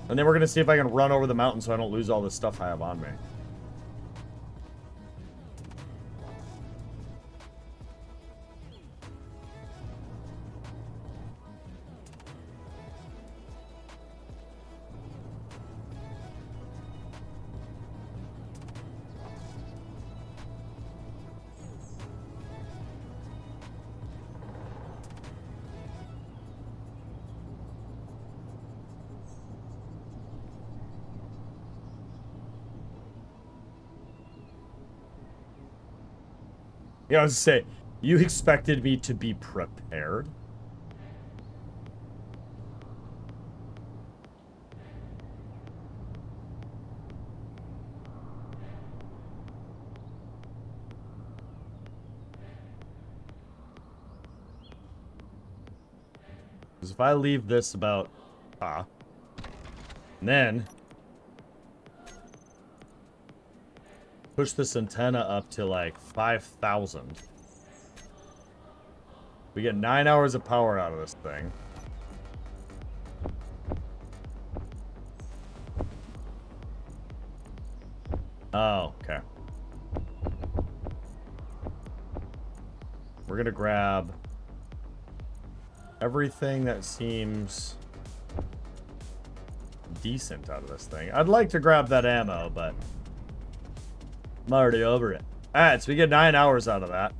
A: and then we're gonna see if I can run over the mountain so I don't lose all this stuff I have on me. Yeah, I was gonna say, you expected me to be prepared? Because if I leave this about... and then... push this antenna up to like 5,000. We get 9 hours of power out of this thing. Oh, okay. We're gonna grab everything that seems decent out of this thing. I'd like to grab that ammo, but I'm already over it. Alright, so we get 9 hours out of that.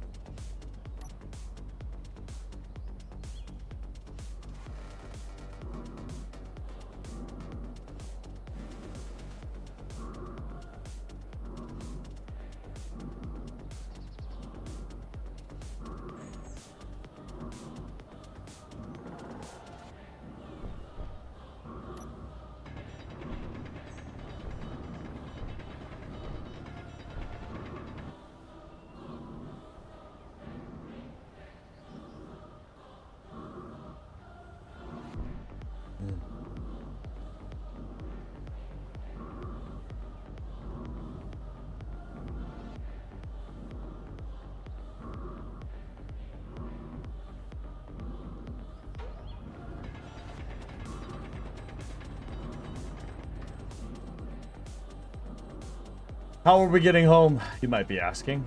A: How are we getting home, you might be asking.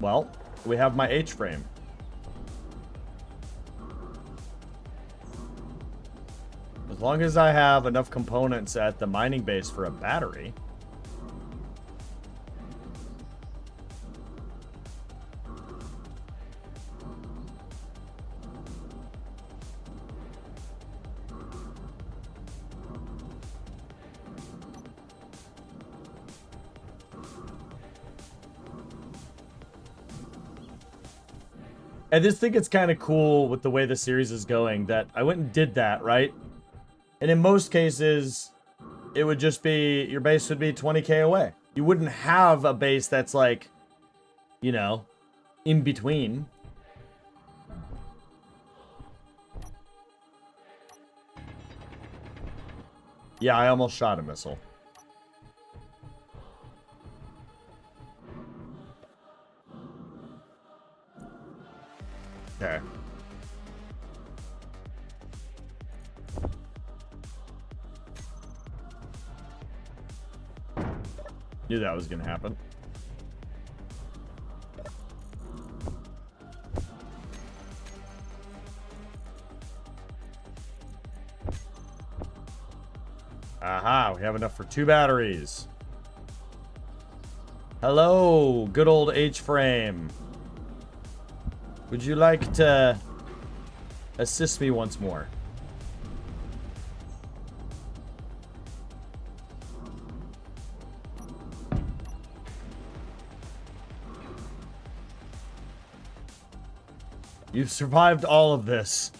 A: Well, we have my H-frame. As long as I have enough components at the mining base for a battery. I just think it's kind of cool with the way the series is going that I went and did that, right? And in most cases, it would just be, your base would be 20k away. You wouldn't have a base that's like, you know, in between. Yeah, I almost shot a missile. Okay. Knew that was gonna happen. Aha, we have enough for 2 batteries. Hello, good old H-frame. Would you like to assist me once more? You've survived all of this.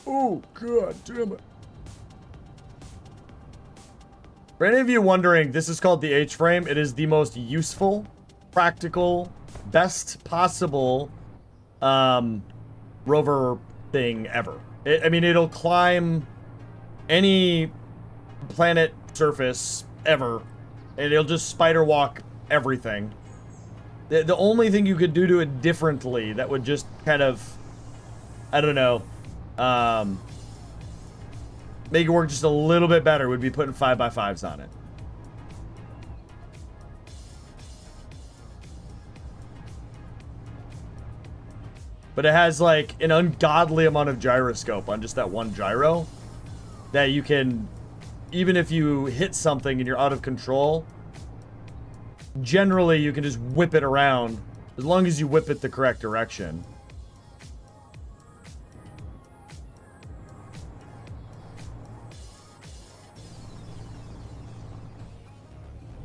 A: Oh, god damn it. For any of you wondering, this is called the H-frame. It is the most useful, practical, best possible rover thing ever. I mean, it'll climb any planet surface ever, and it'll just spider walk everything. The only thing you could do to it differently that would just kind of, I don't know, make it work just a little bit better would be putting 5x5s on it. But it has like an ungodly amount of gyroscope on just that one gyro that you can, even if you hit something and you're out of control, generally you can just whip it around as long as you whip it the correct direction.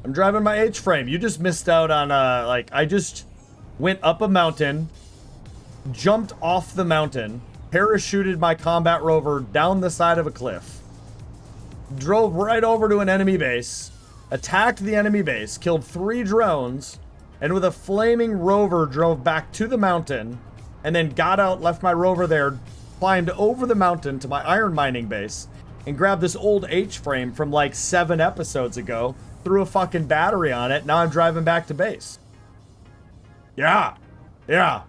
A: I'm driving my H-frame. You just missed out on like I just went up a mountain, jumped off the mountain, parachuted my combat rover down the side of a cliff, drove right over to an enemy base, attacked the enemy base, killed 3 drones, and with a flaming rover drove back to the mountain, and then got out, left my rover there, climbed over the mountain to my iron mining base, and grabbed this old H-frame from like 7 episodes ago, threw a fucking battery on it, now I'm driving back to base. Yeah. Yeah.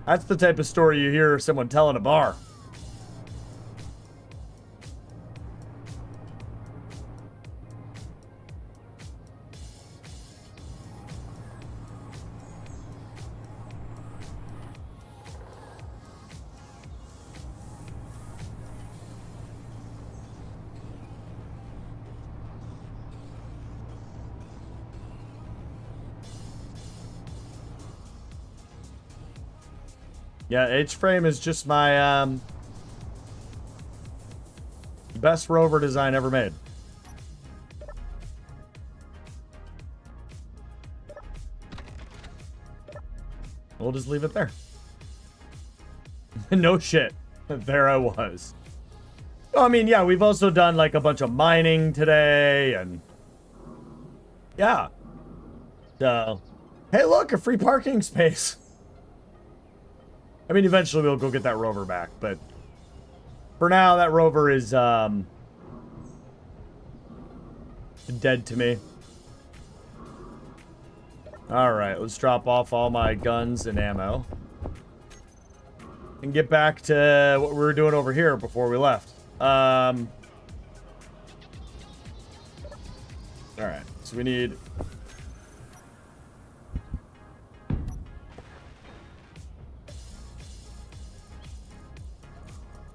A: That's the type of story you hear someone tell in a bar. Yeah, H-frame is just my best rover design ever made. We'll just leave it there. No shit. There I was. Well, I mean, yeah, we've also done like a bunch of mining today and yeah. So, hey, look, a free parking space. I mean, eventually we'll go get that rover back, but for now, that rover is dead to me. All right, let's drop off all my guns and ammo and get back to what we were doing over here before we left. All right, so we need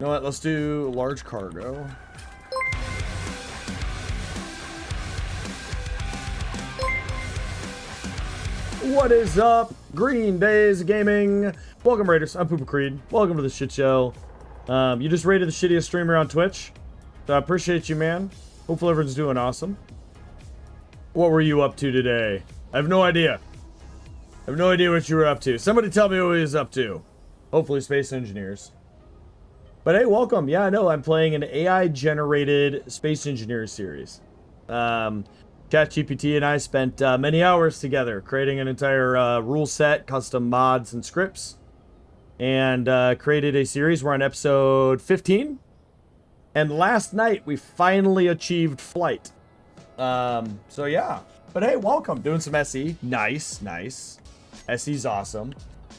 A: know what? Let's do large cargo. What is up? Green Days Gaming. Welcome, Raiders. I'm Poopa Creed. Welcome to the shit show. You just rated the shittiest streamer on Twitch. So I appreciate you, man. Hopefully everyone's doing awesome. What were you up to today? I have no idea. I have no idea what you were up to. Somebody tell me what he was up to. Hopefully Space Engineers. But hey, welcome. Yeah, I know. I'm playing an AI-generated Space Engineers series. ChatGPT and I spent many hours together creating an entire rule set, custom mods and scripts. And created a series. We're on episode 15. And last night, we finally achieved flight. So yeah. But hey, welcome. Doing some SE. Nice, nice. SE's awesome.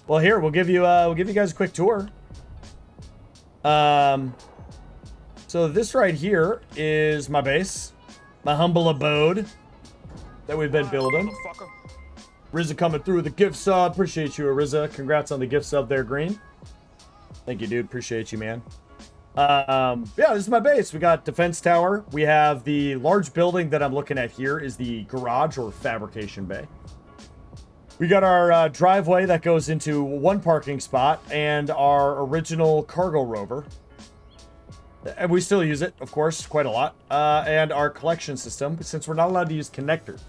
A: Well, here, we'll give you guys a quick tour. So this right here is my base. My humble abode that we've been building. Rizza coming through with the gift sub. Appreciate you, Rizza. Congrats on the gift sub there, Green. Thank you, dude. Appreciate you, man. Yeah, this is my base. We got defense tower. We have the large building that I'm looking at here is the garage or fabrication bay. We got our driveway that goes into one parking spot and our original cargo rover. And we still use it, of course, quite a lot. And our collection system, since we're not allowed to use connector.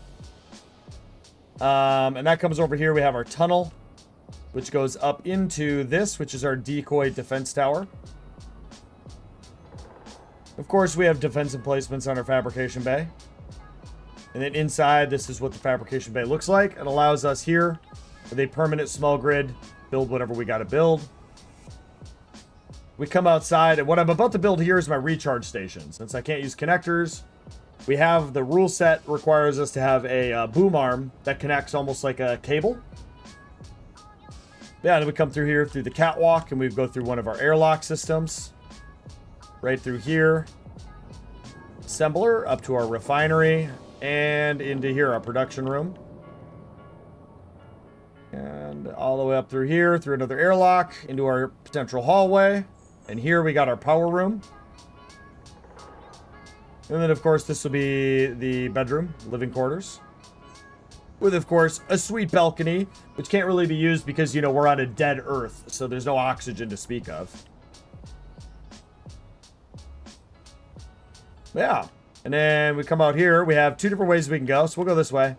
A: And that comes over here. We have our tunnel, which goes up into this, which is our decoy defense tower. Of course, we have defense emplacements on our fabrication bay. And then inside, this is what the fabrication bay looks like. It allows us here, with a permanent small grid, build whatever we got to build. We come outside, and what I'm about to build here is my recharge station. Since I can't use connectors, we have the rule set requires us to have a boom arm that connects almost like a cable. Yeah, then we come through here through the catwalk, and we go through one of our airlock systems. Right through here. Assembler up to our refinery, and into here, our production room. And all the way up through here, through another airlock, into our potential hallway. And here we got our power room. And then, of course, this will be the bedroom, living quarters. With, of course, a sweet balcony, which can't really be used because, you know, we're on a dead Earth, so there's no oxygen to speak of. Yeah. And then we come out here. We have two different ways we can go, so we'll go this way.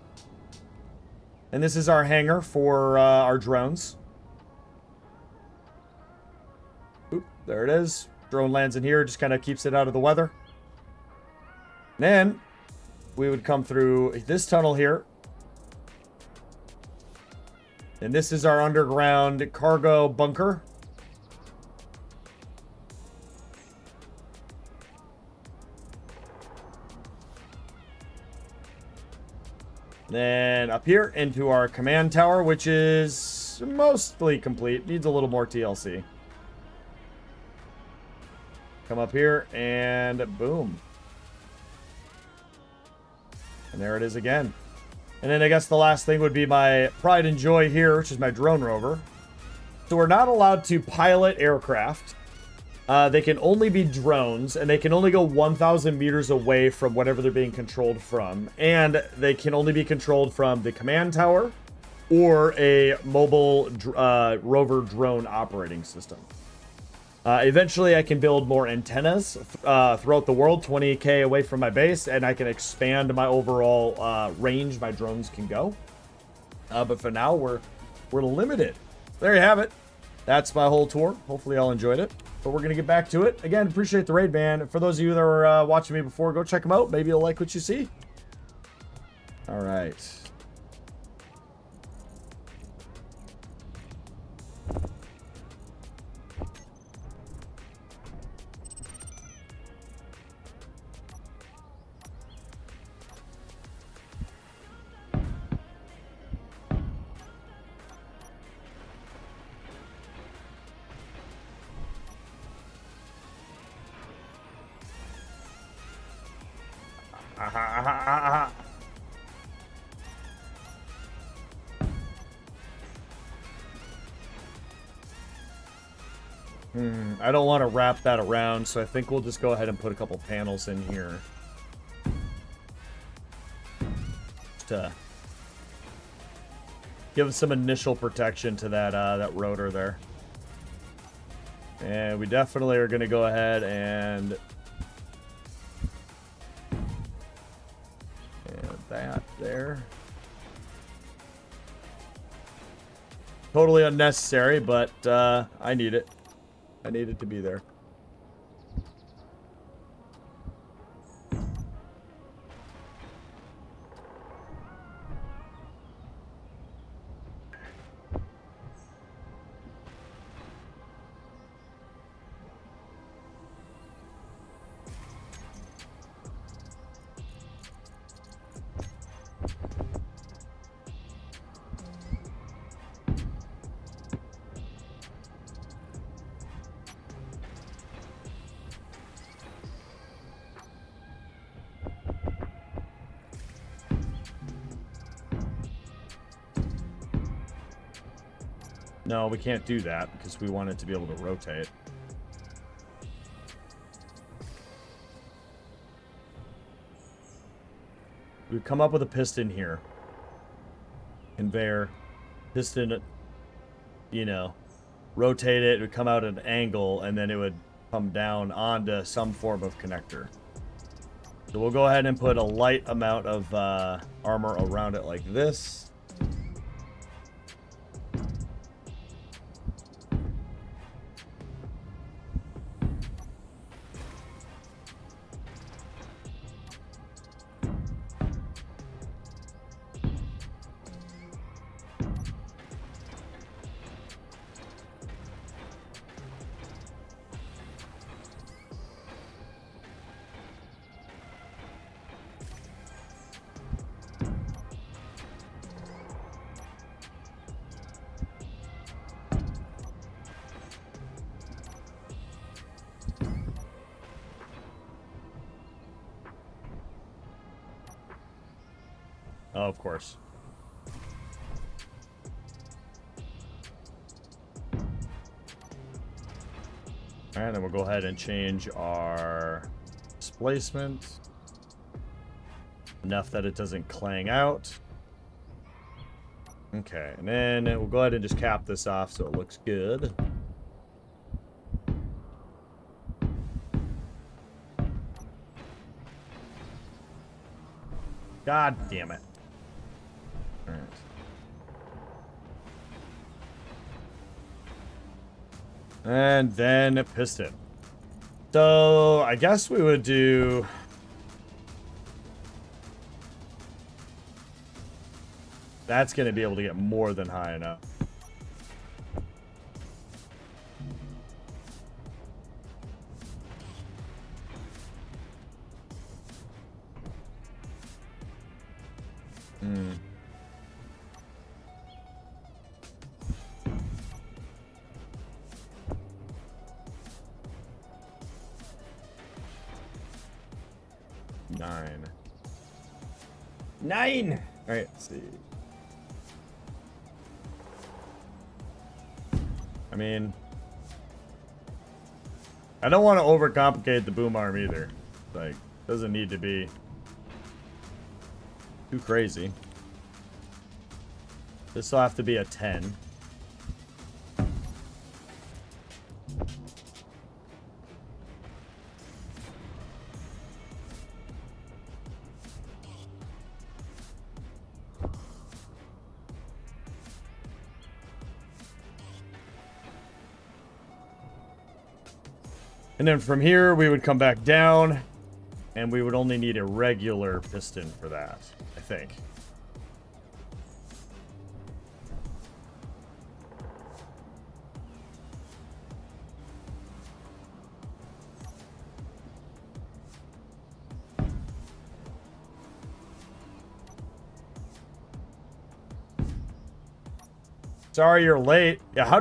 A: And this is our hangar for our drones. Oop, there it is. Drone lands in here, just kind of keeps it out of the weather. And then we would come through this tunnel here. And this is our underground cargo bunker. Then up here into our command tower, which is mostly complete. Needs a little more TLC. Come up here and boom. And there it is again. And then I guess the last thing would be my pride and joy here, which is my drone rover. So we're not allowed to pilot aircraft. They can only be drones, and they can only go 1,000 meters away from whatever they're being controlled from. And they can only be controlled from the command tower or a mobile rover drone operating system. Eventually, I can build more antennas throughout the world, 20K away from my base, and I can expand my overall range my drones can go. But for now, we're limited. There you have it. That's my whole tour. Hopefully, y'all enjoyed it. But we're going to get back to it. Again, appreciate the raid, man. For those of you that were watching me before, go check them out. Maybe you'll like what you see. All right. I don't want to wrap that around, so I think we'll just go ahead and put a couple panels in here. To give some initial protection to that that rotor there. And we definitely are going to go ahead and that there. Totally unnecessary, but I need it. I need it to be there. No, we can't do that because we want it to be able to rotate. We come up with a piston here. Conveyor. Piston, you know, rotate it, it would come out at an angle, and then it would come down onto some form of connector. So we'll go ahead and put a light amount of armor around it like this. Oh, of course. Alright, then we'll go ahead and change our displacement. Enough that it doesn't clang out. Okay, and then we'll go ahead and just cap this off so it looks good. God damn it. Alright. And then a piston. So, I guess we would do... That's going to be able to get more than high enough. Hmm. Nine! Alright, let's see. I mean, I don't want to overcomplicate the boom arm either. Like, doesn't need to be too crazy. This will have to be a 10. And then from here, we would come back down, and we would only need a regular piston for that, I think. Sorry you're late. Yeah, how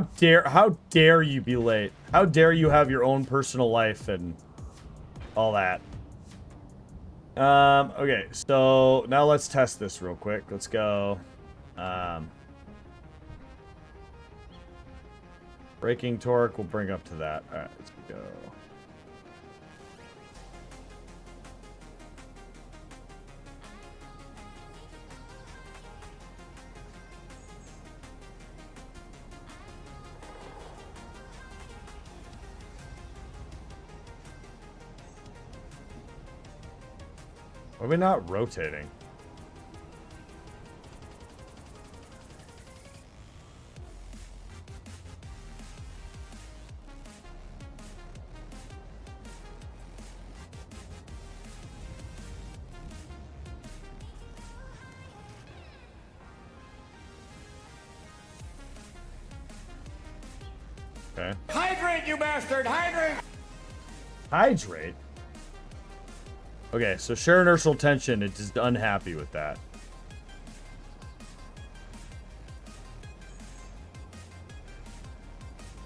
A: dare you be late? How dare you have your own personal life and all that? Okay, so now let's test this real quick. Let's go. Braking torque will bring up to that. Alright, let's go. Why are we not rotating? Okay.
D: Hydrate, you bastard! Hydrate!
A: Hydrate? Okay, so share inertial tension, it's just unhappy with that.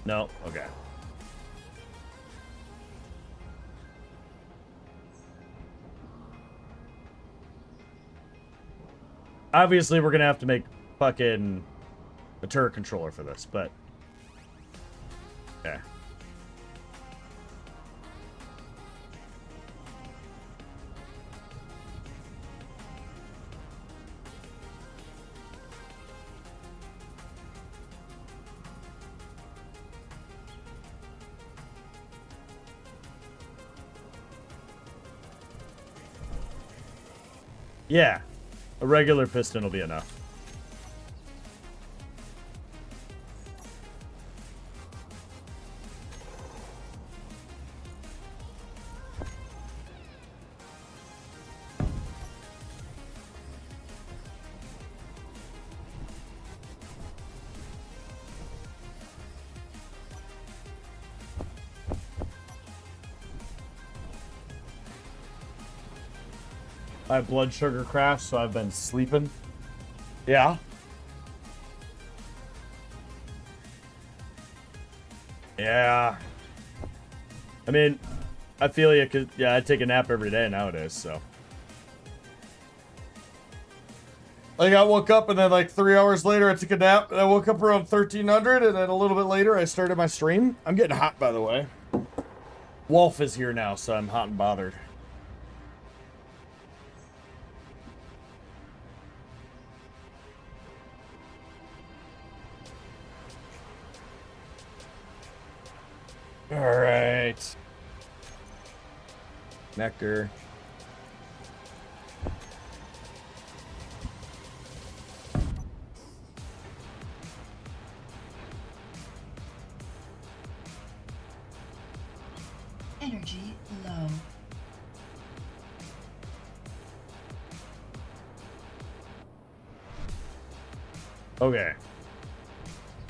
A: No, okay. Obviously, we're gonna have to make fucking a turret controller for this, but... Okay. Yeah, a regular piston will be enough. I have blood sugar crash, so I've been sleeping. Yeah. Yeah. I mean, I feel you, cause yeah, I take a nap every day nowadays, so. Like I woke up and then like 3 hours later I took a nap and I woke up around 1300 and then a little bit later I started my stream. I'm getting hot, by the way. Wolf is here now, so I'm hot and bothered. All right. Nectar.
B: Energy low.
A: Okay.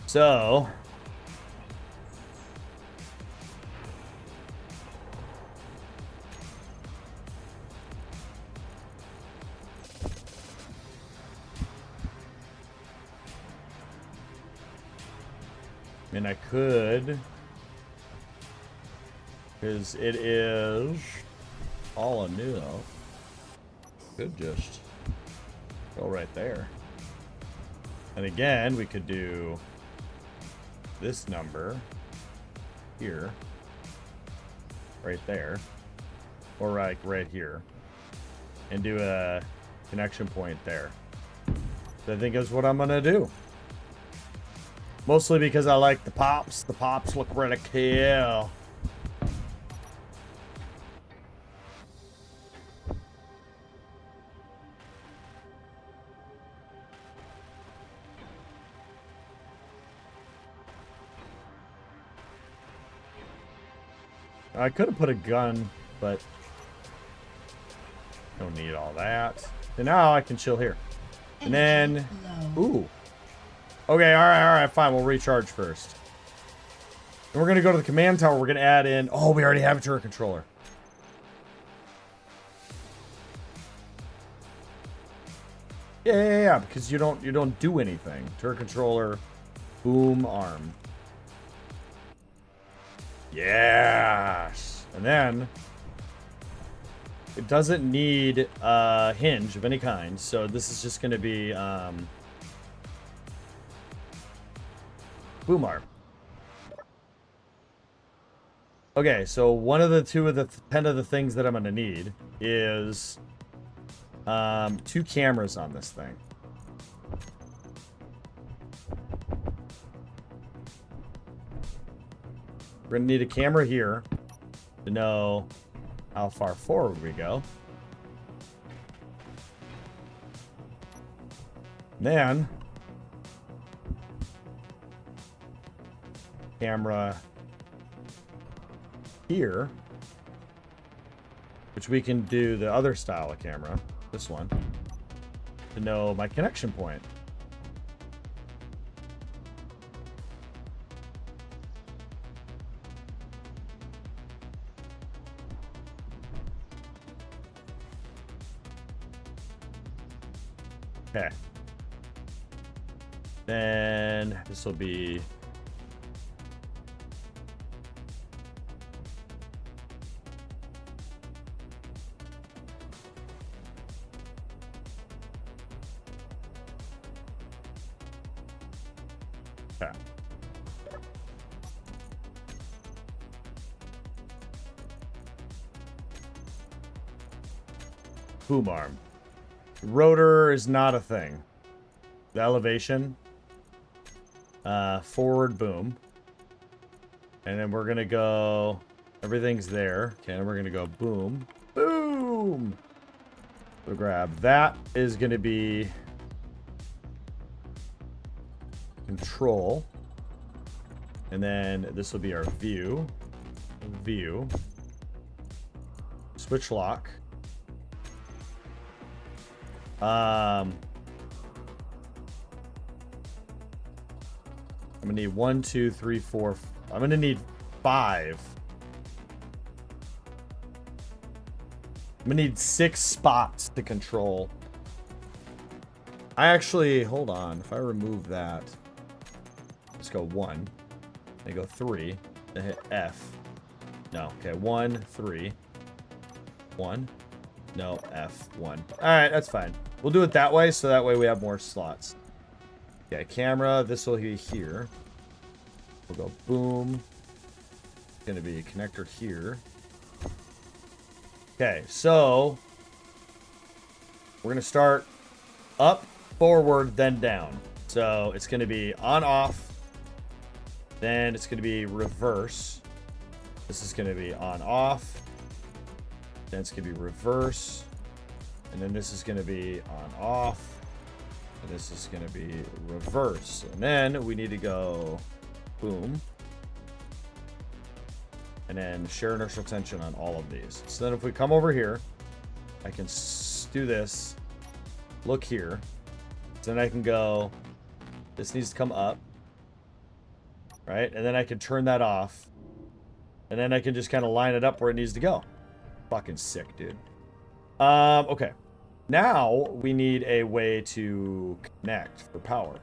A: So. And I could, because it is all anew. Could just go right there. And again, we could do this number here, right there, or like right here, and do a connection point there. So I think is what I'm gonna do. Mostly because I like the pops. The pops look really cool. I could have put a gun, but don't need all that. So now I can chill here. And then, ooh. Okay, all right, fine. We'll recharge first. And we're going to go to the command tower. We're going to add in... Oh, we already have a turret controller. Yeah, because you don't do anything. Turret controller, boom, arm. Yes. And then it doesn't need a hinge of any kind. So this is just going to be... boom arm. Okay, so one of the 10 of the things that I'm gonna need is 2 cameras on this thing. We're gonna need a camera here to know how far forward we go. Then camera here, which we can do the other style of camera, this one, to know my connection point. Okay. Then this will be okay. Boom arm. Rotor is not a thing. The elevation. Forward boom. And then we're gonna go, everything's there. Okay, and we're gonna go boom. Boom! So grab that is gonna be control. And then this will be our view. View. Switch lock. I'm gonna need 1, 2, 3, 4. I'm gonna need 5. I'm gonna need 6 spots to control. I actually, hold on. If I remove that, let's go 1. Then go 3. Then hit F. No. Okay. 1, 3. 1. No. F. 1. All right. That's fine. We'll do it that way, so that way we have more slots. Okay, camera, this will be here. We'll go boom. It's gonna be a connector here. Okay, so we're gonna start up, forward, then down. So it's gonna be on, off. Then it's gonna be reverse. This is gonna be on, off. Then it's gonna be reverse. And then this is gonna be on, off. And this is going to be reverse. And then we need to go boom. And then share inertial tension on all of these. So then if we come over here, I can do this. Look here. So then I can go, this needs to come up. Right? And then I can turn that off. And then I can just kind of line it up where it needs to go. Fucking sick, dude. Okay. Now we need a way to connect for power.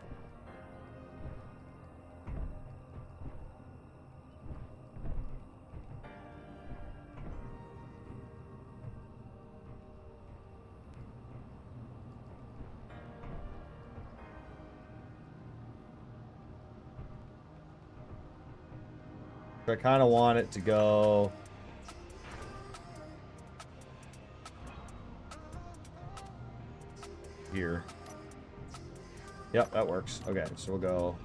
A: I kind of want it to go here. Yep, that works. Okay, so we'll go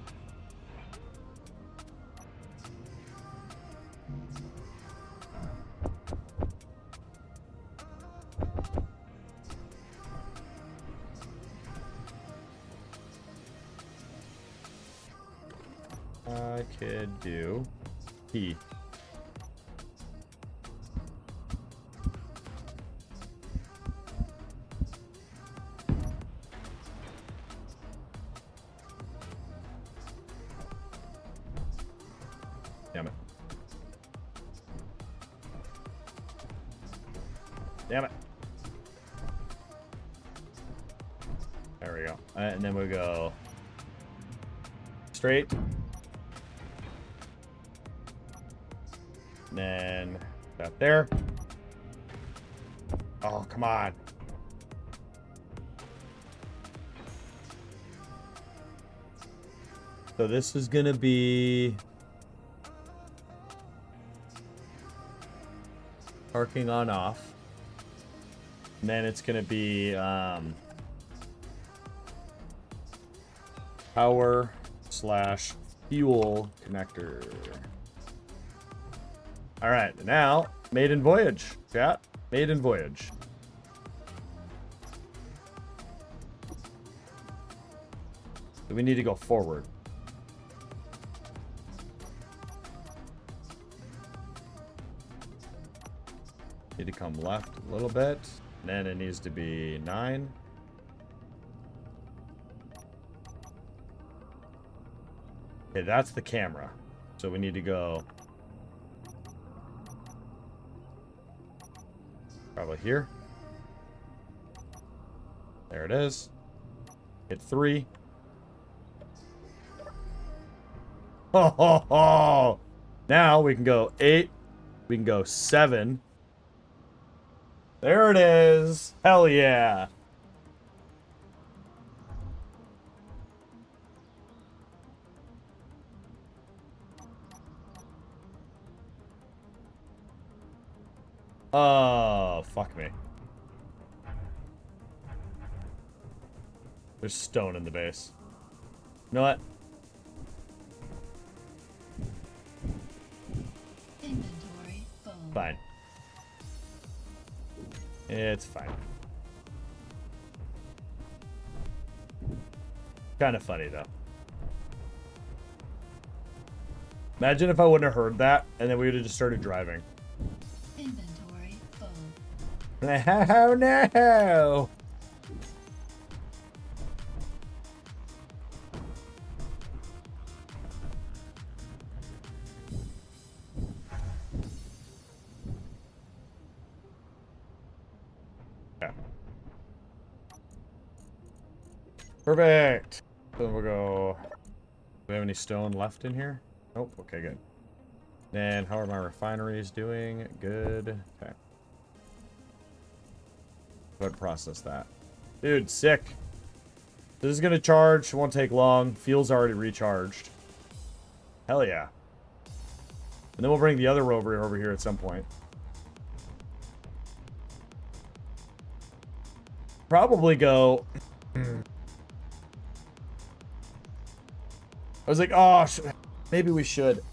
A: I could do P. Damn it. Damn it. There we go. And then we go straight. And then that there. Oh, come on. So this is going to be Parking on off. And then it's going to be power / fuel connector. All right, now maiden voyage, chat. Maiden voyage. Do we need to go forward? Need to come left a little bit. And then it needs to be 9. Okay, that's the camera. So we need to go probably here. There it is. Hit 3. Ho ho ho! Now we can go 8. We can go 7. There it is. Hell yeah. Oh, fuck me. There's stone in the base. You know what?
B: Inventory full.
A: Fine. It's fine. Kind of funny, though. Imagine if I wouldn't have heard that, and then we would have just started driving.
B: Inventory full.
A: Oh, no! Perfect. Then we'll go. Do we have any stone left in here? Nope. Okay, good. Then how are my refineries doing? Good. Okay. Go ahead and process that. Dude, sick. This is gonna charge. Won't take long. Fuel's already recharged. Hell yeah. And then we'll bring the other rover over here at some point. Probably go. I was like, oh, maybe we should.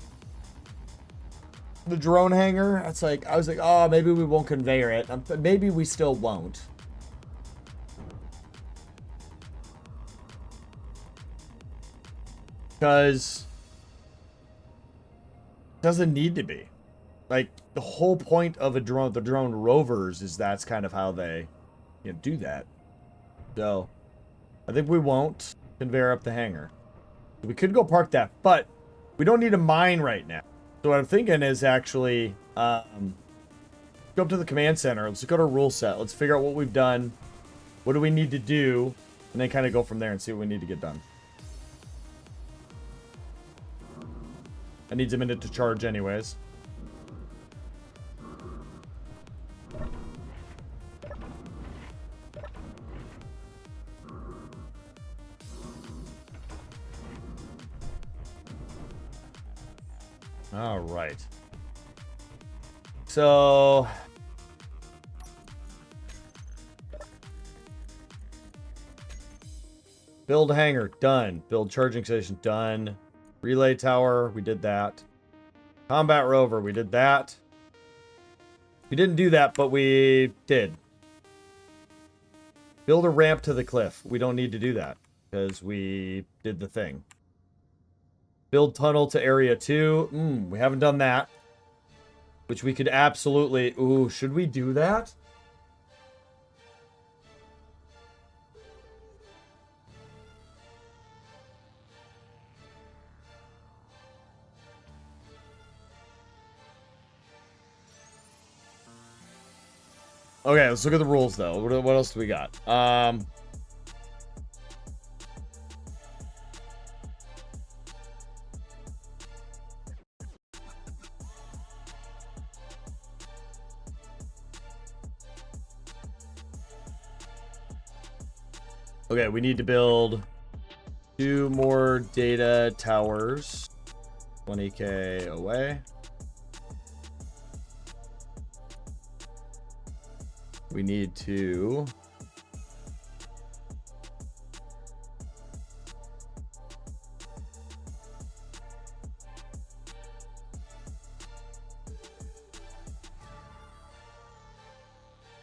A: The drone hangar, that's like, I was like, oh, maybe we won't conveyor it. Maybe we still won't. Because it doesn't need to be. Like, the whole point of a drone, the drone rovers, is that's kind of how they, you know, do that. So, I think we won't conveyor up the hangar. We could go park that, but we don't need a mine right now. So what I'm thinking is actually go up to the command center. Let's go to rule set. Let's figure out what we've done. What do we need to do? And then kind of go from there and see what we need to get done. It needs a minute to charge anyways. All right. So build hangar done. Build charging station done. Relay tower, we did that. Combat rover, we did that. We didn't do that, but we did. Build a ramp to the cliff. We don't need to do that because we did the thing. Build tunnel to area 2. We haven't done that. Which we could absolutely... Ooh, should we do that? Okay, let's look at the rules, though. What else do we got? Okay, we need to build 2 more data towers. 20k away. We need to...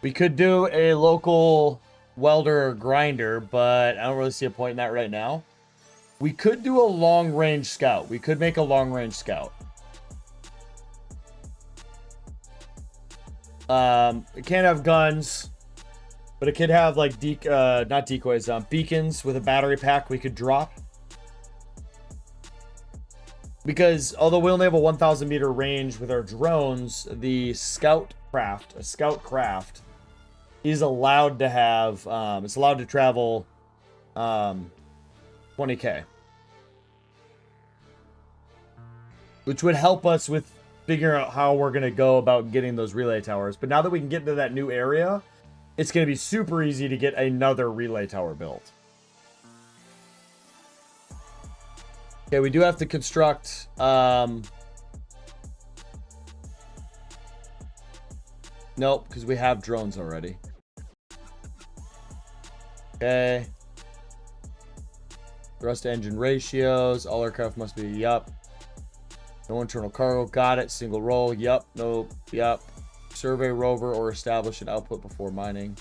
A: We could do a local welder or grinder, but I don't really see a point in that right now. We could do a long-range scout. We could make a long-range scout. It can't have guns, but it could have like not decoys, beacons with a battery pack we could drop. Because although we only have a 1,000 meter range with our drones, the scout craft is allowed to have, it's allowed to travel 20K. Which would help us with figuring out how we're going to go about getting those relay towers. But now that we can get into that new area, it's going to be super easy to get another relay tower built. Okay, we do have to construct... Nope, because we have drones already. Okay. Thrust to engine ratios. All aircraft must be, yup. No internal cargo, got it. Single roll, yup. Nope, yup. Survey rover or establish an output before mining.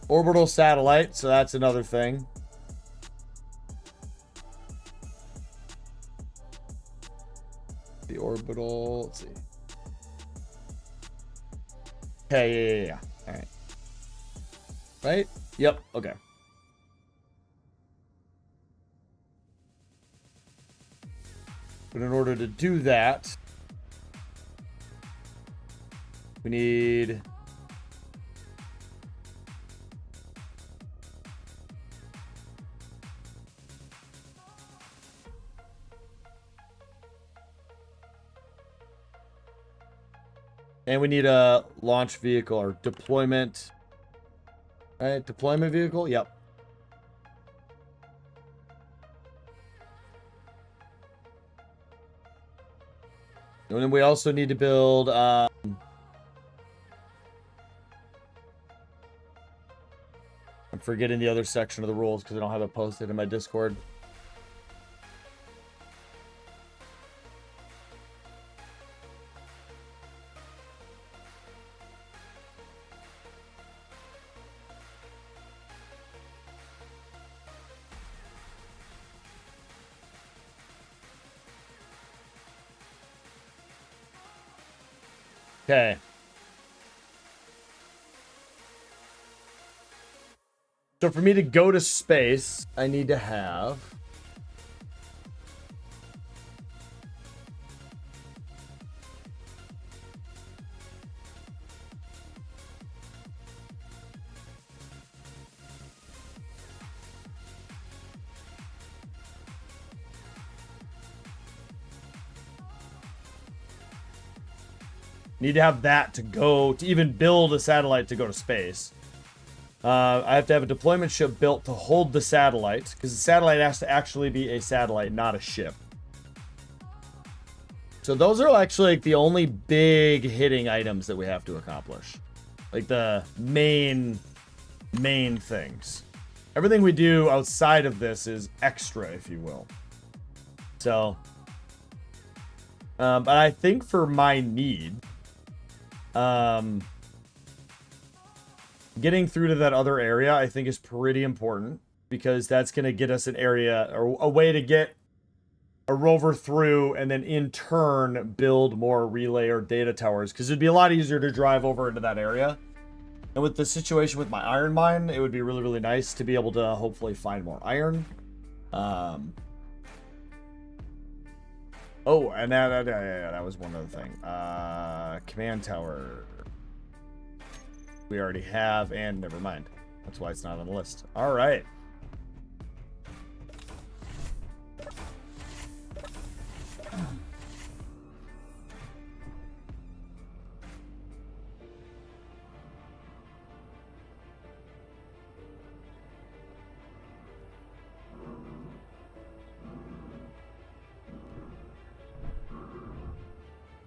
A: Orbital satellite, so that's another thing. The orbital, let's see. Okay, yeah. All right. Right? Yep, okay. But in order to do that, we need... And we need a launch vehicle or deployment. All right, deployment vehicle? Yep. And then we also need to build... I'm forgetting the other section of the rules because I don't have it posted in my Discord. Okay. So for me to go to space, I need to have... Need to have that to go, to even build a satellite to go to space. I have to have a deployment ship built to hold the satellite, because the satellite has to actually be a satellite, not a ship. So those are actually like the only big hitting items that we have to accomplish. Like the main things. Everything we do outside of this is extra, if you will. So, but I think for my need... getting through to that other area, I think, is pretty important because that's going to get us an area or a way to get a rover through and then in turn build more relay or data towers because it'd be a lot easier to drive over into that area. And with the situation with my iron mine, it would be really, really nice to be able to hopefully find more iron. Oh, and that was one other thing. Command tower. We already have, and never mind. That's why it's not on the list. All right.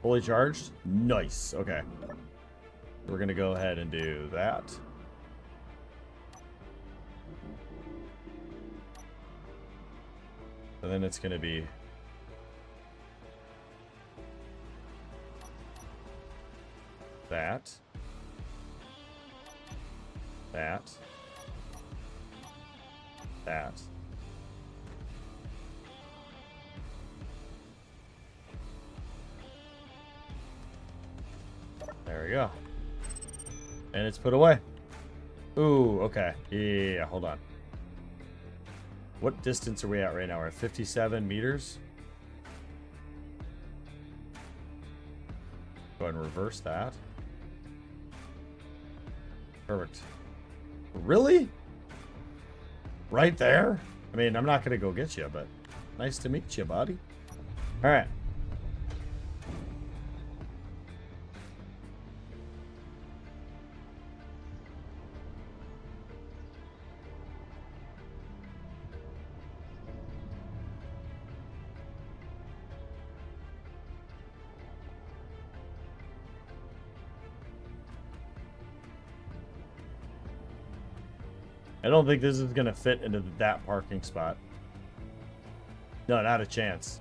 A: Fully charged? Nice. Okay. We're going to go ahead and do that. And then it's going to be that. That. That. There we go. And it's put away. Ooh, okay. Yeah, hold on. What distance are we at right now? We're at 57 meters. Go ahead and reverse that. Perfect. Really? Right there? I mean, I'm not going to go get you, but nice to meet you, buddy. All right. I don't think this is going to fit into that parking spot. No, not a chance.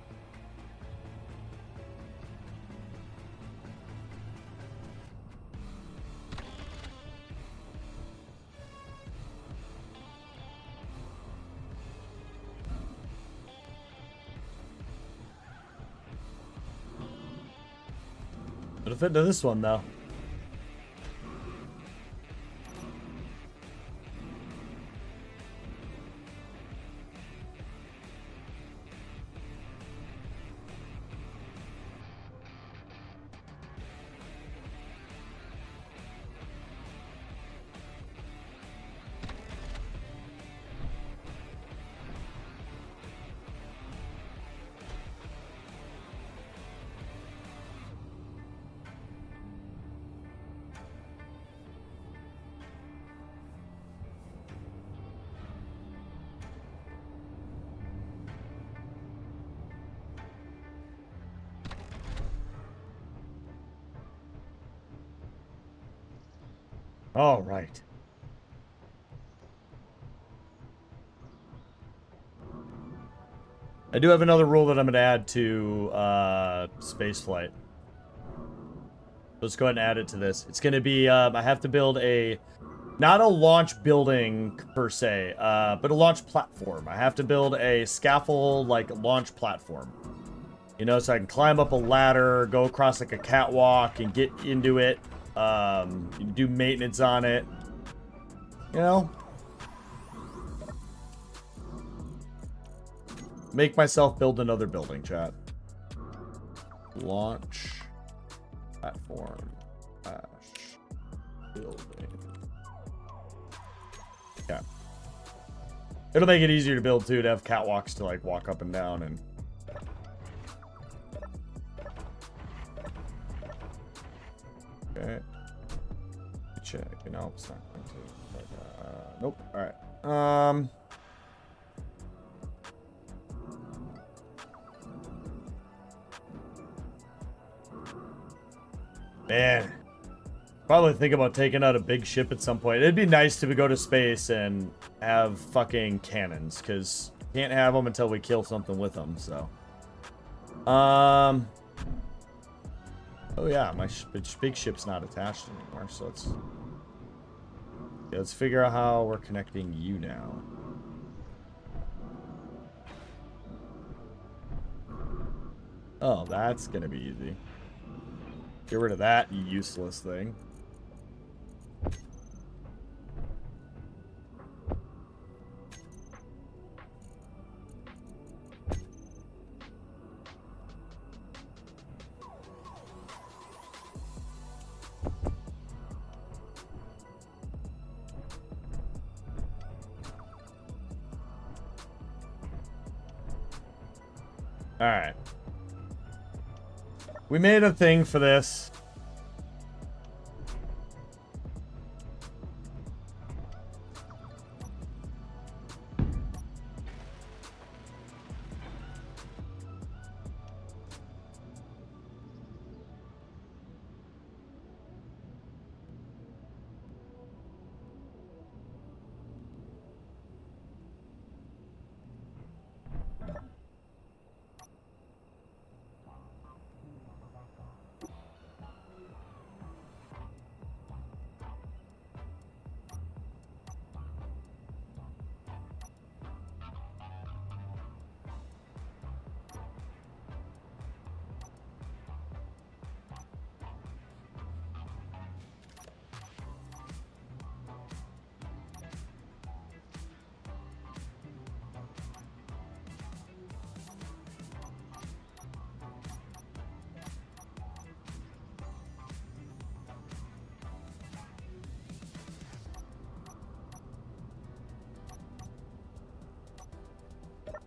A: It'll fit into this one, though. All right. I do have another rule that I'm going to add to spaceflight. Let's go ahead and add it to this. It's going to be, I have to build not a launch building per se, but a launch platform. I have to build a scaffold, like launch platform. You know, so I can climb up a ladder, go across like a catwalk and get into it. Do maintenance on it. You know? Make myself build another building, chat. Launch platform building. Yeah. It'll make it easier to build too, to have catwalks to like walk up and down and okay. Check. No, it's not going to. But, nope. All right. Man, probably think about taking out a big ship at some point. It'd be nice to go to space and have fucking cannons, because can't have them until we kill something with them. So, oh yeah, my big ship's not attached anymore. So let's figure out how we're connecting you now. Oh, that's gonna be easy. Get rid of that useless thing. All right. We made a thing for this.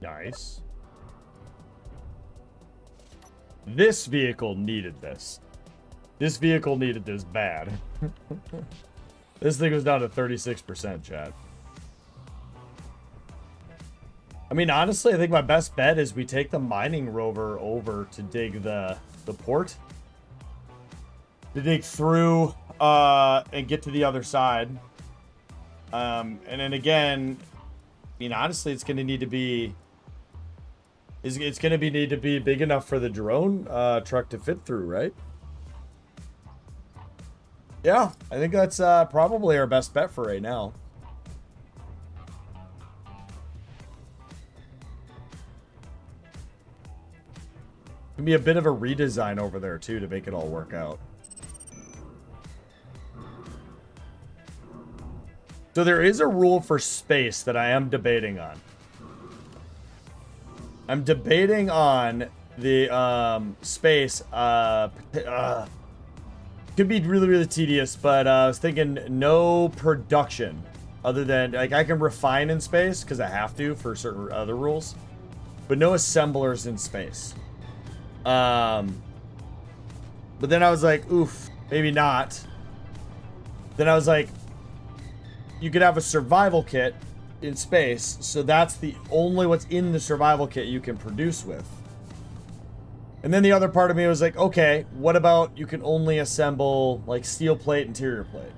A: Nice. This vehicle needed this. This vehicle needed this bad. This thing was down to 36%, chat. I mean, honestly, I think my best bet is we take the mining rover over to dig the port. To dig through and get to the other side. And then again, I mean, honestly, it's going to need to be... It's going to need to be big enough for the drone truck to fit through, right? Yeah, I think that's probably our best bet for right now. Can be a bit of a redesign over there too to make it all work out. So there is a rule for space that I am debating on. I'm debating on the space. Could be really, really tedious, but I was thinking no production other than, like, I can refine in space because I have to for certain other rules, but no assemblers in space. But then I was like, oof, maybe not. Then I was like, you could have a survival kit in space, so that's the only what's in the survival kit you can produce with. And then the other part of me was like, okay, what about you can only assemble like steel plate, interior plate?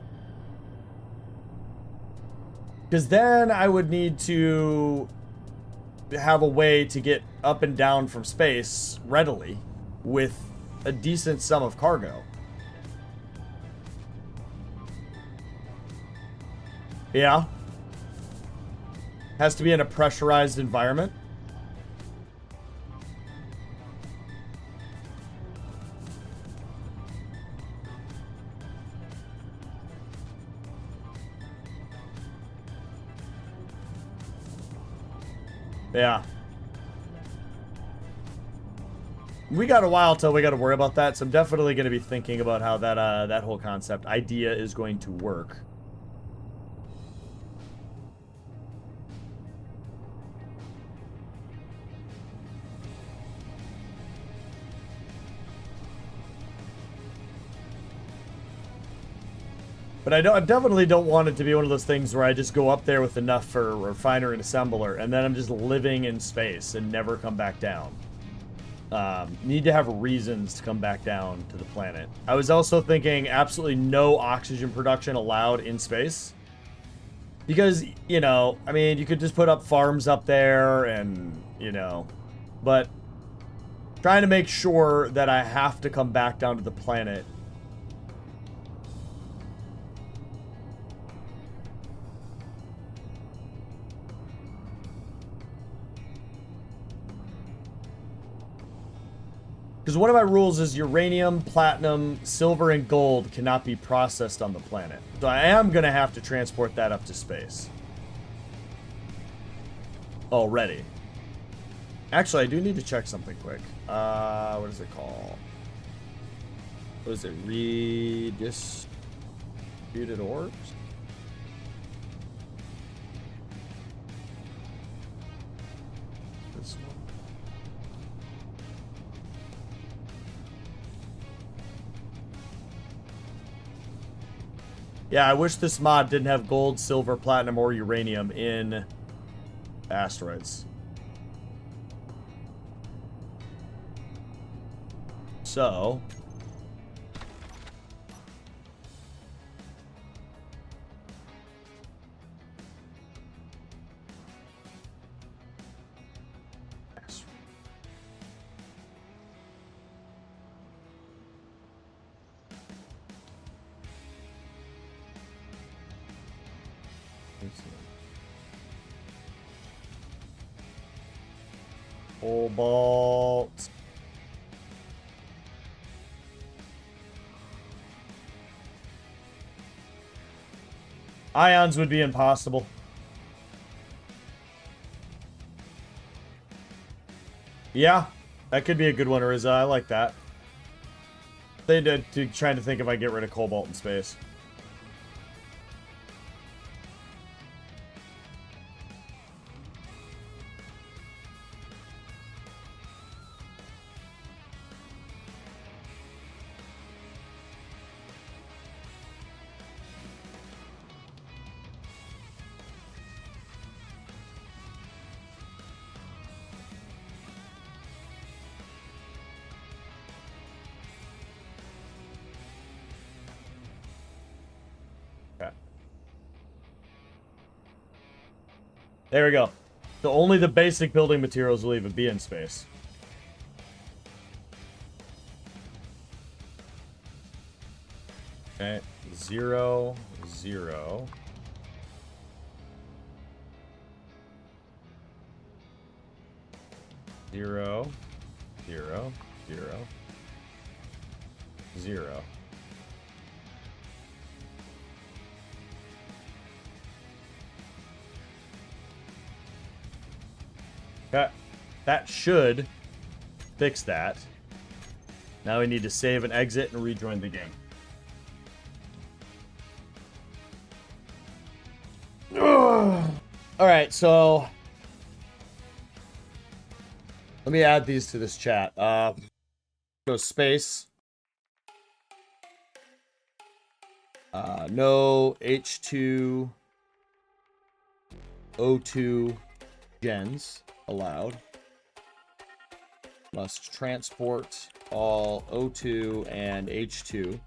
A: Because then I would need to have a way to get up and down from space readily with a decent sum of cargo. Yeah. Has to be in a pressurized environment. Yeah. We got a while till we got to worry about that, so I'm definitely going to be thinking about how that that whole concept idea is going to work. But I definitely don't want it to be one of those things where I just go up there with enough for a refiner and assembler, and then I'm just living in space and never come back down. Need to have reasons to come back down to the planet. I was also thinking absolutely no oxygen production allowed in space. Because, you know, I mean, you could just put up farms up there and, you know, but trying to make sure that I have to come back down to the planet. Because one of my rules is uranium, platinum, silver, and gold cannot be processed on the planet. So I am going to have to transport that up to space. Already. Actually, I do need to check something quick. What is it called? What is it? Redistributed orbs? This one. Yeah, I wish this mod didn't have gold, silver, platinum, or uranium in asteroids. So... Cobalt. Ions would be impossible. Yeah, that could be a good one, Ariza. I like that. They did trying to think if I get rid of cobalt in space. There we go. So only the basic building materials will even be in space. Okay, 0, 0. Zero, zero, zero, zero. That should fix that. Now we need to save and exit and rejoin the game. Alright, so let me add these to this chat. Go space. No H2 O2 gens allowed. Must transport all O2 and H2.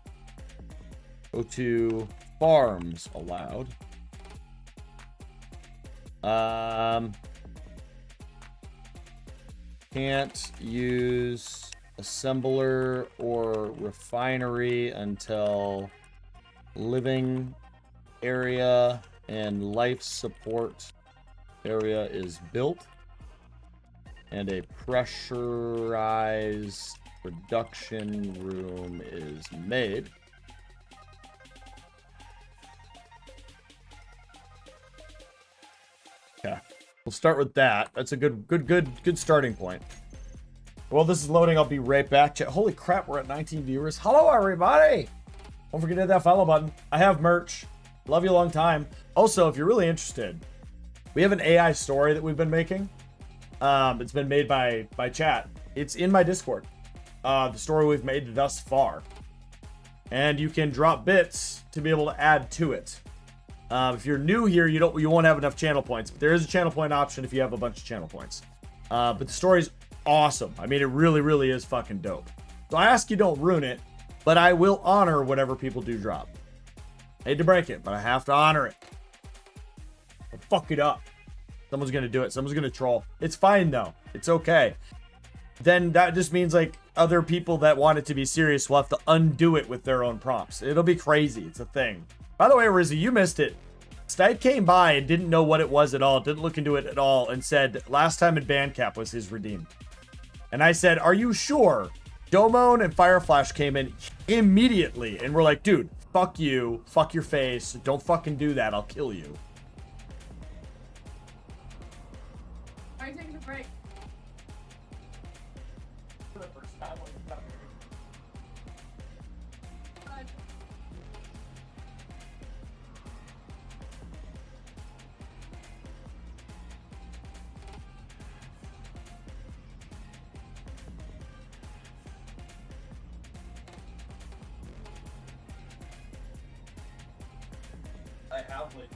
A: O2 farms allowed. Can't use assembler or refinery until living area and life support area is built and a pressurized production room is made. Okay, we'll start with that. That's a good starting point. Well, this is loading. I'll be right back. Holy crap, we're at 19 viewers. Hello, everybody. Don't forget to hit that follow button. I have merch. Love you a long time. Also, if you're really interested, we have an AI story that we've been making. It's been made by chat. It's in my Discord. The story we've made thus far. And you can drop bits to be able to add to it. If you're new here, you won't have enough channel points. But there is a channel point option if you have a bunch of channel points. But the story's awesome. I mean, it really is fucking dope. So I ask you don't ruin it, but I will honor whatever people do drop. I hate to break it, but I have to honor it. I'll fuck it up. Someone's gonna do it. Someone's gonna troll. It's fine though. It's okay. Then that just means like other people that want it to be serious will have to undo it with their own prompts. It'll be crazy. It's a thing. By the way, Rizzy, you missed it. Stipe came by and didn't know what it was at all, didn't look into it at all, and said last time in Bandcap was his redeem. And I said, are you sure? Domone and Fireflash came in immediately and were like, dude, fuck you, fuck your face, don't fucking do that, I'll kill you.
E: Are you taking a break?
A: I have like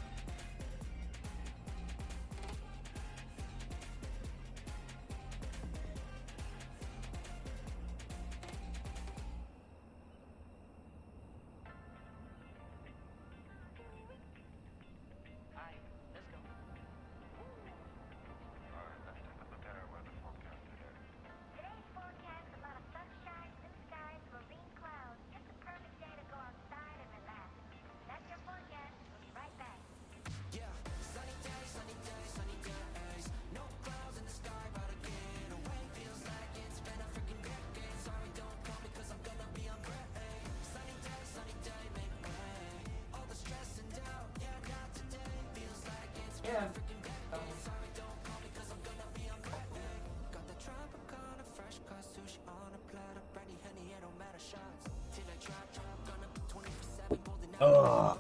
A: ugh.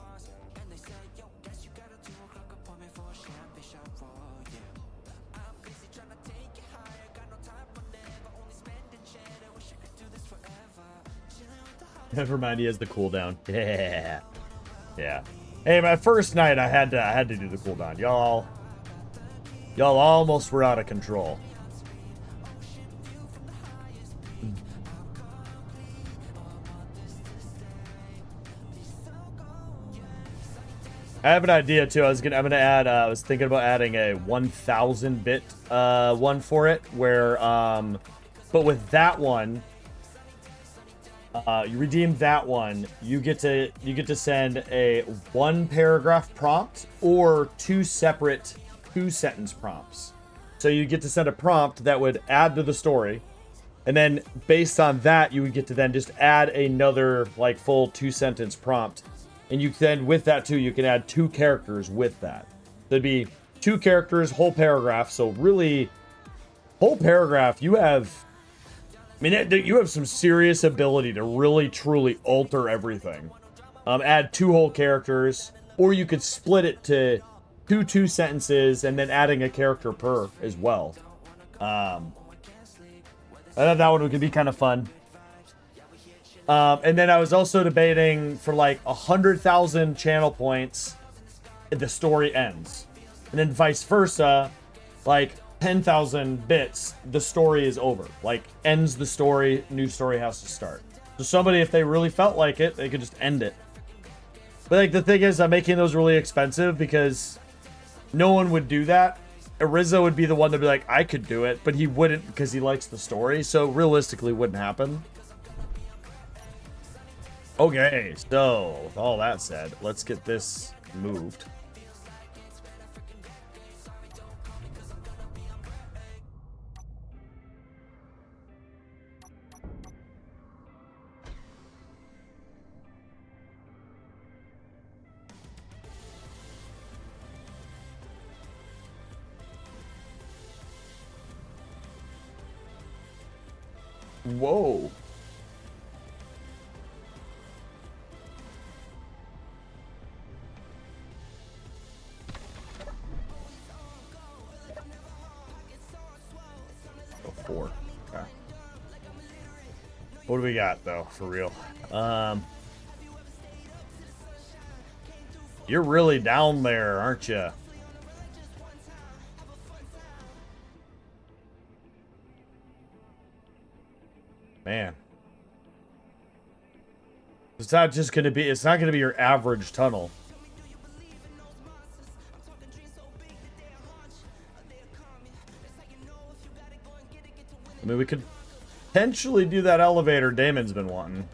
A: Never mind, he has the cooldown. Yeah. Yeah. Hey, my first night I had to do the cooldown. Y'all almost were out of control. I have an idea too. I'm gonna add. I was thinking about adding a 1,000 bit one for it, where but with that one, you redeem that one, you get to send a 1-paragraph prompt or 2 separate 2-sentence prompts. So you get to send a prompt that would add to the story, and then based on that, you would get to then just add another like full 2-sentence prompt. And you can, with that too, you can add 2 characters with that. There'd be 2 characters, whole paragraph. So really, whole paragraph, you have, I mean, you have some serious ability to really, truly alter everything. Add 2 whole characters, or you could split it to 2 sentences and then adding a character per as well. I thought that one could be kind of fun. And then I was also debating for like 100,000 channel points, the story ends. And then vice versa, like 10,000 bits, the story is over. Like, ends the story, new story has to start. So somebody, if they really felt like it, they could just end it. But like the thing is, I'm making those really expensive because no one would do that. Ariza would be the one to be like, I could do it, but he wouldn't because he likes the story. So realistically, it wouldn't happen. Okay, so with all that said, let's get this moved. Whoa. Oh, 4. Okay. What do we got though, for real? You're really down there, aren't you? Man. It's not just going to be, it's not going to be your average tunnel. I mean, we could potentially do that elevator Damon's been wanting.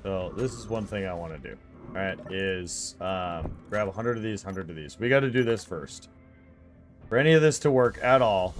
A: So this is one thing I want to do. All right, is grab 100 of these, 100 of these. We got to do this first. For any of this to work at all.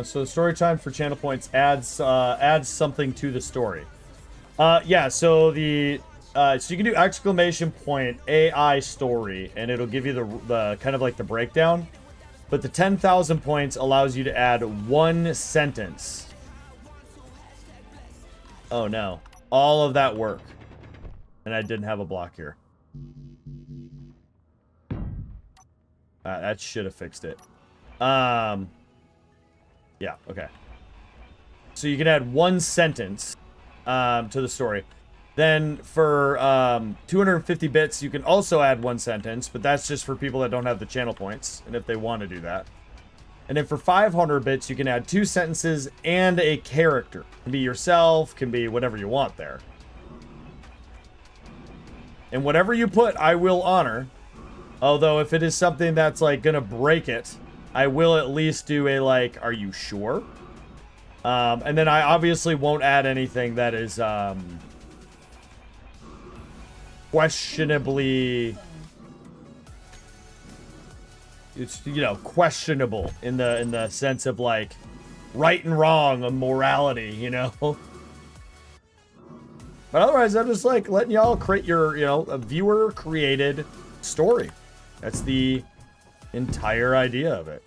A: So the story time for channel points adds something to the story. Yeah, so the so you can do exclamation point AI story, and it'll give you the kind of like the breakdown. But the 10,000 points allows you to add 1 sentence. Oh no, all of that work, and I didn't have a block here. That should have fixed it. Yeah, okay. So you can add 1 sentence to the story. Then for 250 bits, you can also add 1 sentence, but that's just for people that don't have the channel points, and if they want to do that. And then for 500 bits, you can add 2 sentences and a character. Can be yourself, can be whatever you want there. And whatever you put, I will honor. Although if it is something that's like gonna break it, I will at least do a like, are you sure? And then I obviously won't add anything that is questionably, it's, you know, questionable in the sense of like right and wrong of morality, you know. But otherwise, I'm just like letting y'all create your, you know, a viewer created story. That's the entire idea of it.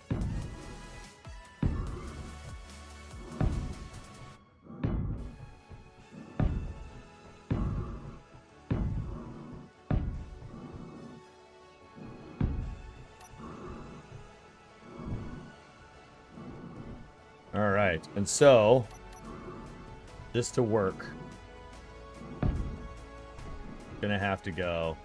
A: All right, and so this to work, gonna have to go.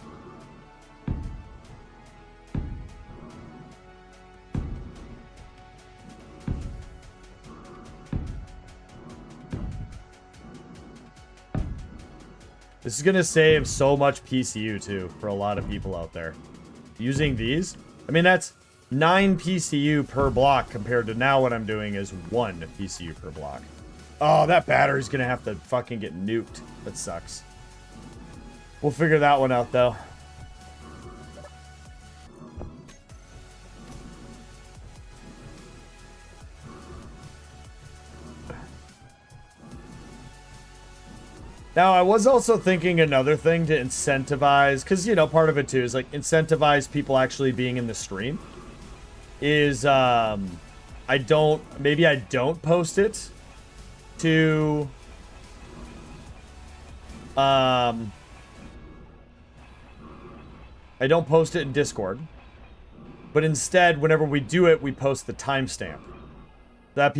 A: This is gonna save so much PCU too for a lot of people out there. Using these, I mean, that's 9 PCU per block compared to now what I'm doing is 1 PCU per block. Oh, that battery's gonna have to fucking get nuked. That sucks. We'll figure that one out though. Now, I was also thinking another thing to incentivize, because, you know, part of it too is like incentivize people actually being in the stream. Is, maybe I don't post it to, I don't post it in Discord, but instead, whenever we do it, we post the timestamp. That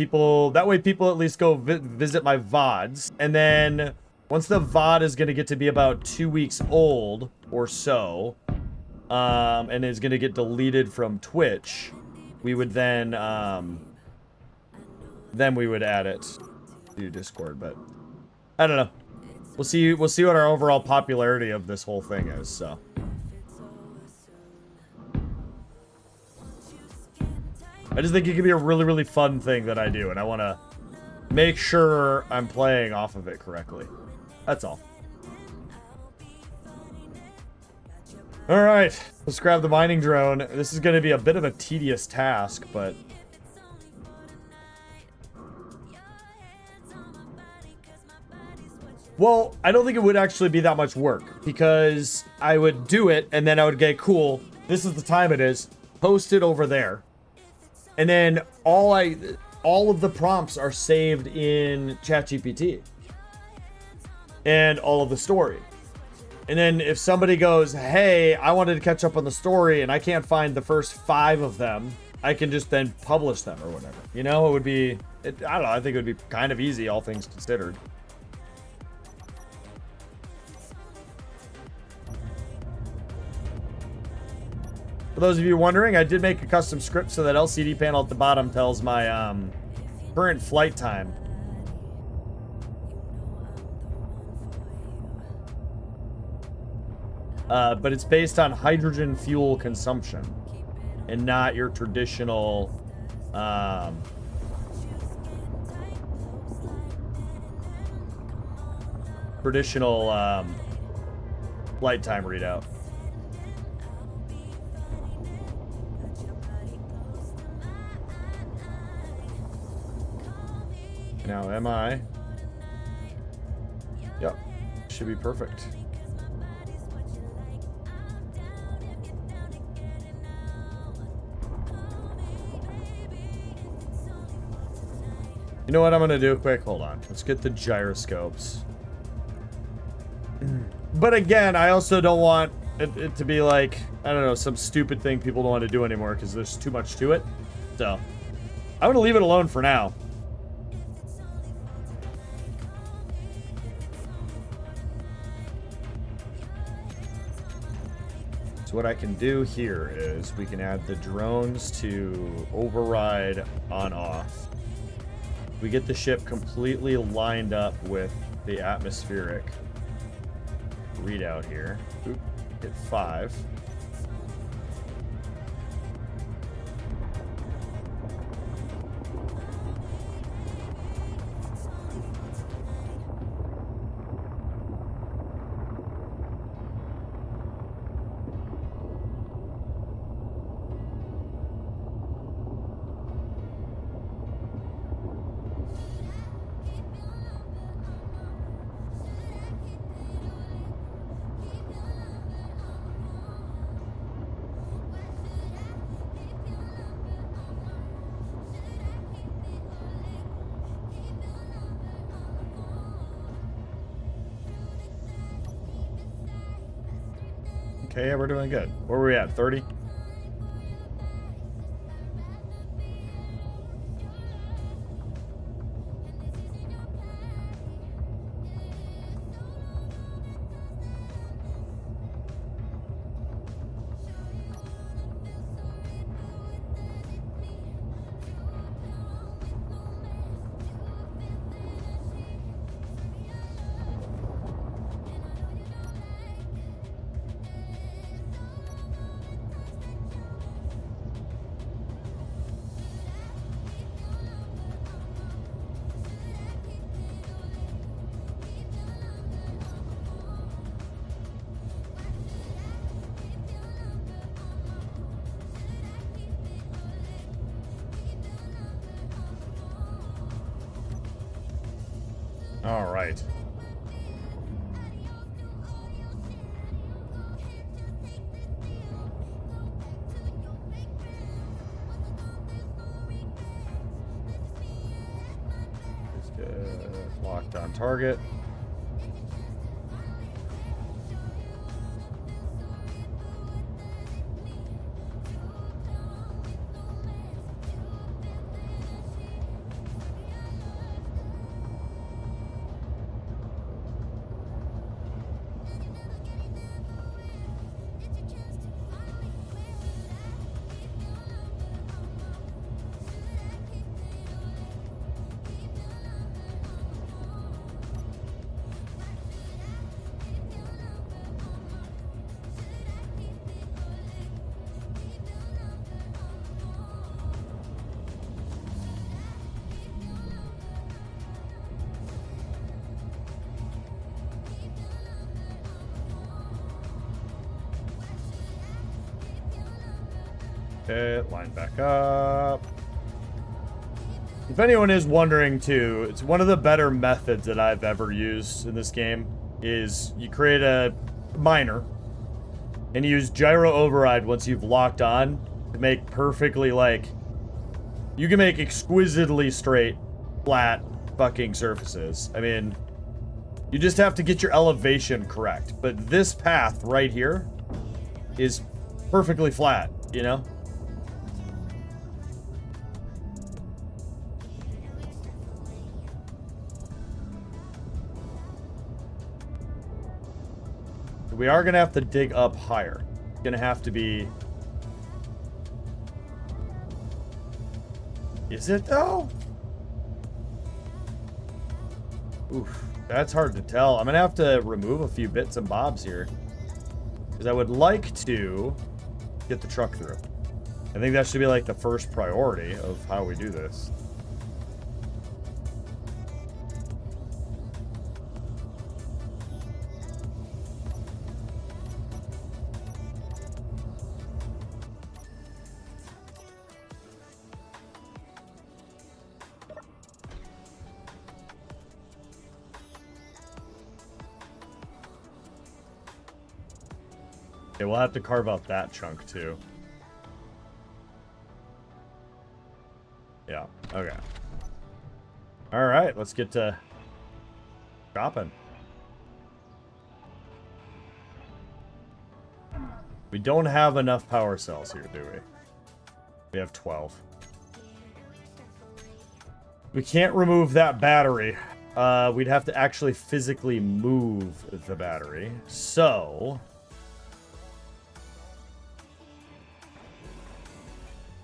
A: way people at least go visit my VODs, and then once the VOD is going to get to be about 2 weeks old or so, and is going to get deleted from Twitch, we would then we would add it to Discord. But I don't know. We'll see what our overall popularity of this whole thing is. So. I just think it could be a really, really fun thing that I do, and I want to make sure I'm playing off of it correctly. That's all. All right, let's grab the mining drone. This is going to be a bit of a tedious task, but well, I don't think it would actually be that much work, because I would do it and then I would get, cool, this is the time it is, post it over there, and then all of the prompts are saved in ChatGPT and all of the story. And then if somebody goes, hey, I wanted to catch up on the story and I can't find the first 5 of them, I can just then publish them or whatever. You know, it would be, I don't know, I think it would be kind of easy, all things considered. For those of you wondering, I did make a custom script so that LCD panel at the bottom tells my current flight time. But it's based on hydrogen fuel consumption and not your traditional flight time readout. Now, am I? Yep, should be perfect. You know what I'm gonna do quick? Hold on. Let's get the gyroscopes. But again, I also don't want it to be like, I don't know, some stupid thing people don't want to do anymore because there's too much to it. So, I'm gonna leave it alone for now. So what I can do here is we can add the drones to override on off. We get the ship completely lined up with the atmospheric readout here. Oop, hit 5. Okay, yeah, we're doing good. Where were we at? 30? All right. Just get locked on target. Okay, line back up. If anyone is wondering too, it's one of the better methods that I've ever used in this game is you create a miner and you use gyro override once you've locked on to make perfectly you can make exquisitely straight, flat fucking surfaces. I mean, you just have to get your elevation correct. But this path right here is perfectly flat, you know? We are gonna have to dig up higher. It's gonna have to be... Is it though? Oof, that's hard to tell. I'm gonna have to remove a few bits and bobs here. Because I would like to get the truck through. I think that should be like the first priority of how we do this. Okay, we'll have to carve out that chunk too. Yeah, okay. Alright, let's get to shopping. We don't have enough power cells here, do we? We have 12. We can't remove that battery. We'd have to actually physically move the battery. So...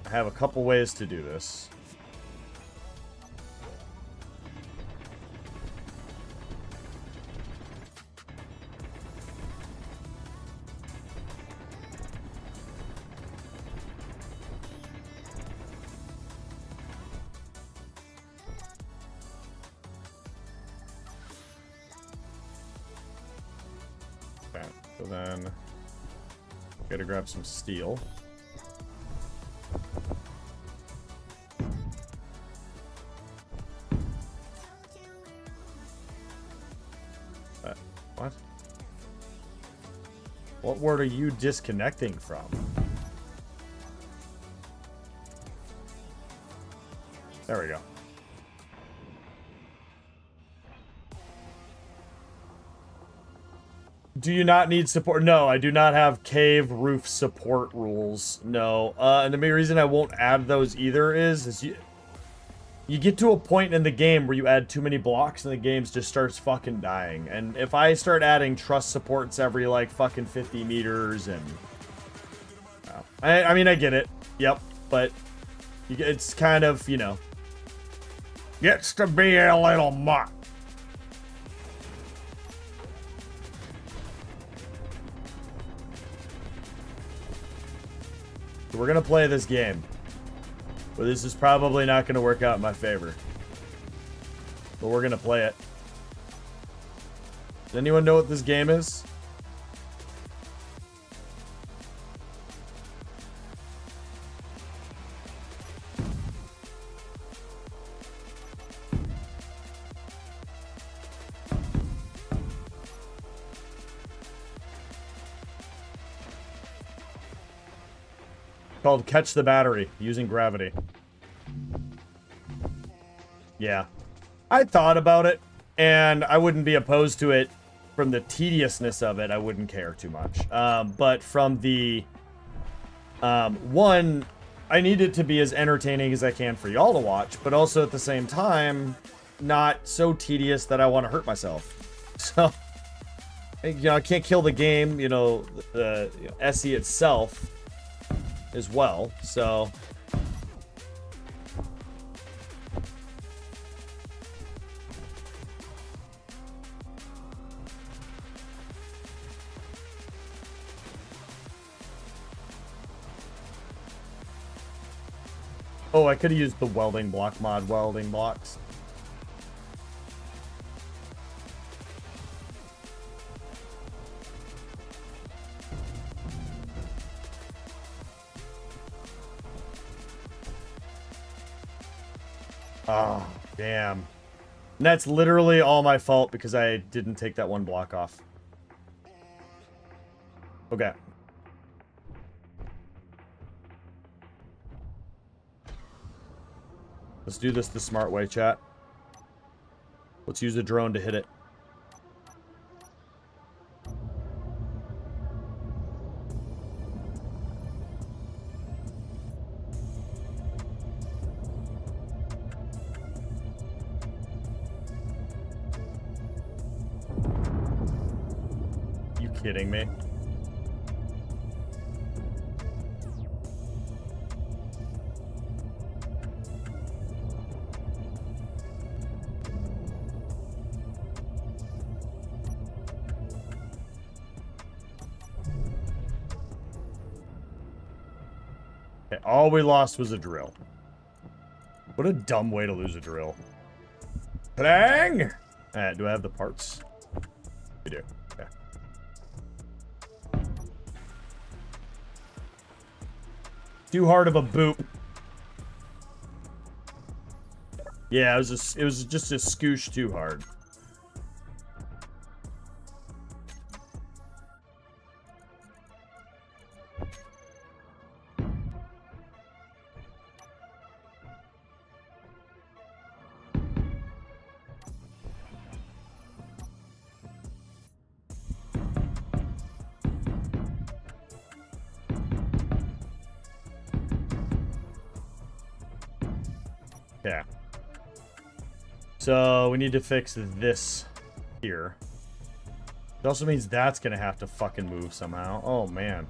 A: I have a couple ways to do this. Okay, so then gotta grab some steel. What? What word are you disconnecting from? There we go. Do you not need support? No, I do not have cave roof support rules. No. And the main reason I won't add those either is you get to a point in the game where you add too many blocks and the game just starts fucking dying. And if I start adding truss supports every like fucking 50 meters and... I mean, I get it. Yep. But it's kind of, you know... Gets to be a little much. So we're gonna play this game. But this is probably not gonna work out in my favor. But we're gonna play it. Does anyone know what this game is? Called Catch the Battery, using gravity. Yeah. I thought about it, and I wouldn't be opposed to it. From the tediousness of it, I wouldn't care too much. But from the... one, I need it to be as entertaining as I can for y'all to watch, but also at the same time, not so tedious that I want to hurt myself. So, you know, I can't kill the game, you know, the SE itself as well, so... Oh, I could have used the welding block mod welding blocks. Oh, damn. And that's literally all my fault because I didn't take that one block off. Okay. Let's do this the smart way, chat. Let's use a drone to hit it. You kidding me? Okay, all we lost was a drill. What a dumb way to lose a drill. Bang! Alright, do I have the parts? We do. Okay. Too hard of a boop. Yeah, it was just a scoosh too hard. Yeah. So we need to fix this here. It also means that's gonna have to fucking move somehow. Oh man.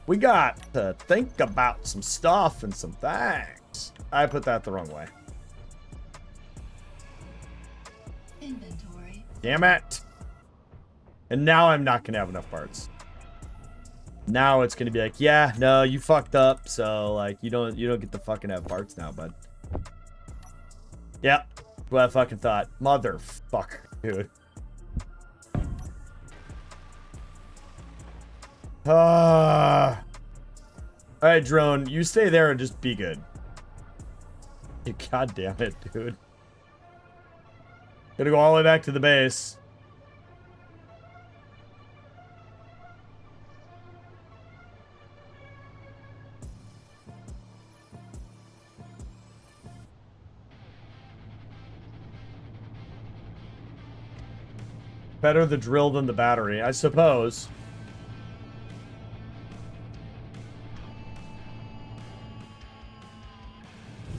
A: We got to think about some stuff and some things. I put that the wrong way.
B: Inventory.
A: Damn it. And now I'm not gonna have enough parts. Now it's gonna be like, yeah, no, you fucked up, so like you don't get to fucking have parts now, bud. Yep. What I fucking thought. Motherfucker, dude. Alright, drone, you stay there and just be good. You god damn it, dude. Gotta go all the way back to the base. Better the drill than the battery, I suppose.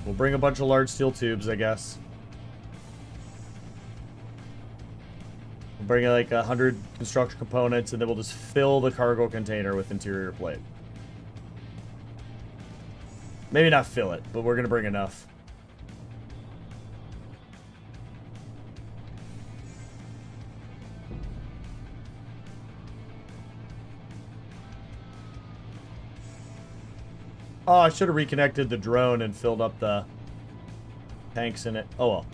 A: We'll bring a bunch of large steel tubes, I guess. We'll bring like 100 construction components, and then we'll just fill the cargo container with interior plate. Maybe not fill it, but we're going to bring enough. Oh, I should have reconnected the drone and filled up the tanks in it. Oh, well.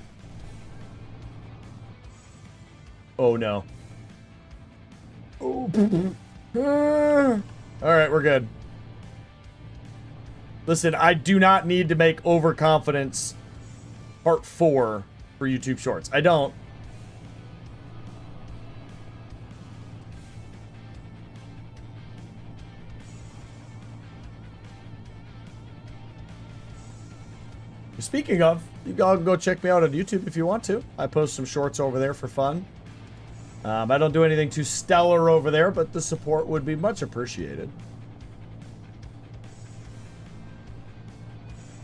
A: Oh, no. Oh. All right, we're good. Listen, I do not need to make overconfidence part 4 for YouTube Shorts. I don't. Speaking of, you all can go check me out on YouTube if you want to. I post some shorts over there for fun. I don't do anything too stellar over there, but the support would be much appreciated.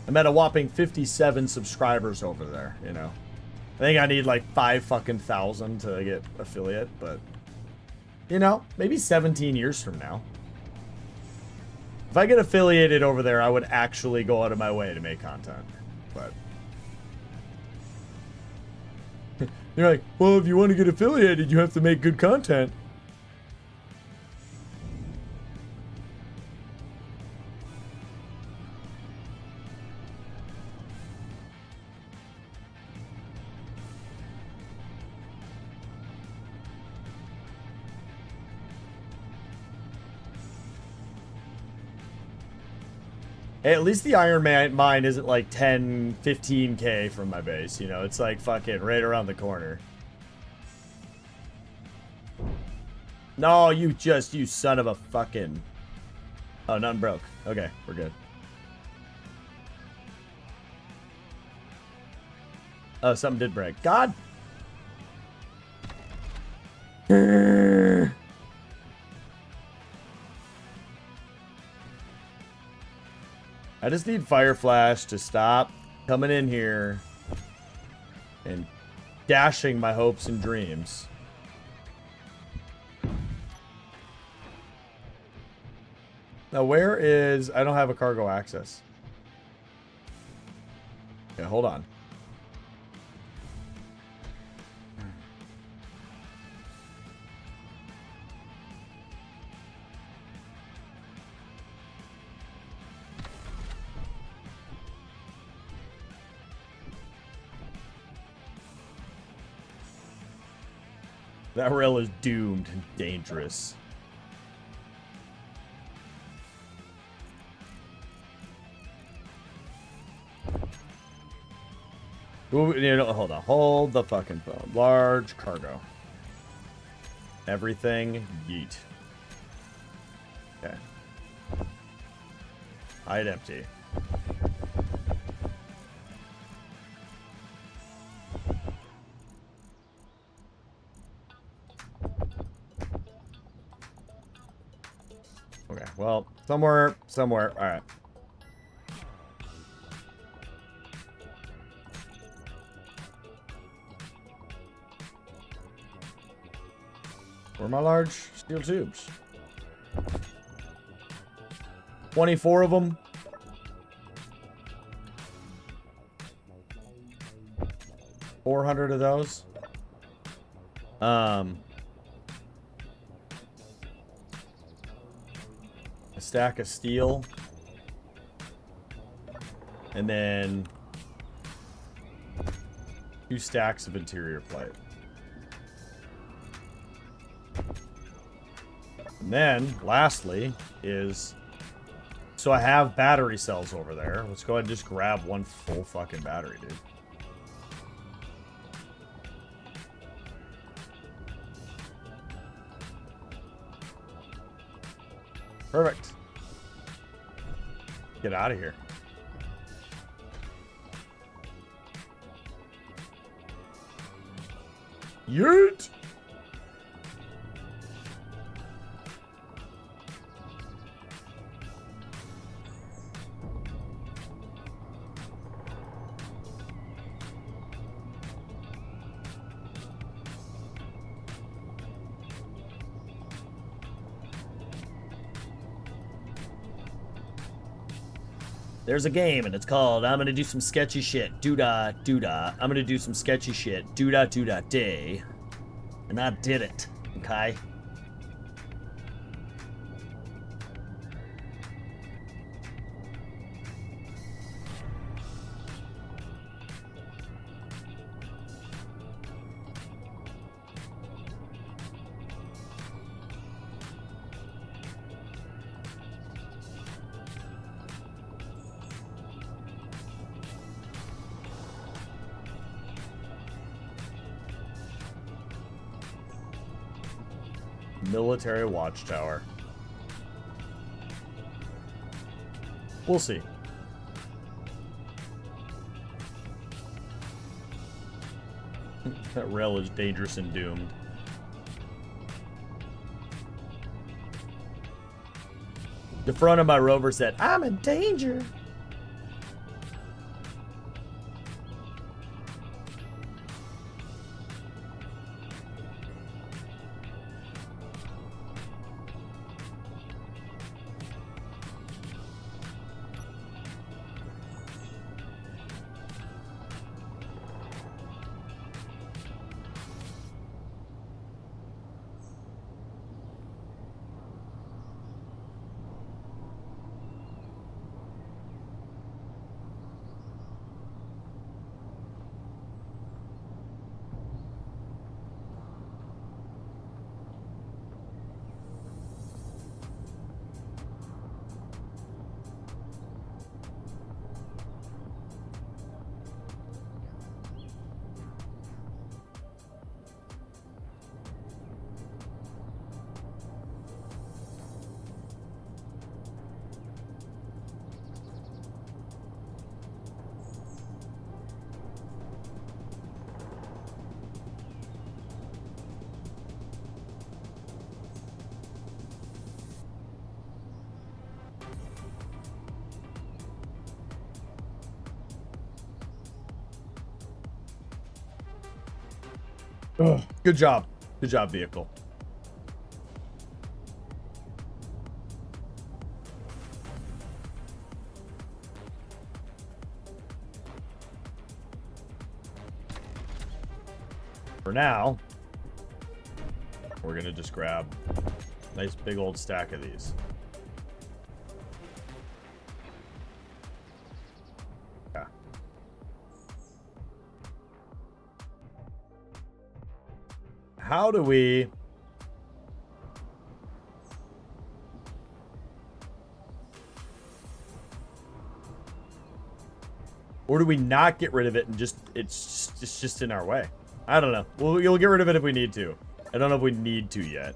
A: I'm at a whopping 57 subscribers over there, you know. I think I need like 5,000 to get affiliate, but you know, maybe 17 years from now. If I get affiliated over there, I would actually go out of my way to make content. But you're like, well, if you want to get affiliated, you have to make good content. Hey, at least the Iron Man mine isn't like 10, 15K from my base, you know? It's like fucking right around the corner. No, you son of a fucking... Oh, nothing broke. Okay, we're good. Oh, something did break. God! I just need Fire Flash to stop coming in here and dashing my hopes and dreams. Now, where is... I don't have a cargo access. Okay, hold on. That rail is doomed and dangerous. Ooh, you know, hold on. Hold the fucking phone. Large cargo. Everything yeet. Okay. Hide empty. Okay, well, somewhere. All right. Where are my large steel tubes? 24 of them. $400 of those. A stack of steel. And then 2 stacks of interior plate. And then, lastly, is... So I have battery cells over there. Let's go ahead and just grab one full fucking battery, dude. Perfect. Get out of here. Yeet!
F: There's a game, and it's called I'm gonna do some sketchy shit. Doo-dah, doo-dah. I'm gonna do some sketchy shit. Doo-dah, doo-dah, day. And I did it. Okay?
A: Military watchtower. We'll see. That rail is dangerous and doomed. The front of my rover said, "I'm in danger." Ugh, good job. Good job, vehicle. For now, we're gonna just grab a nice big old stack of these. Yeah. How do we... Or do we not get rid of it and just it's just in our way? I don't know. You'll get rid of it if we need to. I don't know if we need to yet.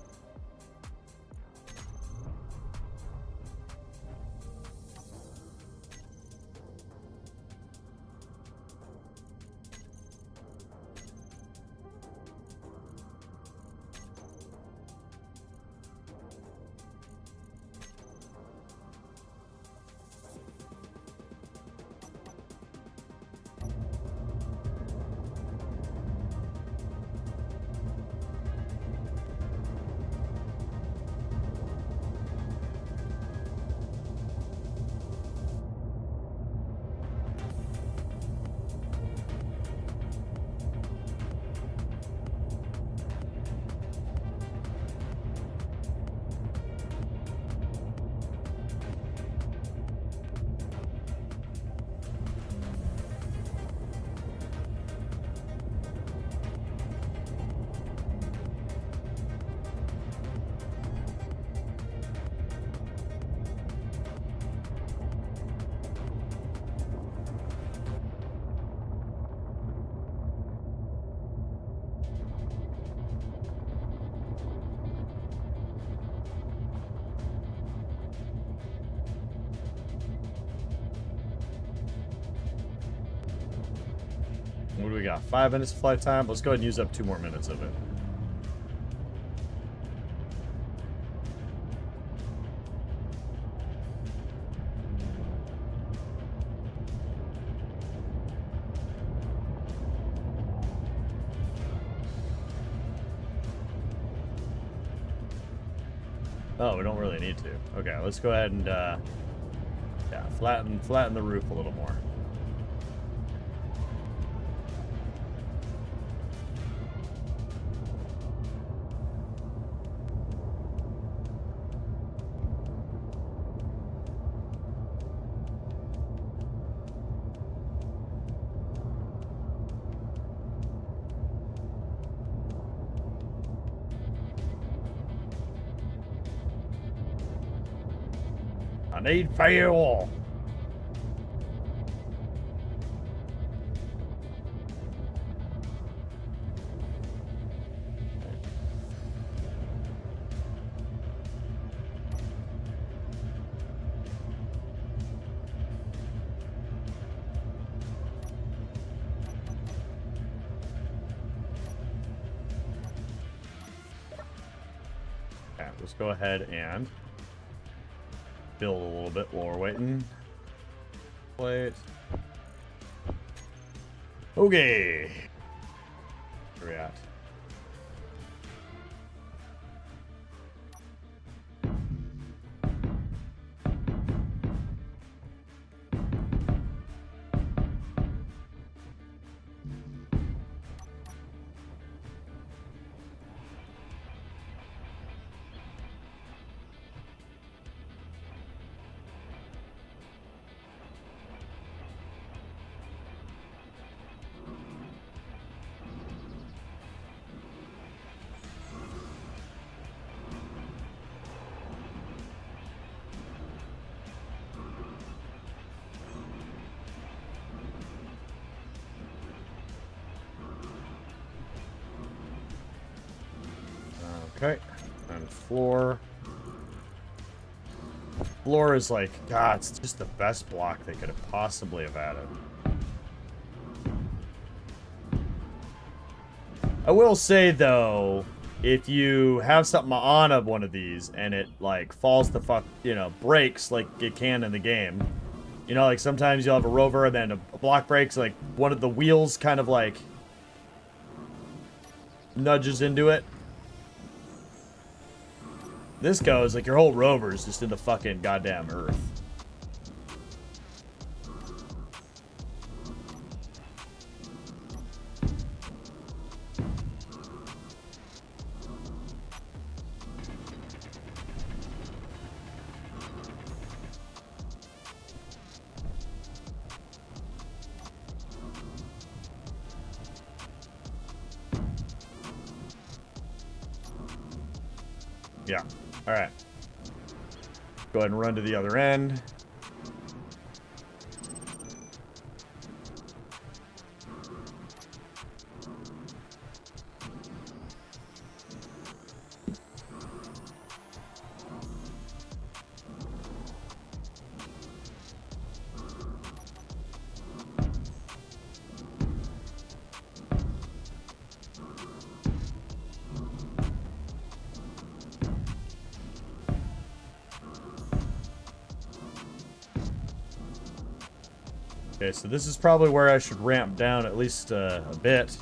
A: What do we got? 5 minutes of flight time? Let's go ahead and use up 2 more minutes of it. Oh, we don't really need to. Okay, let's go ahead and, yeah,
F: Flatten the roof a little more. I need fuel. Okay, let's go ahead and build a little bit while we're waiting. Wait. Okay. Where we at? Okay, and floor. Floor is like, God, it's just the best block they could have possibly have added. I will say though, if you have something on of one of these and it like falls the fuck, you know, breaks like it can in the game. You know, like sometimes you'll have a rover and then a block breaks, like one of the wheels kind of like nudges into it. This goes, like, your whole rover's just in the fucking goddamn earth. Yeah. All right. Go ahead and run to the other end. Okay, so this is probably where I should ramp down at least a bit.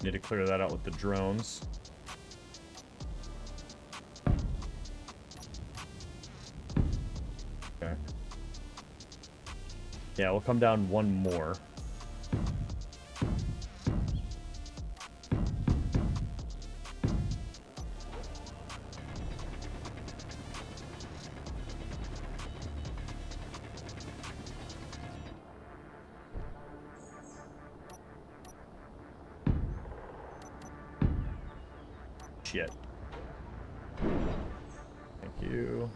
F: Need to clear that out with the drones. Okay. Yeah, we'll come down one more. Shit. Thank you.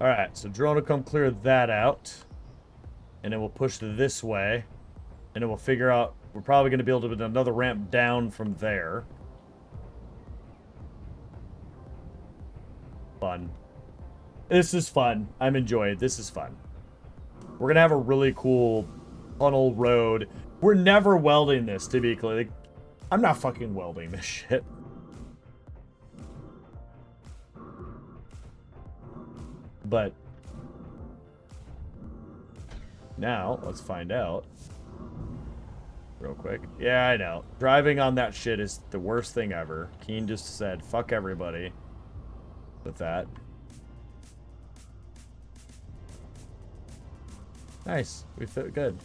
F: Alright, so drone will come clear that out. And then we'll push this way. And then we'll figure out... We're probably going to be able to build another ramp down from there. Fun. This is fun. I'm enjoying it. This is fun. We're going to have a really cool tunnel road. We're never welding this, to be clear. Like, I'm not fucking welding this shit. But now, let's find out. Real quick. Yeah, I know. Driving on that shit is the worst thing ever. Keen just said, fuck everybody with that. Nice. We fit good.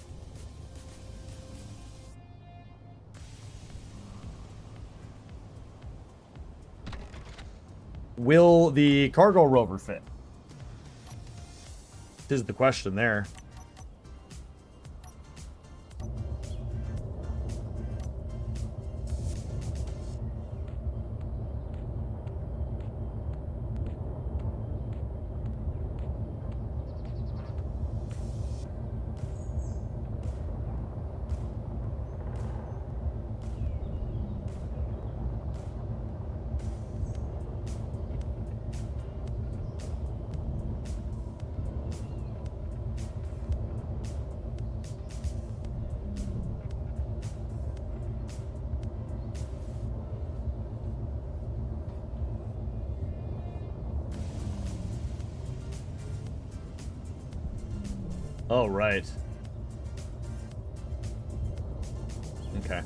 F: Will the cargo rover fit? This is the question there. Oh, right. Okay.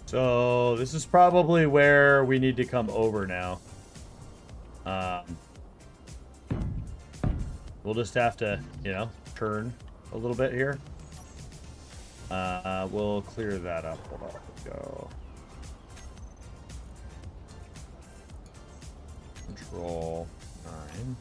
F: So this is probably where we need to come over now. We'll just have to, you know, turn a little bit here. We'll clear that up. Hold on. Go. Control 9.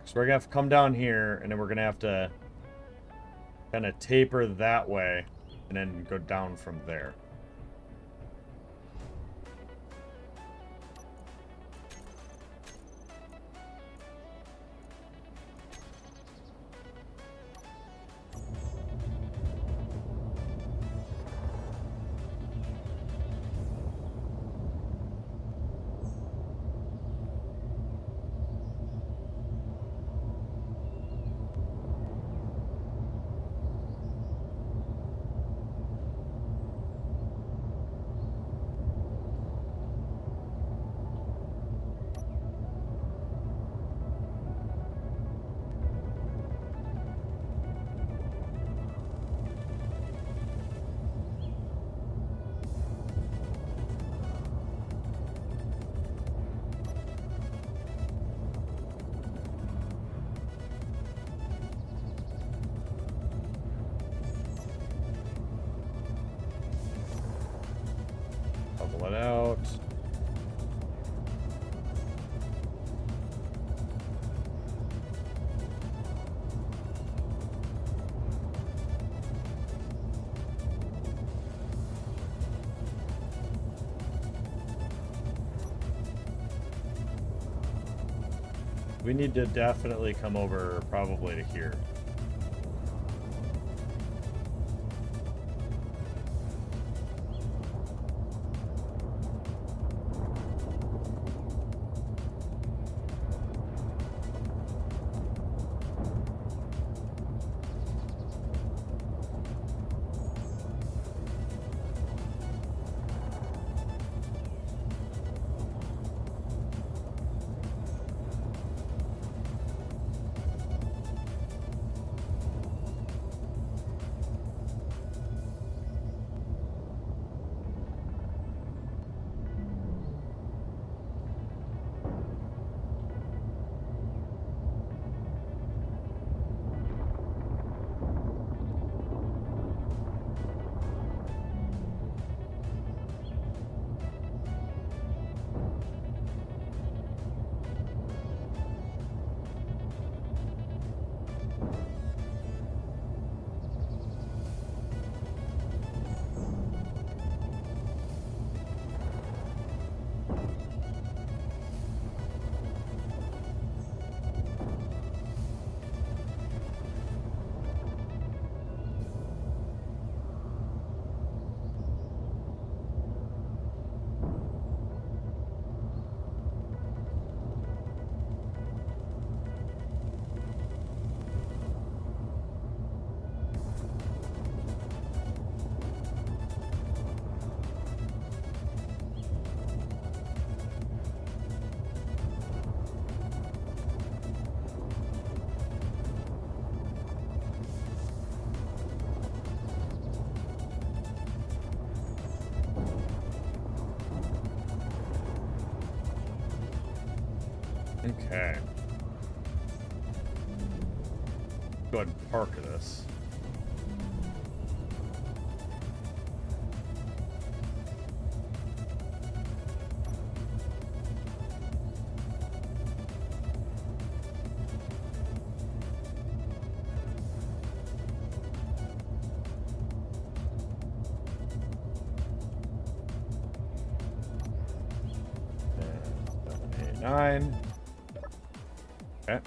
F: So we're gonna have to come down here, and then we're gonna have to kind of taper that way, and then go down from there. Level it out. We need to definitely come over probably to here. Okay. Go ahead and park this. Nine. Okay.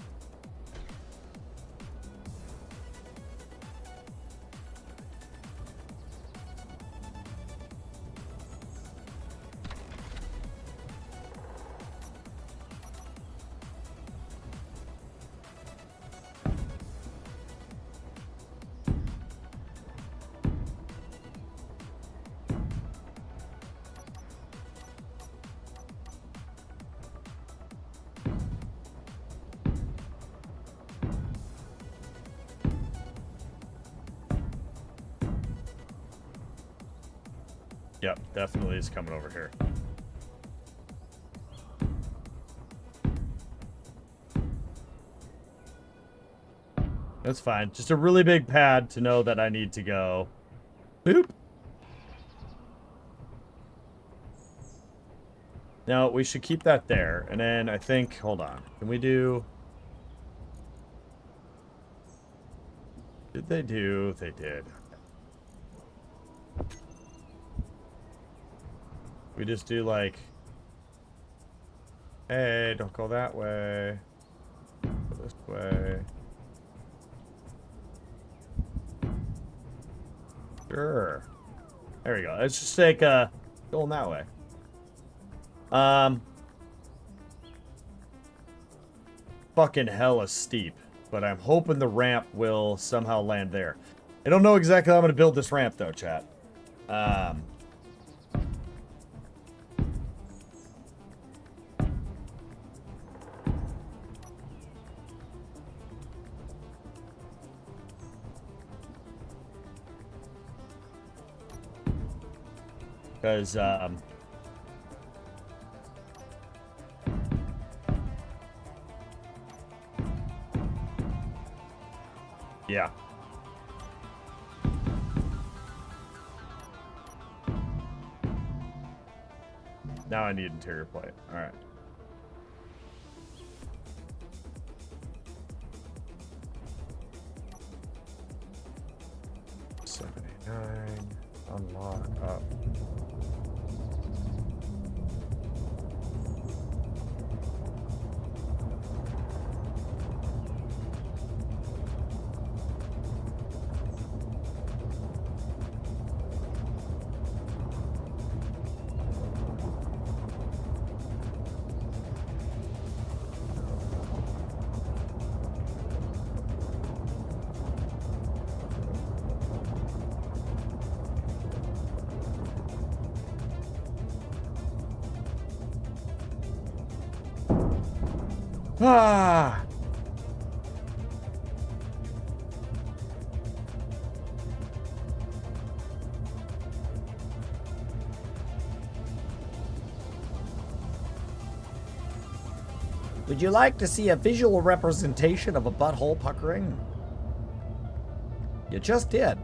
F: Yep, definitely is coming over here. That's fine. Just a really big pad to know that I need to go. Boop. Now, we should keep that there. And then I think, hold on. Can we do... Did they do? They did. We just do like, hey, don't go that way. Go this way. Sure. There we go. Let's just take going that way. Fucking hella steep, but I'm hoping the ramp will somehow land there. I don't know exactly how I'm gonna build this ramp though, chat. Because, yeah. Now I need interior plate. All right. $79. Unlock up. Ah. Would you like to see a visual representation of a butthole puckering? You just did.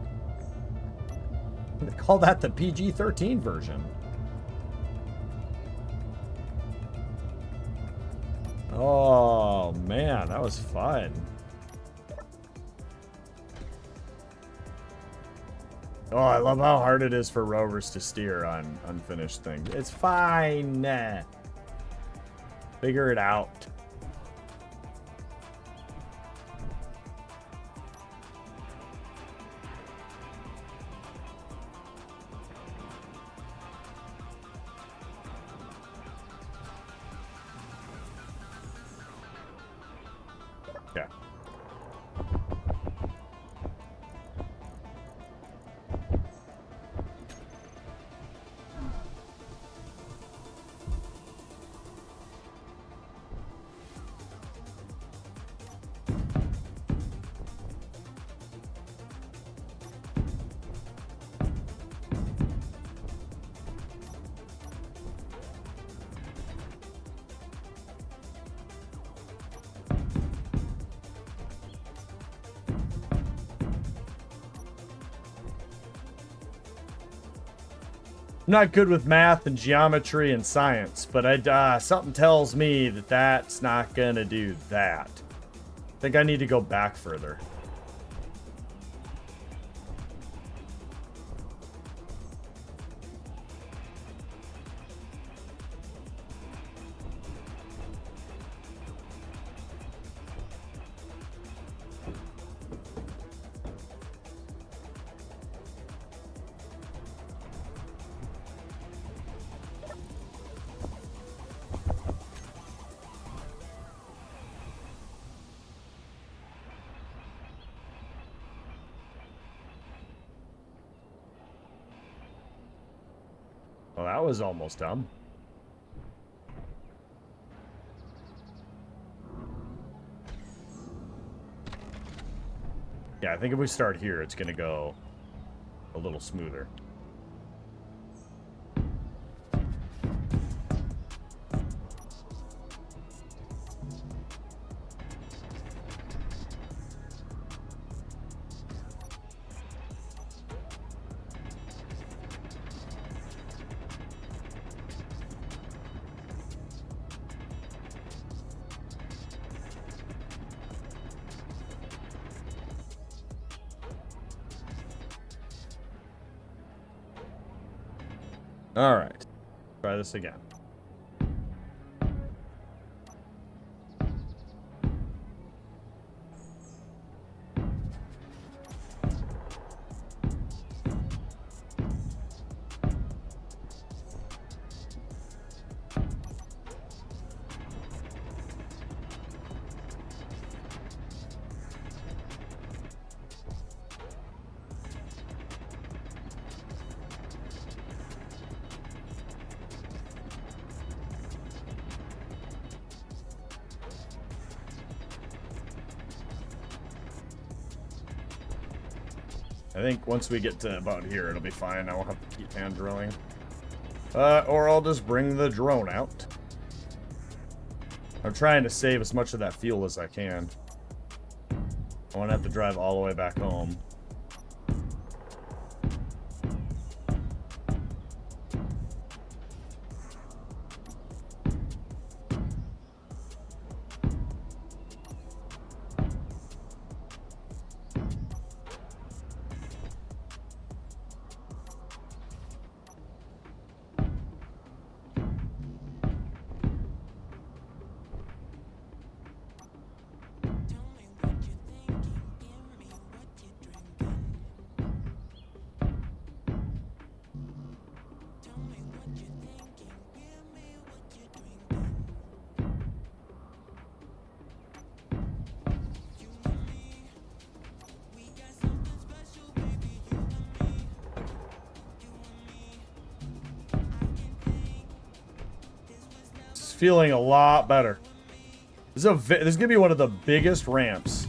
F: They call that the PG-13 version. Oh, man, that was fun. Oh, I love how hard it is for rovers to steer on unfinished things. It's fine. Figure it out. Yeah. I'm not good with math and geometry and science, but something tells me that that's not gonna do that. I think I need to go back further. Well, that was almost dumb. Yeah, I think if we start here, it's gonna go a little smoother. All right, try this again. I think once we get to about here, it'll be fine. I won't have to keep hand drilling. Or I'll just bring the drone out. I'm trying to save as much of that fuel as I can. I won't have to drive all the way back home. Feeling a lot better. This is gonna be one of the biggest ramps.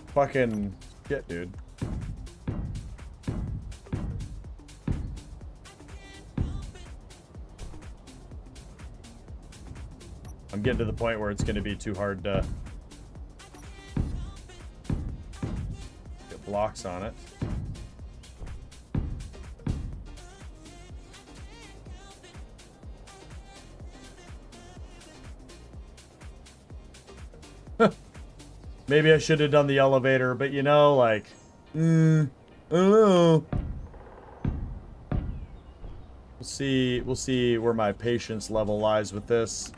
F: Fucking shit, dude. I'm getting to the point where it's gonna be too hard to get blocks on it. Maybe I should have done the elevator, but you know, like, I don't know. We'll see where my patience level lies with this.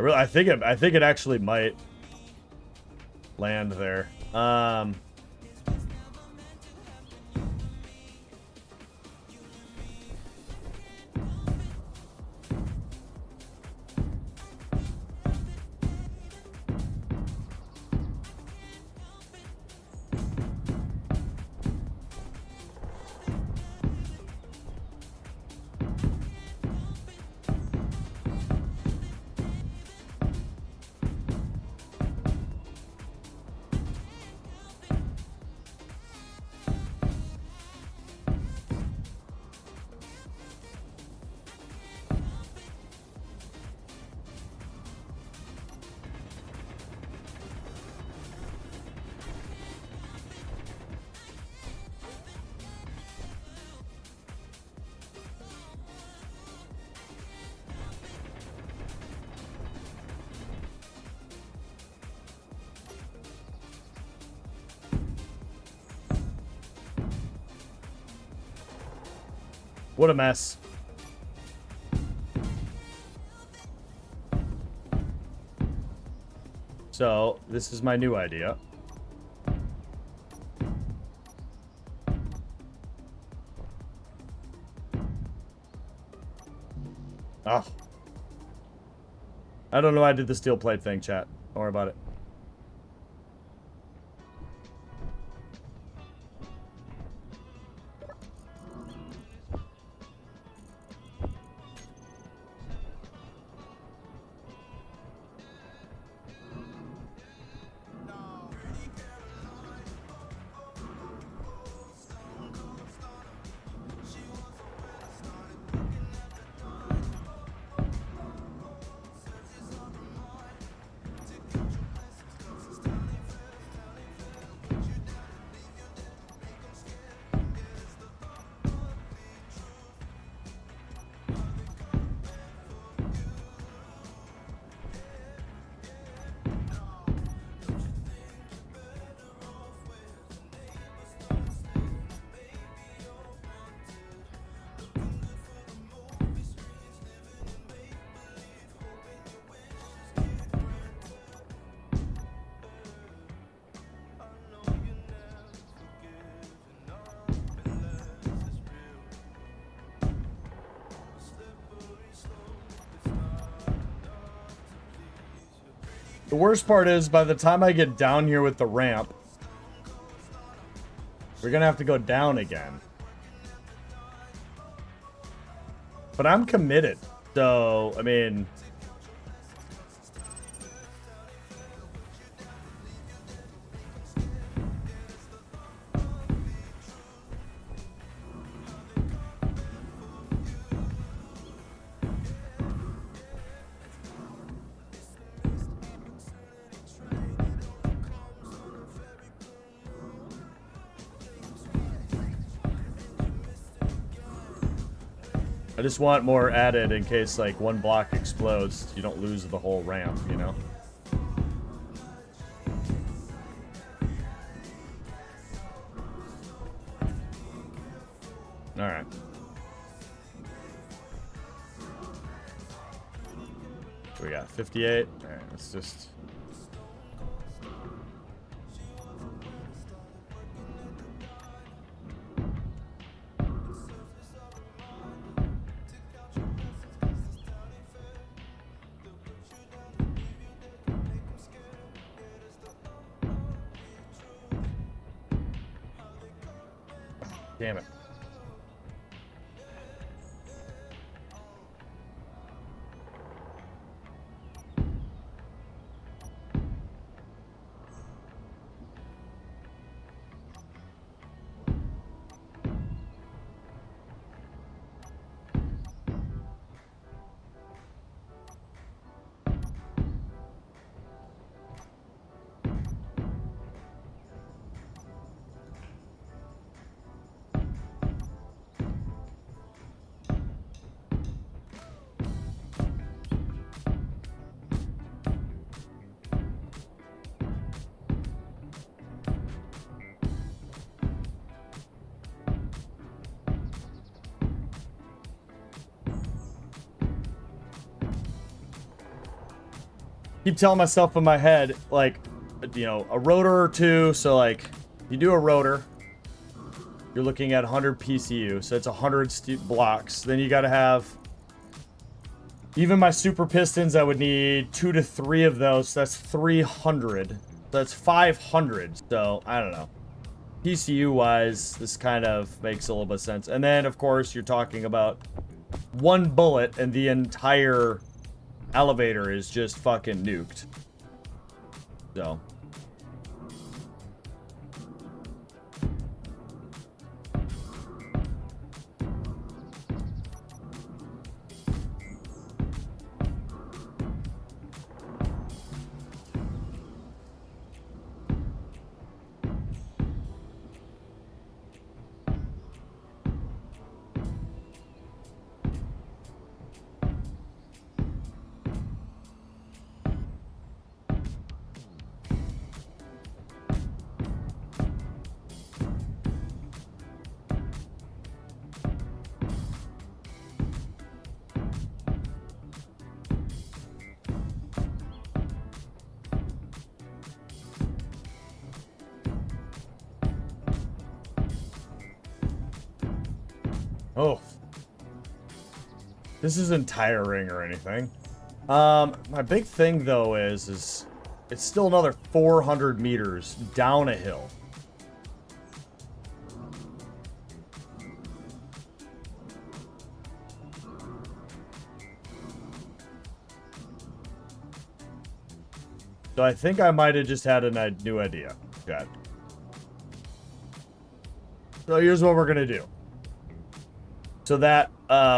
F: I think it actually might land there. What a mess. So, this is my new idea. Ah. I don't know why I did the steel plate thing, chat. Don't worry about it. The worst part is, by the time I get down here with the ramp, we're gonna have to go down again. But I'm committed. So, I mean... I just want more added in case, like, one block explodes. You don't lose the whole ramp, you know? Alright. We got 58. Alright, let's just... Damn it. Keep telling myself in my head, like, you know, a rotor or two. So, like, you do a rotor, you're looking at 100 PCU. So it's 100 blocks. Then you got to have, even my super pistons, I would need 2 to 3 of those. So that's 300. That's 500. So, I don't know. PCU-wise, this kind of makes a little bit of sense. And then, of course, you're talking about one bullet and the entire elevator is just fucking nuked. So. Oh. This isn't tiring or anything. My big thing though is it's still another 400 meters down a hill. So I think I might have just had a new idea. Okay. So here's what we're gonna do. So that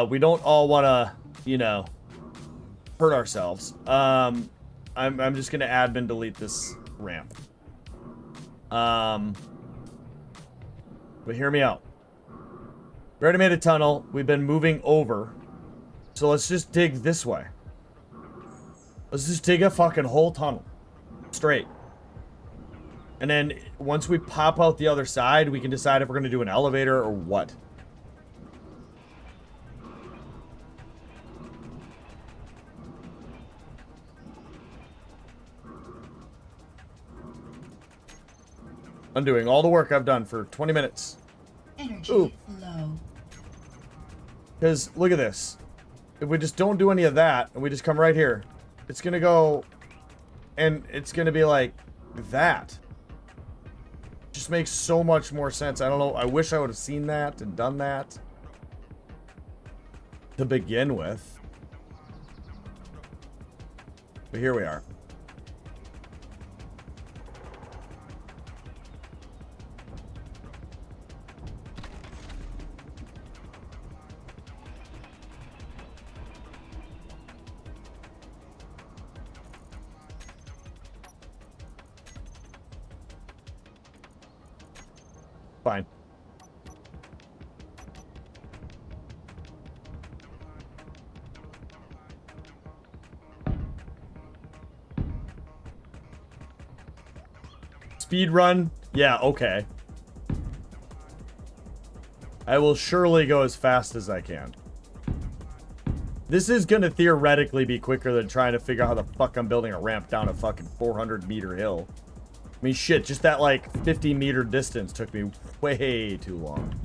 F: we don't all want to, you know, hurt ourselves. I'm just gonna admin delete this ramp. But hear me out. We already made a tunnel. We've been moving over. So let's just dig this way. Let's just dig a fucking whole tunnel. Straight. And then once we pop out the other side, we can decide if we're going to do an elevator or what. Undoing all the work I've done for 20 minutes.
B: Energy
F: Ooh.
B: low.
F: Because look at this. If we just don't do any of that and we just come right here, it's going to go and it's going to be like that. Just makes so much more sense. I don't know. I wish I would have seen that and done that to begin with. But here we are. Fine. Speed run? Yeah, okay. I will surely go as fast as I can. This is gonna theoretically be quicker than trying to figure out how the fuck I'm building a ramp down a fucking 400-meter hill. I mean, shit, just that, like, 50-meter distance took me way too long.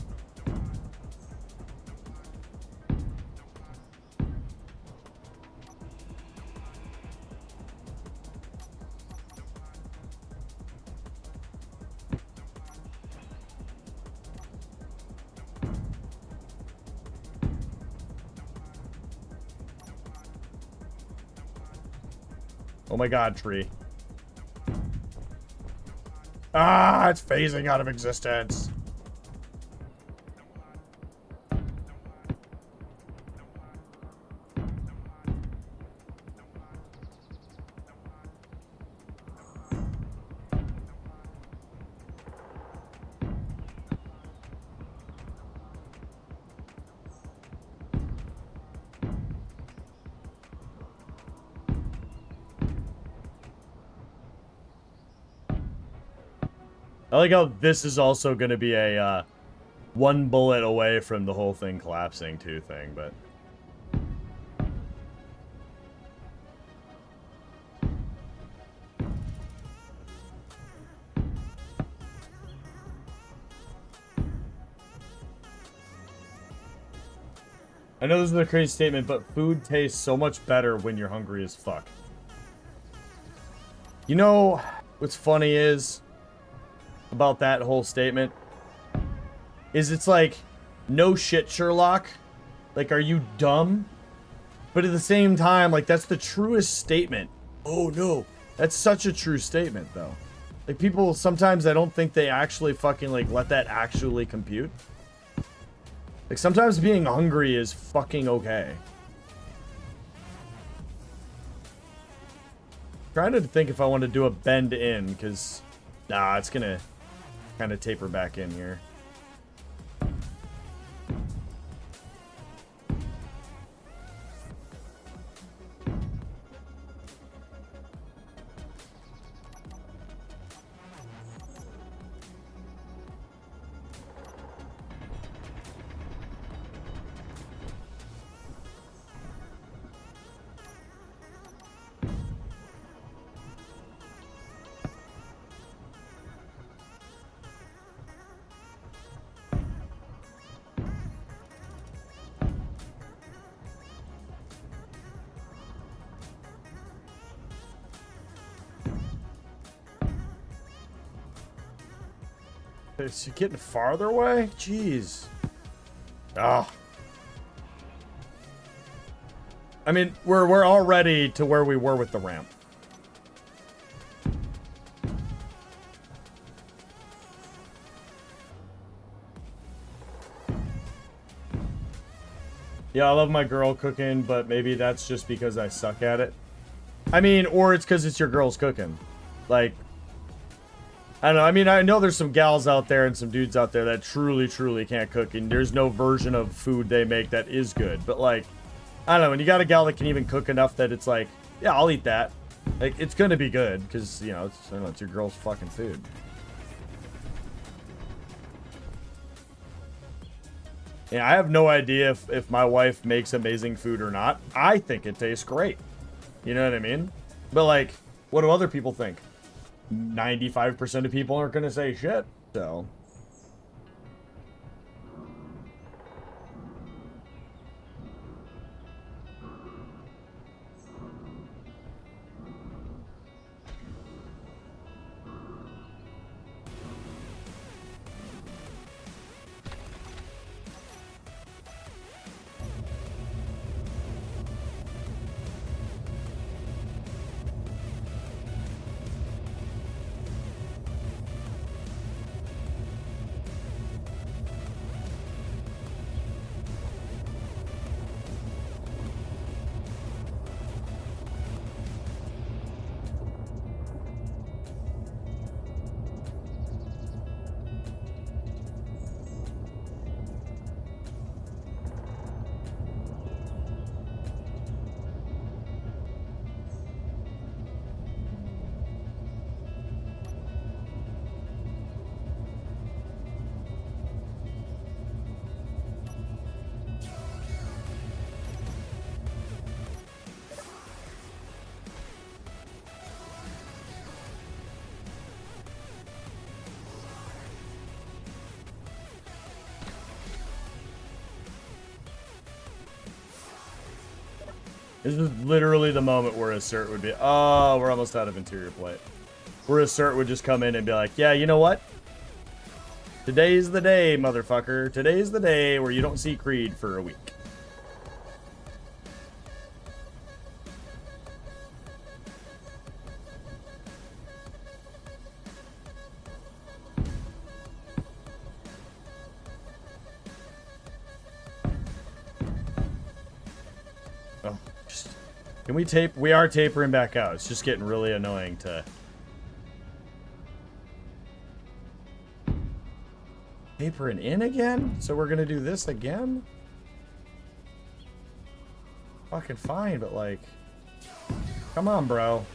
F: Oh my god, tree. Ah, it's phasing out of existence. I like how this is also going to be a one bullet away from the whole thing collapsing too thing, but... I know this is a crazy statement, but food tastes so much better when you're hungry as fuck. You know, what's funny is... about that whole statement is it's like, no shit, Sherlock, like, are you dumb? But at the same time, like, that's the truest statement. Oh no, that's such a true statement though. Like, people sometimes, I don't think they actually fucking like let that actually compute. Like, sometimes being hungry is fucking okay. Trying to think if I want to do a bend in, because nah, it's gonna kind of taper back in here. It's getting farther away? Jeez. Ah. I mean, we're already to where we were with the ramp. Yeah, I love my girl cooking, but maybe that's just because I suck at it. I mean, or it's because it's your girl's cooking. Like, I don't know. I mean, I know there's some gals out there and some dudes out there that truly, truly can't cook, and there's no version of food they make that is good. But, like, I don't know. When you got a gal that can even cook enough that it's like, yeah, I'll eat that. Like, it's going to be good because, you know, it's, I don't know, it's your girl's fucking food. Yeah, I have no idea if my wife makes amazing food or not. I think it tastes great. You know what I mean? But, like, what do other people think? 95% of people aren't going to say shit. So... This is literally the moment where Assert would be, oh, we're almost out of interior plate. Where Assert would just come in and be like, yeah, you know what? Today's the day, motherfucker. Today's the day where you don't see Creed for a week. Can we tape? We are tapering back out. It's just getting really annoying to... Tapering in again? So we're gonna do this again? Fucking fine, but like... Come on, bro.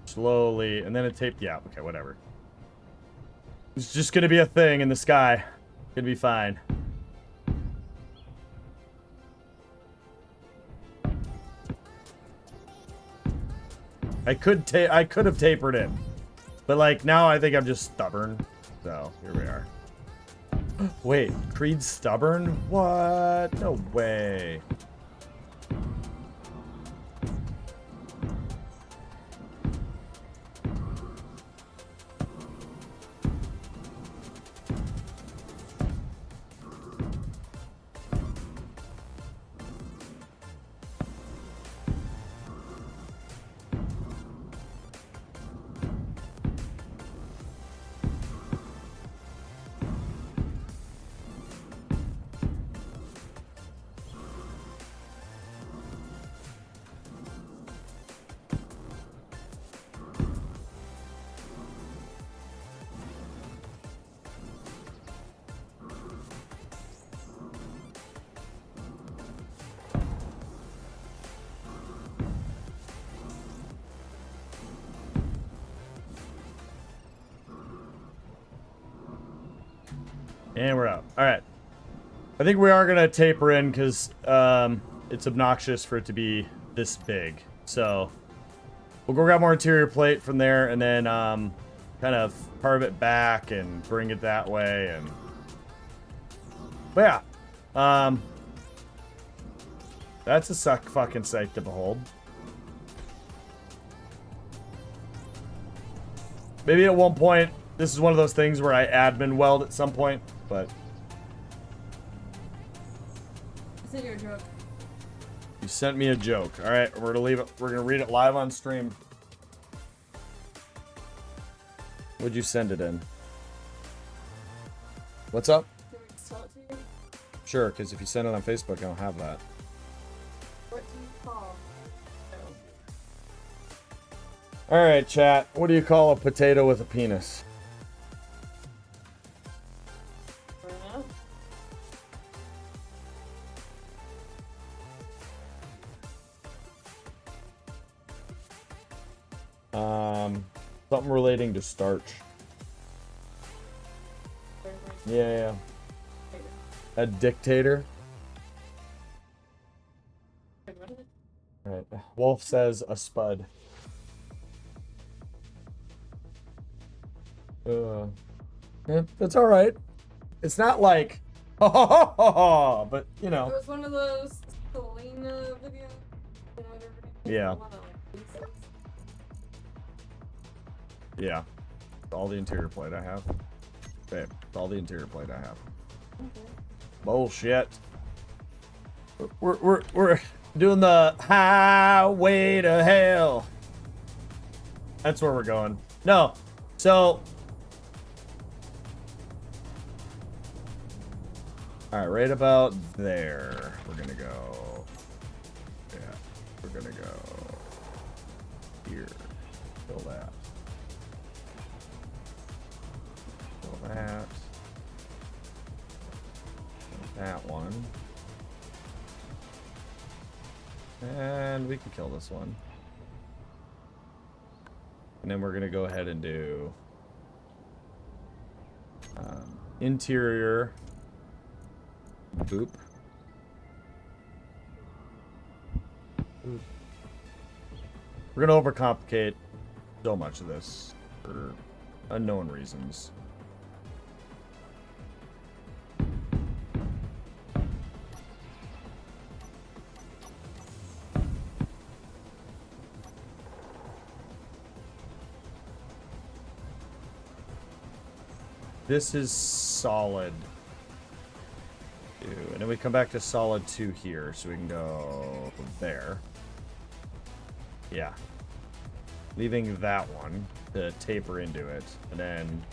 F: Slowly, and then it taped. Yeah, okay, whatever. It's just gonna be a thing in the sky. Gonna be fine. I could have tapered in, but like now I think I'm just stubborn. So here we are. Wait, Creed's stubborn? What? No way. And we're out. All right. I think we are going to taper in because it's obnoxious for it to be this big. So we'll go grab more interior plate from there and then kind of carve it back and bring it that way. And but yeah, that's a fucking sight to behold. Maybe at one point, this is one of those things where I admin weld at some point, but
E: I sent you a joke.
F: you sent me a joke. All right, we're gonna leave it. We're gonna read it live on stream. Would you send it in? What's up?
E: Can we tell it to you?
F: Sure, because if you send it on Facebook, I don't have that.
E: What do you call?
F: All right, chat. What do you call a potato with a penis?
E: I don't know.
F: Something relating to starch. Yeah. A dictator. All right. Wolf says a spud. Yeah, that's all right. It's not like, but you
E: It
F: know.
E: was one of those Selena videos.
F: Yeah. Yeah. It's all the interior plate I have. Babe, it's all the interior plate I have.
E: Okay.
F: Bullshit. We're doing the highway to hell. That's where we're going. No. So all right, right about there. We're gonna go. Yeah, we're gonna go here. Fill that. Fill that. That one. And we can kill this one. And then we're gonna go ahead and do interior. Boop. Boop. We're gonna overcomplicate so much of this for unknown reasons. This is solid 2. And then we come back to solid 2 here. So we can go there. Yeah. Leaving that one to taper into it. And then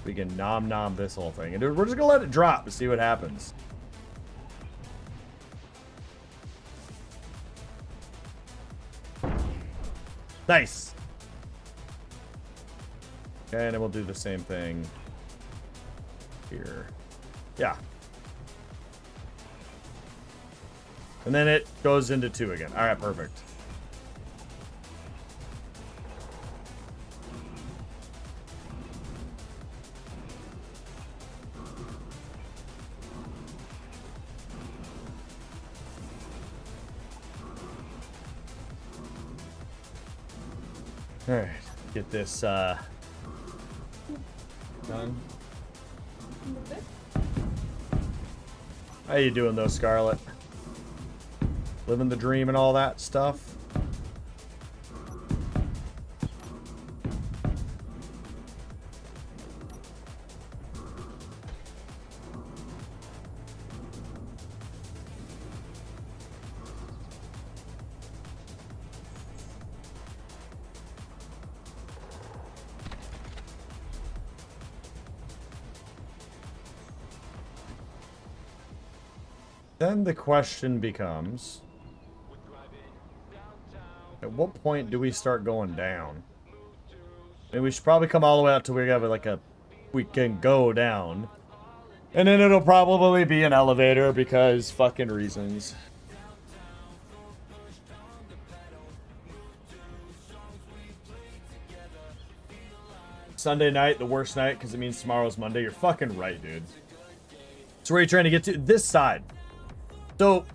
F: we can nom this whole thing. And we're just going to let it drop to see what happens. Nice. Okay, and then we'll do the same thing here. Yeah. And then it goes into 2 again. All right, perfect. All right, get this done. How you doing though, Scarlett? Living the dream and all that stuff? Then the question becomes, at what point do we start going down? I mean, we should probably come all the way out till we have like we can go down. And then it'll probably be an elevator because fucking reasons. Sunday night, the worst night, because it means tomorrow's Monday. You're fucking right, dude. So where are you trying to get to? This side. So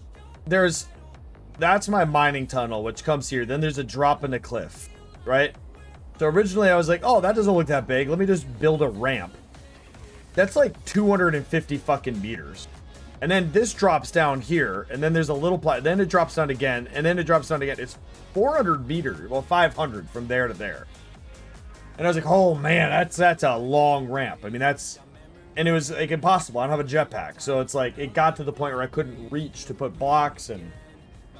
F: that's my mining tunnel, which comes here. Then there's a drop in the cliff, right? So originally I was like, oh, that doesn't look that big. Let me just build a ramp. That's like 250 fucking meters. And then this drops down here, and then there's a little then it drops down again, and then it drops down again. It's 400 meters, well, 500 from there to there. And I was like, oh man, that's a long ramp. I mean, and it was like impossible. I don't have a jetpack, so it's like it got to the point where I couldn't reach to put blocks, and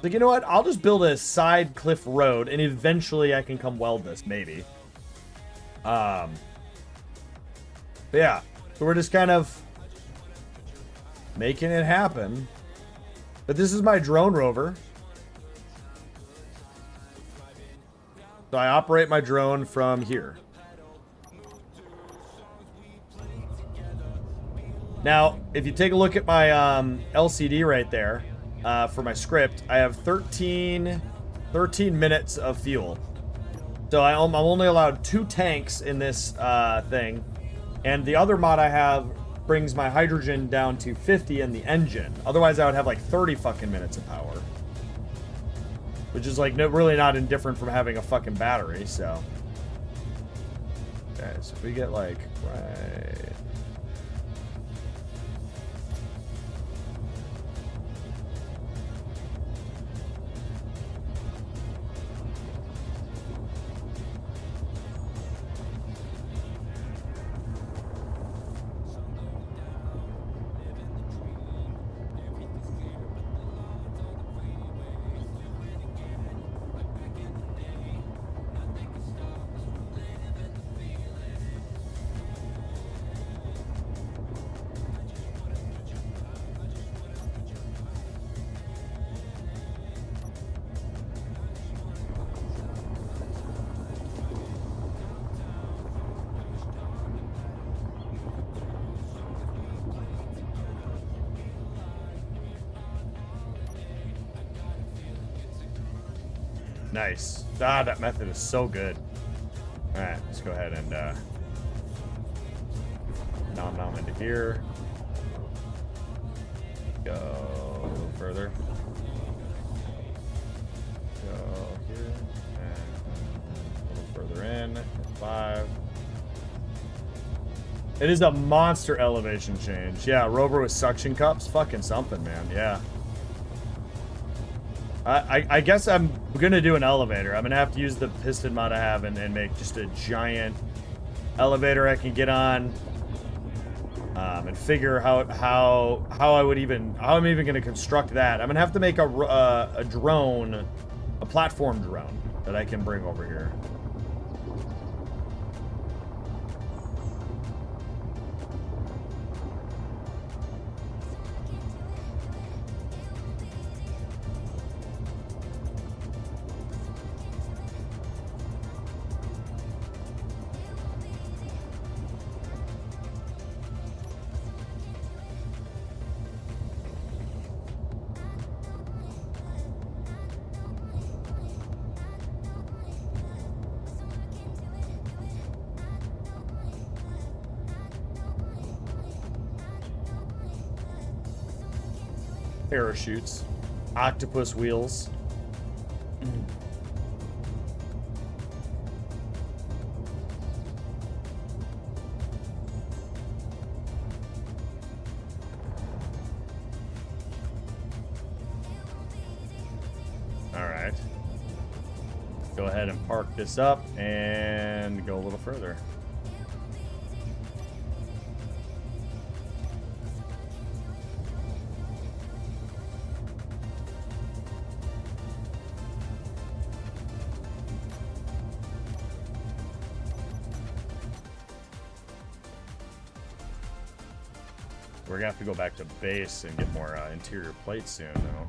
F: like, you know what? I'll just build a side cliff road, and eventually I can come weld this, maybe. But yeah, so we're just kind of making it happen. But this is my drone rover. So I operate my drone from here. Now, if you take a look at my LCD right there, for my script, I have 13 minutes of fuel. So I'm only allowed 2 tanks in this thing. And the other mod I have brings my hydrogen down to 50 in the engine. Otherwise, I would have like 30 fucking minutes of power. Which is like really not indifferent from having a fucking battery, so. Okay, so if we get like, right. Nice. Ah, that method is so good. Alright, let's go ahead and nom into here. Go a little further. Go here. And a little further in. 5. It is a monster elevation change. Yeah, rover with suction cups. Fucking something, man. Yeah. I guess I'm gonna do an elevator. I'm gonna have to use the piston mod I have and make just a giant elevator I can get on, and figure how I'm even gonna construct that. I'm gonna have to make a drone, a platform drone that I can bring over here. Parachutes, octopus wheels. All right. Go ahead and park this up and go a little further. We're gonna have to go back to base and get more interior plates soon, though.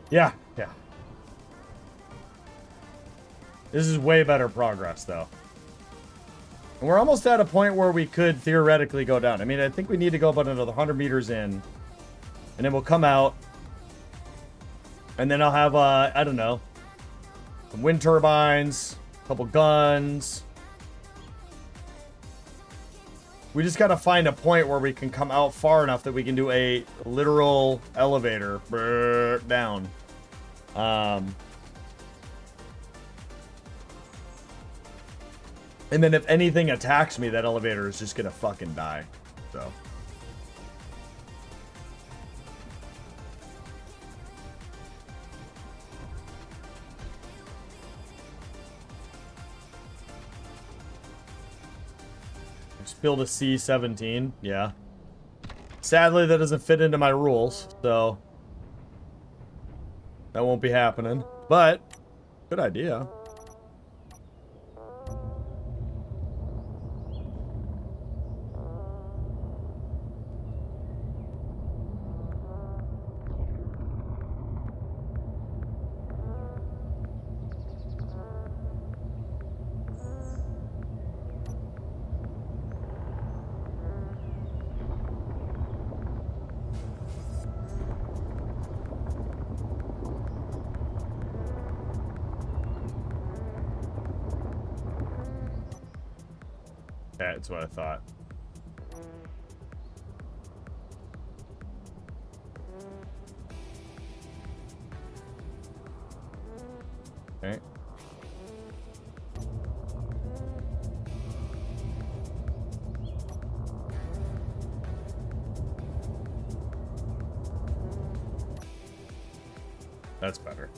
F: Yeah. This is way better progress, though. And we're almost at a point where we could theoretically go down. I mean, I think we need to go about another 100 meters in. And then we'll come out. And then I'll have, I don't know, some wind turbines, a couple guns. We just got to find a point where we can come out far enough that we can do a literal elevator down. And then if anything attacks me, that elevator is just going to fucking die. So. Just build a C17. Yeah. Sadly, that doesn't fit into my rules, so that won't be happening. But, good idea. That's what I thought. Okay. That's better.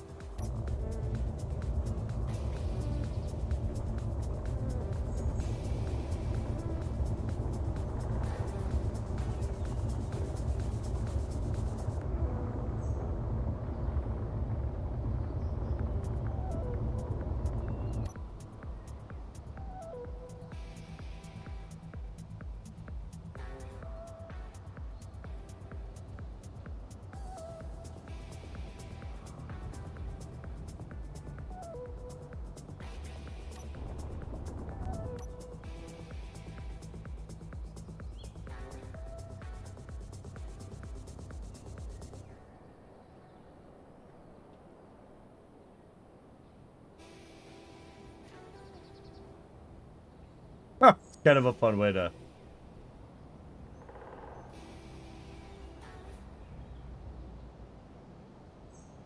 F: Huh. Kind of a fun way to...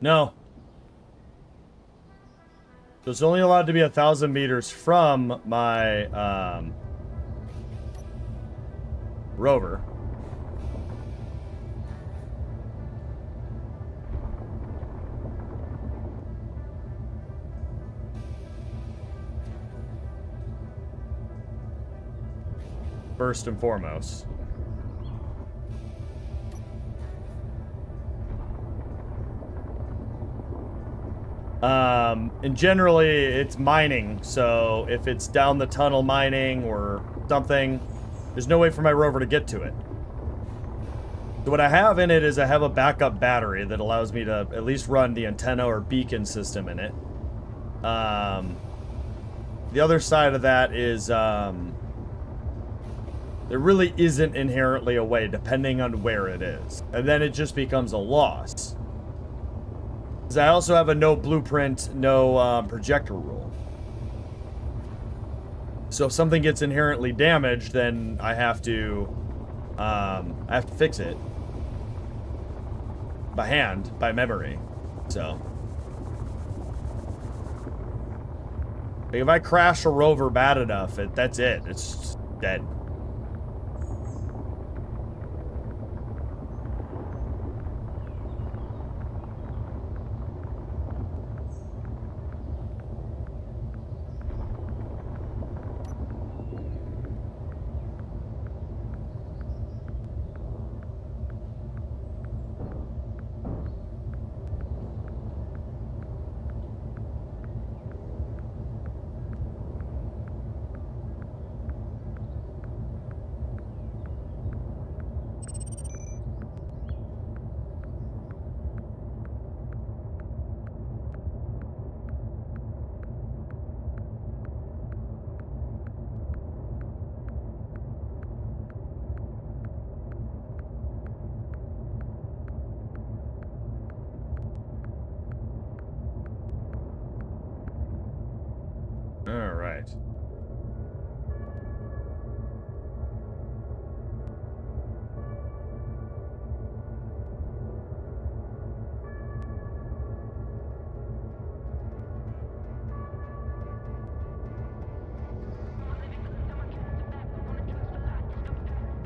F: No. So it's only allowed to be 1,000 meters from my, rover. First and foremost. And generally it's mining, so if it's down the tunnel mining or something, there's no way for my rover to get to it. So what I have in it is I have a backup battery that allows me to at least run the antenna or beacon system in it. The other side of that is, there really isn't inherently a way, depending on where it is. And then it just becomes a loss. Because I also have a no blueprint, no projector rule. So if something gets inherently damaged, then I have to fix it. By hand, by memory. So. Like if I crash a rover bad enough, that's it. It's dead.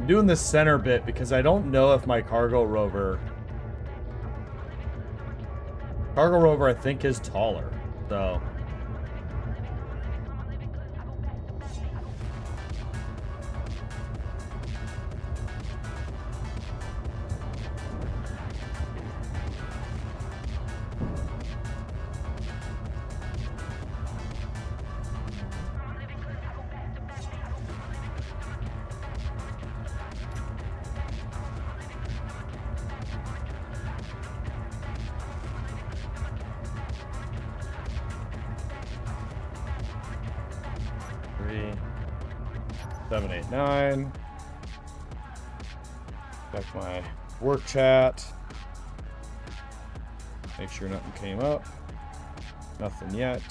F: I'm doing the center bit because I don't know if my cargo rover... Cargo rover, I think, is taller. So... Three, 7, 8, 9. Check my work chat. Make sure nothing came up. Nothing yet.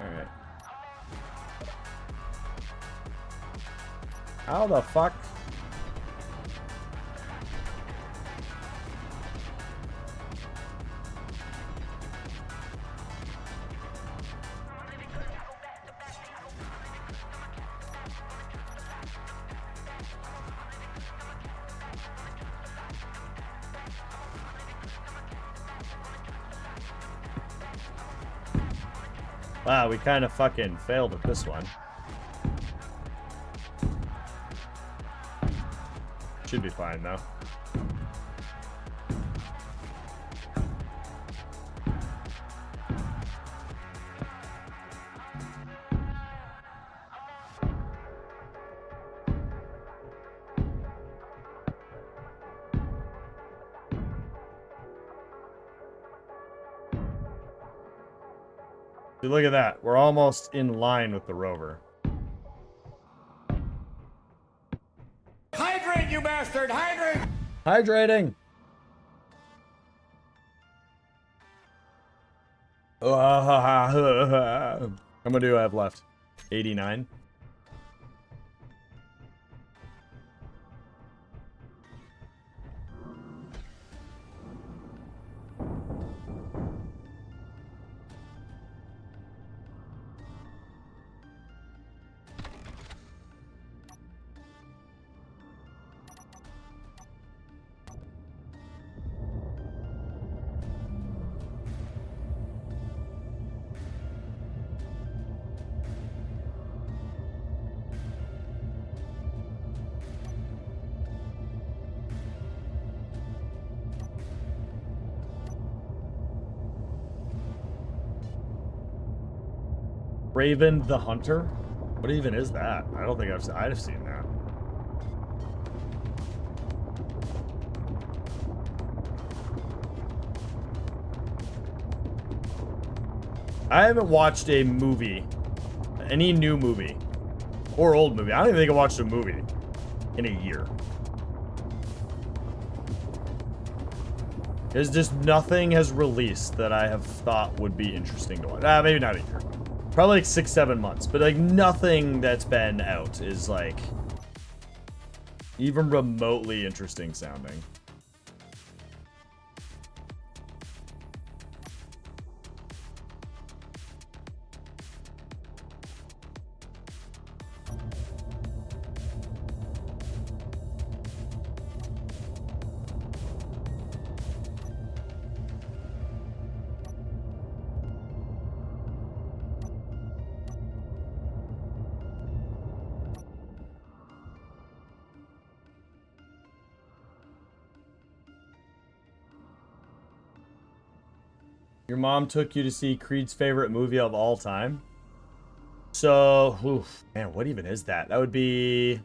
F: Alright. How the fuck? Wow, we kind of fucking failed at this one. Should be fine, though. See, look at that. We're almost in line with the rover.
D: Hydrate, you bastard! Hydrate!
F: Hydrating! How many do I have left? 89? Raven the Hunter? What even is that? I don't think I've seen that. I haven't watched a movie, any new movie, or old movie. I don't even think I watched a movie in a year. There's just nothing has released that I have thought would be interesting to watch. Maybe not a year. Probably like 6, 7 months, but like nothing that's been out is like even remotely interesting sounding. Your mom took you to see Creed's favorite movie of all time? So, oof, man, what even is that? That would be...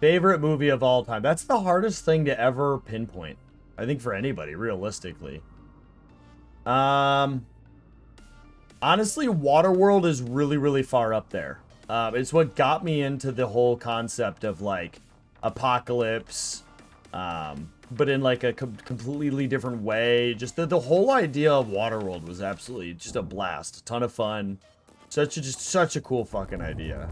F: favorite movie of all time. That's the hardest thing to ever pinpoint. I think for anybody, realistically. Honestly, Waterworld is really, really far up there. It's what got me into the whole concept of, like, apocalypse, but in like a completely different way. Just the whole idea of Waterworld was absolutely just a blast. A ton of fun. Just such a cool fucking idea.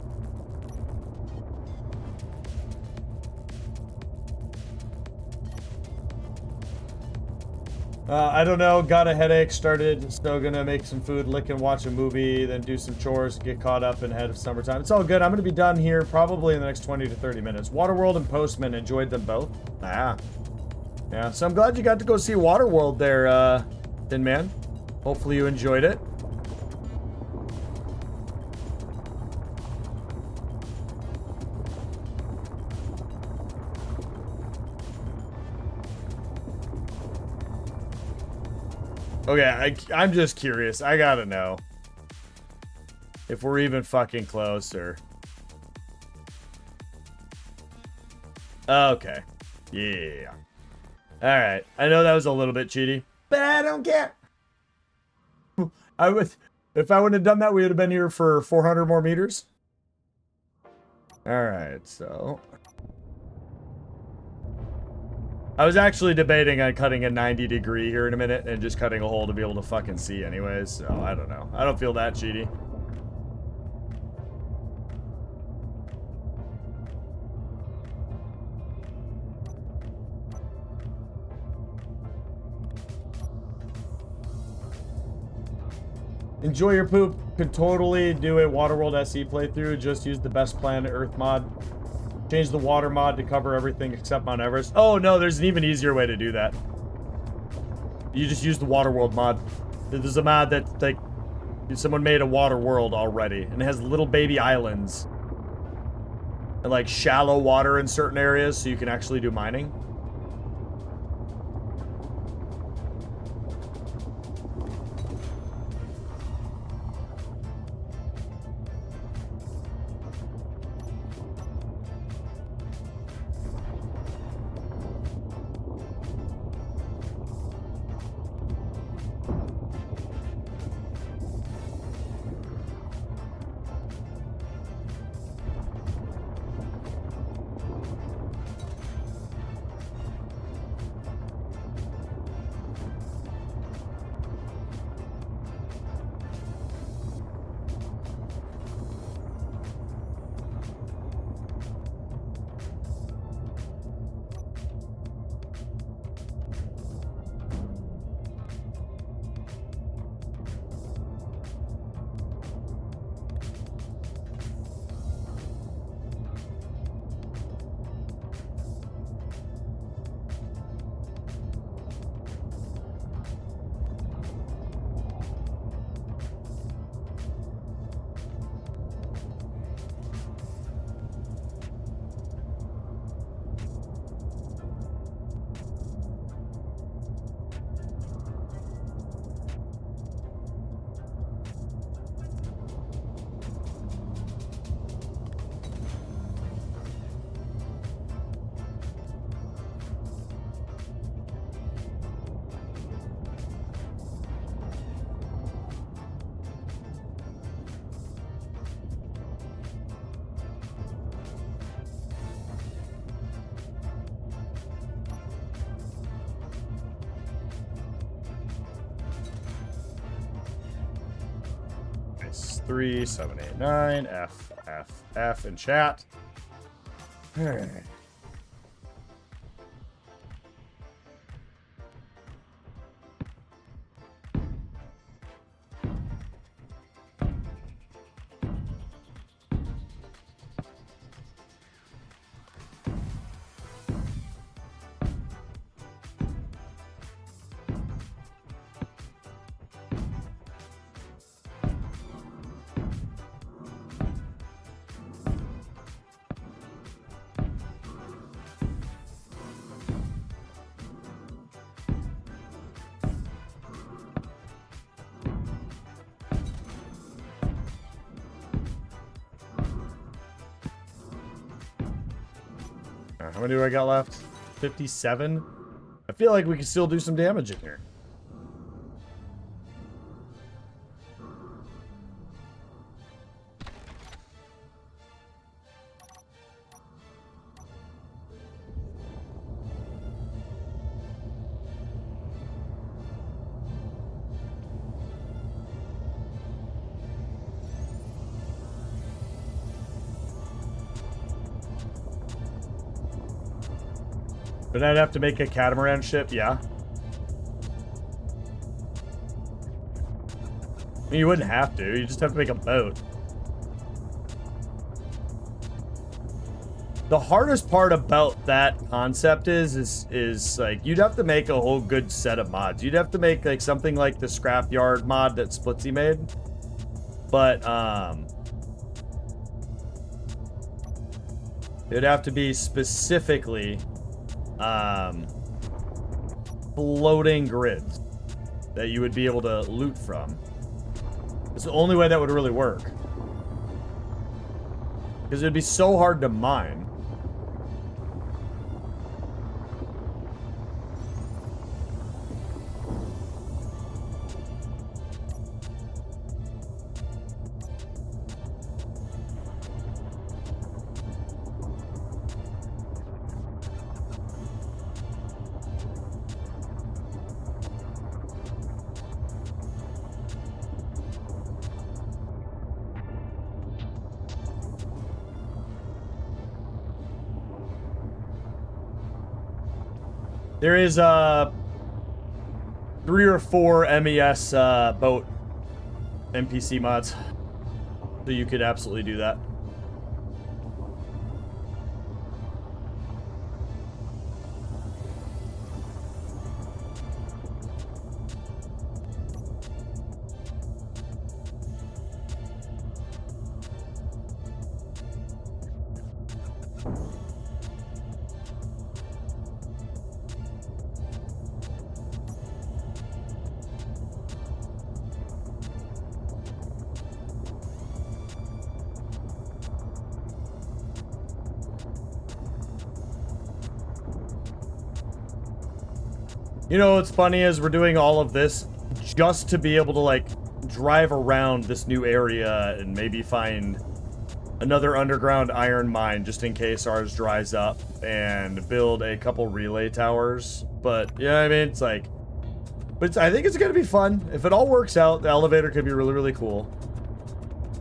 F: I don't know, got a headache, started, still gonna make some food, lick and watch a movie, then do some chores, get caught up and ahead of summertime. It's all good. I'm gonna be done here probably in the next 20 to 30 minutes. Waterworld and Postman, enjoyed them both. Yeah, so I'm glad you got to go see Waterworld there, Thin Man. Hopefully you enjoyed it. Okay, I'm just curious. I gotta know if we're even fucking close or... Okay. Yeah. Alright. I know that was a little bit cheaty, but I don't care. If I wouldn't have done that, we would have been here for 400 more meters. Alright, so... I was actually debating on cutting a 90-degree here in a minute and just cutting a hole to be able to fucking see anyways, so I don't know. I don't feel that cheaty. Enjoy your poop. Could totally do a Waterworld SE playthrough. Just use the best planet Earth mod. Change the water mod to cover everything except Mount Everest. Oh no, there's an even easier way to do that. You just use the Waterworld mod. There's a mod that, like, someone made a Waterworld already, and it has little baby islands. And, like, shallow water in certain areas, so you can actually do mining. Nice. 3, 7, 8, 9. F in chat. Alright. How many do I got left? 57? I feel like we can still do some damage in here. But I'd have to make a catamaran ship, yeah. I mean, you wouldn't have to. You just have to make a boat. The hardest part about that concept is like you'd have to make a whole good set of mods. You'd have to make like something like the scrapyard mod that Splitsy made. But it'd have to be specifically floating grids that you would be able to loot from. It's the only way that would really work. Because it'd be so hard to mine. There is 3 or 4 MES boat NPC mods, so you could absolutely do that. You know what's funny is we're doing all of this just to be able to like drive around this new area and maybe find another underground iron mine just in case ours dries up and build a couple relay towers. But yeah, I mean, it's like, but I think it's gonna be fun. If it all works out, the elevator could be really, really cool.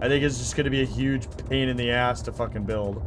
F: I think it's just gonna be a huge pain in the ass to fucking build.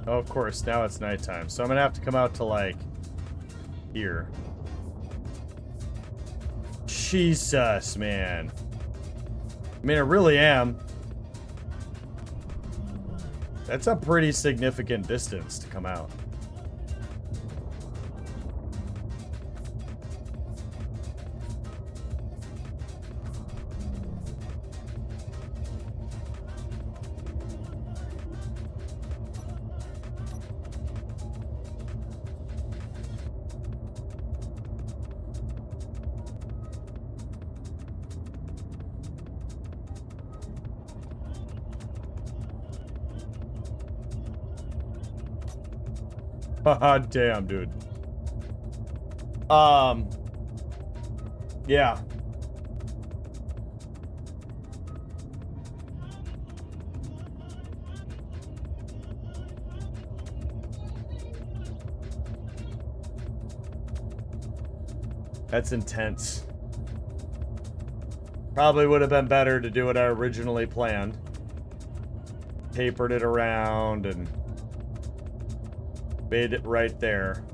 F: Oh, of course, now it's nighttime, so I'm gonna have to come out to, like, here. Jesus, man. I mean, I really am. That's a pretty significant distance to come out. Haha, damn, dude. Yeah. That's intense. Probably would have been better to do what I originally planned. Tapered it around and made it right there.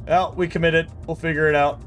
F: Well, we committed. We'll figure it out.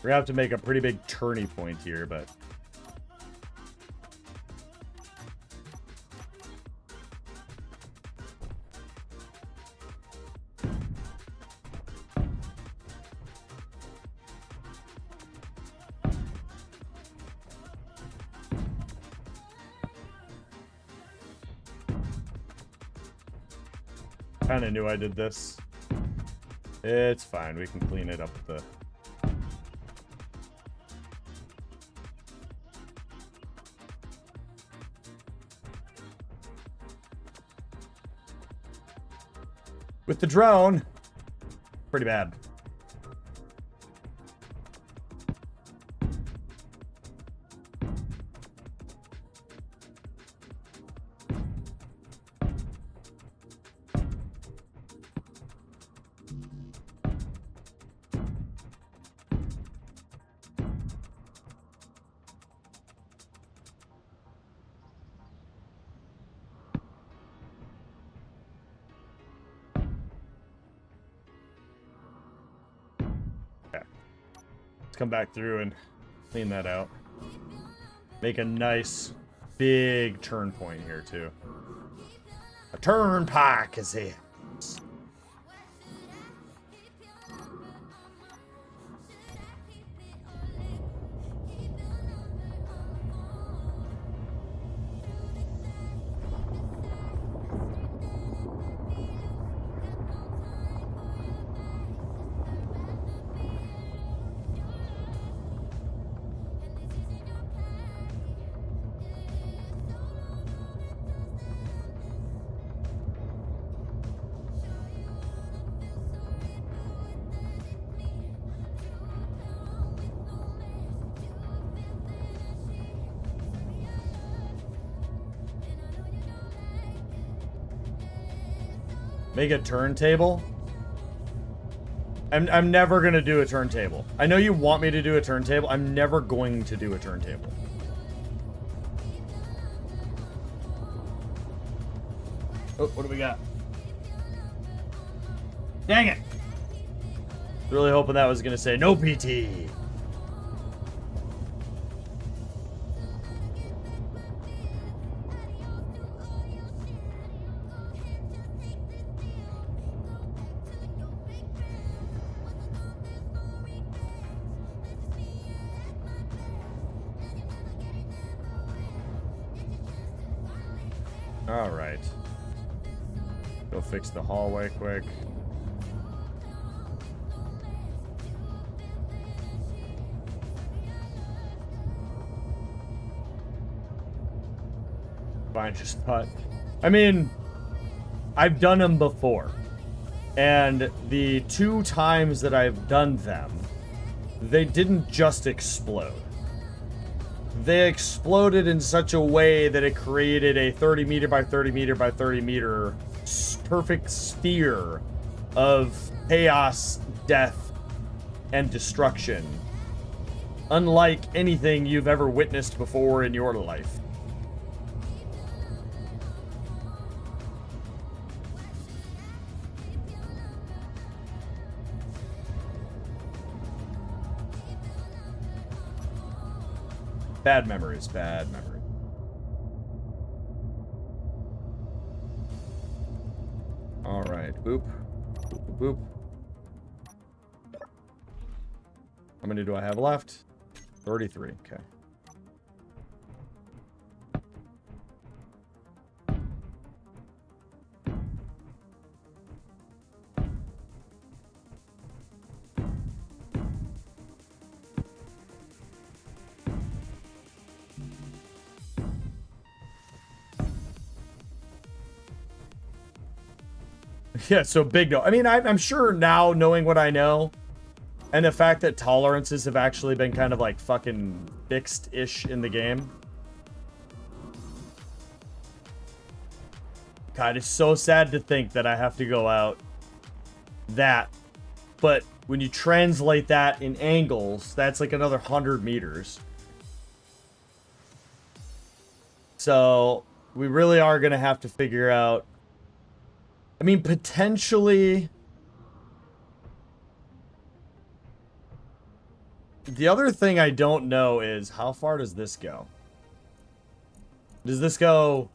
F: We're gonna have to make a pretty big turning point here, but... Kinda knew I did this. It's fine, we can clean it up with the... With the drone, pretty bad. Come back through and clean that out. Make a nice big turn point here too. A turnpike is it. Make a turntable? I'm never gonna do a turntable. I know you want me to do a turntable. I'm never going to do a turntable. Oh, what do we got? Dang it! Really hoping that was gonna say no PT. All right. Go fix the hallway quick. Fine, just thought. I mean, I've done them before. And the 2 times that I've done them, they didn't just explode. They exploded in such a way that it created a 30 meter by 30 meter by 30 meter perfect sphere of chaos, death, and destruction. Unlike anything you've ever witnessed before in your life. Bad memories, bad memory. All right, boop, boop, boop. How many do I have left? 33, okay. Yeah, so big no. I mean, I'm sure now, knowing what I know, and the fact that tolerances have actually been kind of like fucking fixed-ish in the game. God, it's so sad to think that I have to go out that. But when you translate that in angles, that's like another 100 meters. So we really are going to have to figure out. I mean, potentially... The other thing I don't know is how far does this go? Does this go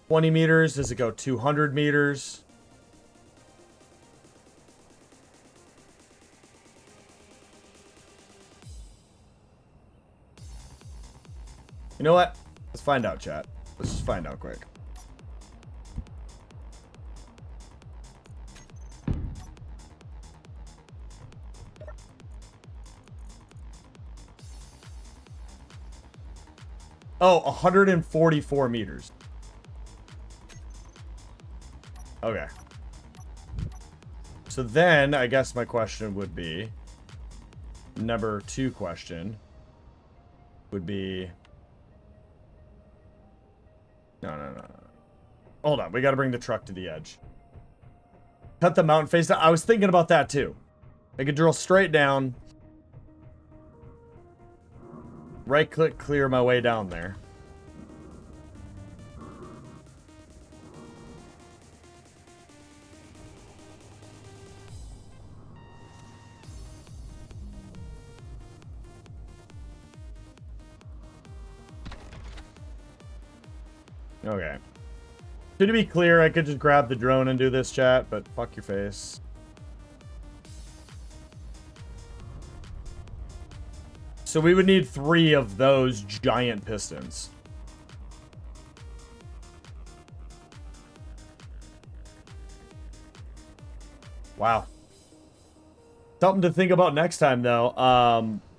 F: 20 meters? Does it go 200 meters? You know what? Let's find out, chat. Let's just find out quick. Oh, 144 meters. Okay. So then, I guess my question would be... Number 2 question would be... No. Hold on, we gotta bring the truck to the edge. Cut the mountain face down. I was thinking about that too. I could drill straight down. Right click, clear my way down there. Okay. So to be clear, I could just grab the drone and do this, chat, but fuck your face. So we would need 3 of those giant pistons. Wow. Something to think about next time, though.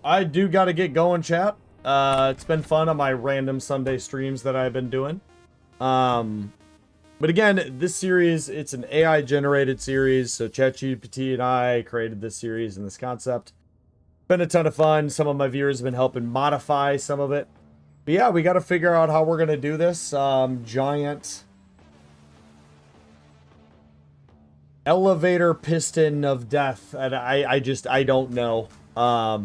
F: I do got to get going, chat. It's been fun on my random Sunday streams that I've been doing. But again, this series, it's an AI-generated series, so ChatGPT and I created this series and this concept. Been a ton of fun. Some of my viewers have been helping modify some of it. But yeah, we got to figure out how we're going to do this. Giant elevator piston of death. And I don't know. I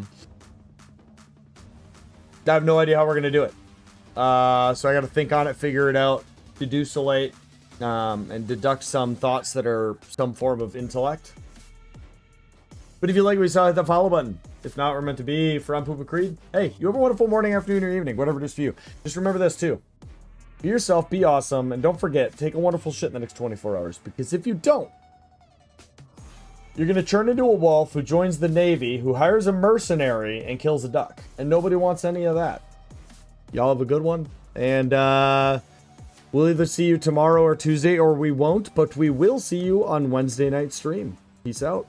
F: have no idea how we're going to do it. So I got to think on it, figure it out, deducilate, and deduct some thoughts that are some form of intellect. But if you like what you saw, hit that follow button. If not, we're meant to be from Poopa Creed. Hey, you have a wonderful morning, afternoon, or evening, whatever it is for you. Just remember this too. Be yourself, be awesome, and don't forget, take a wonderful shit in the next 24 hours. Because if you don't, you're going to turn into a wolf who joins the Navy, who hires a mercenary, and kills a duck. And nobody wants any of that. Y'all have a good one. And we'll either see you tomorrow or Tuesday, or we won't. But we will see you on Wednesday night stream. Peace out.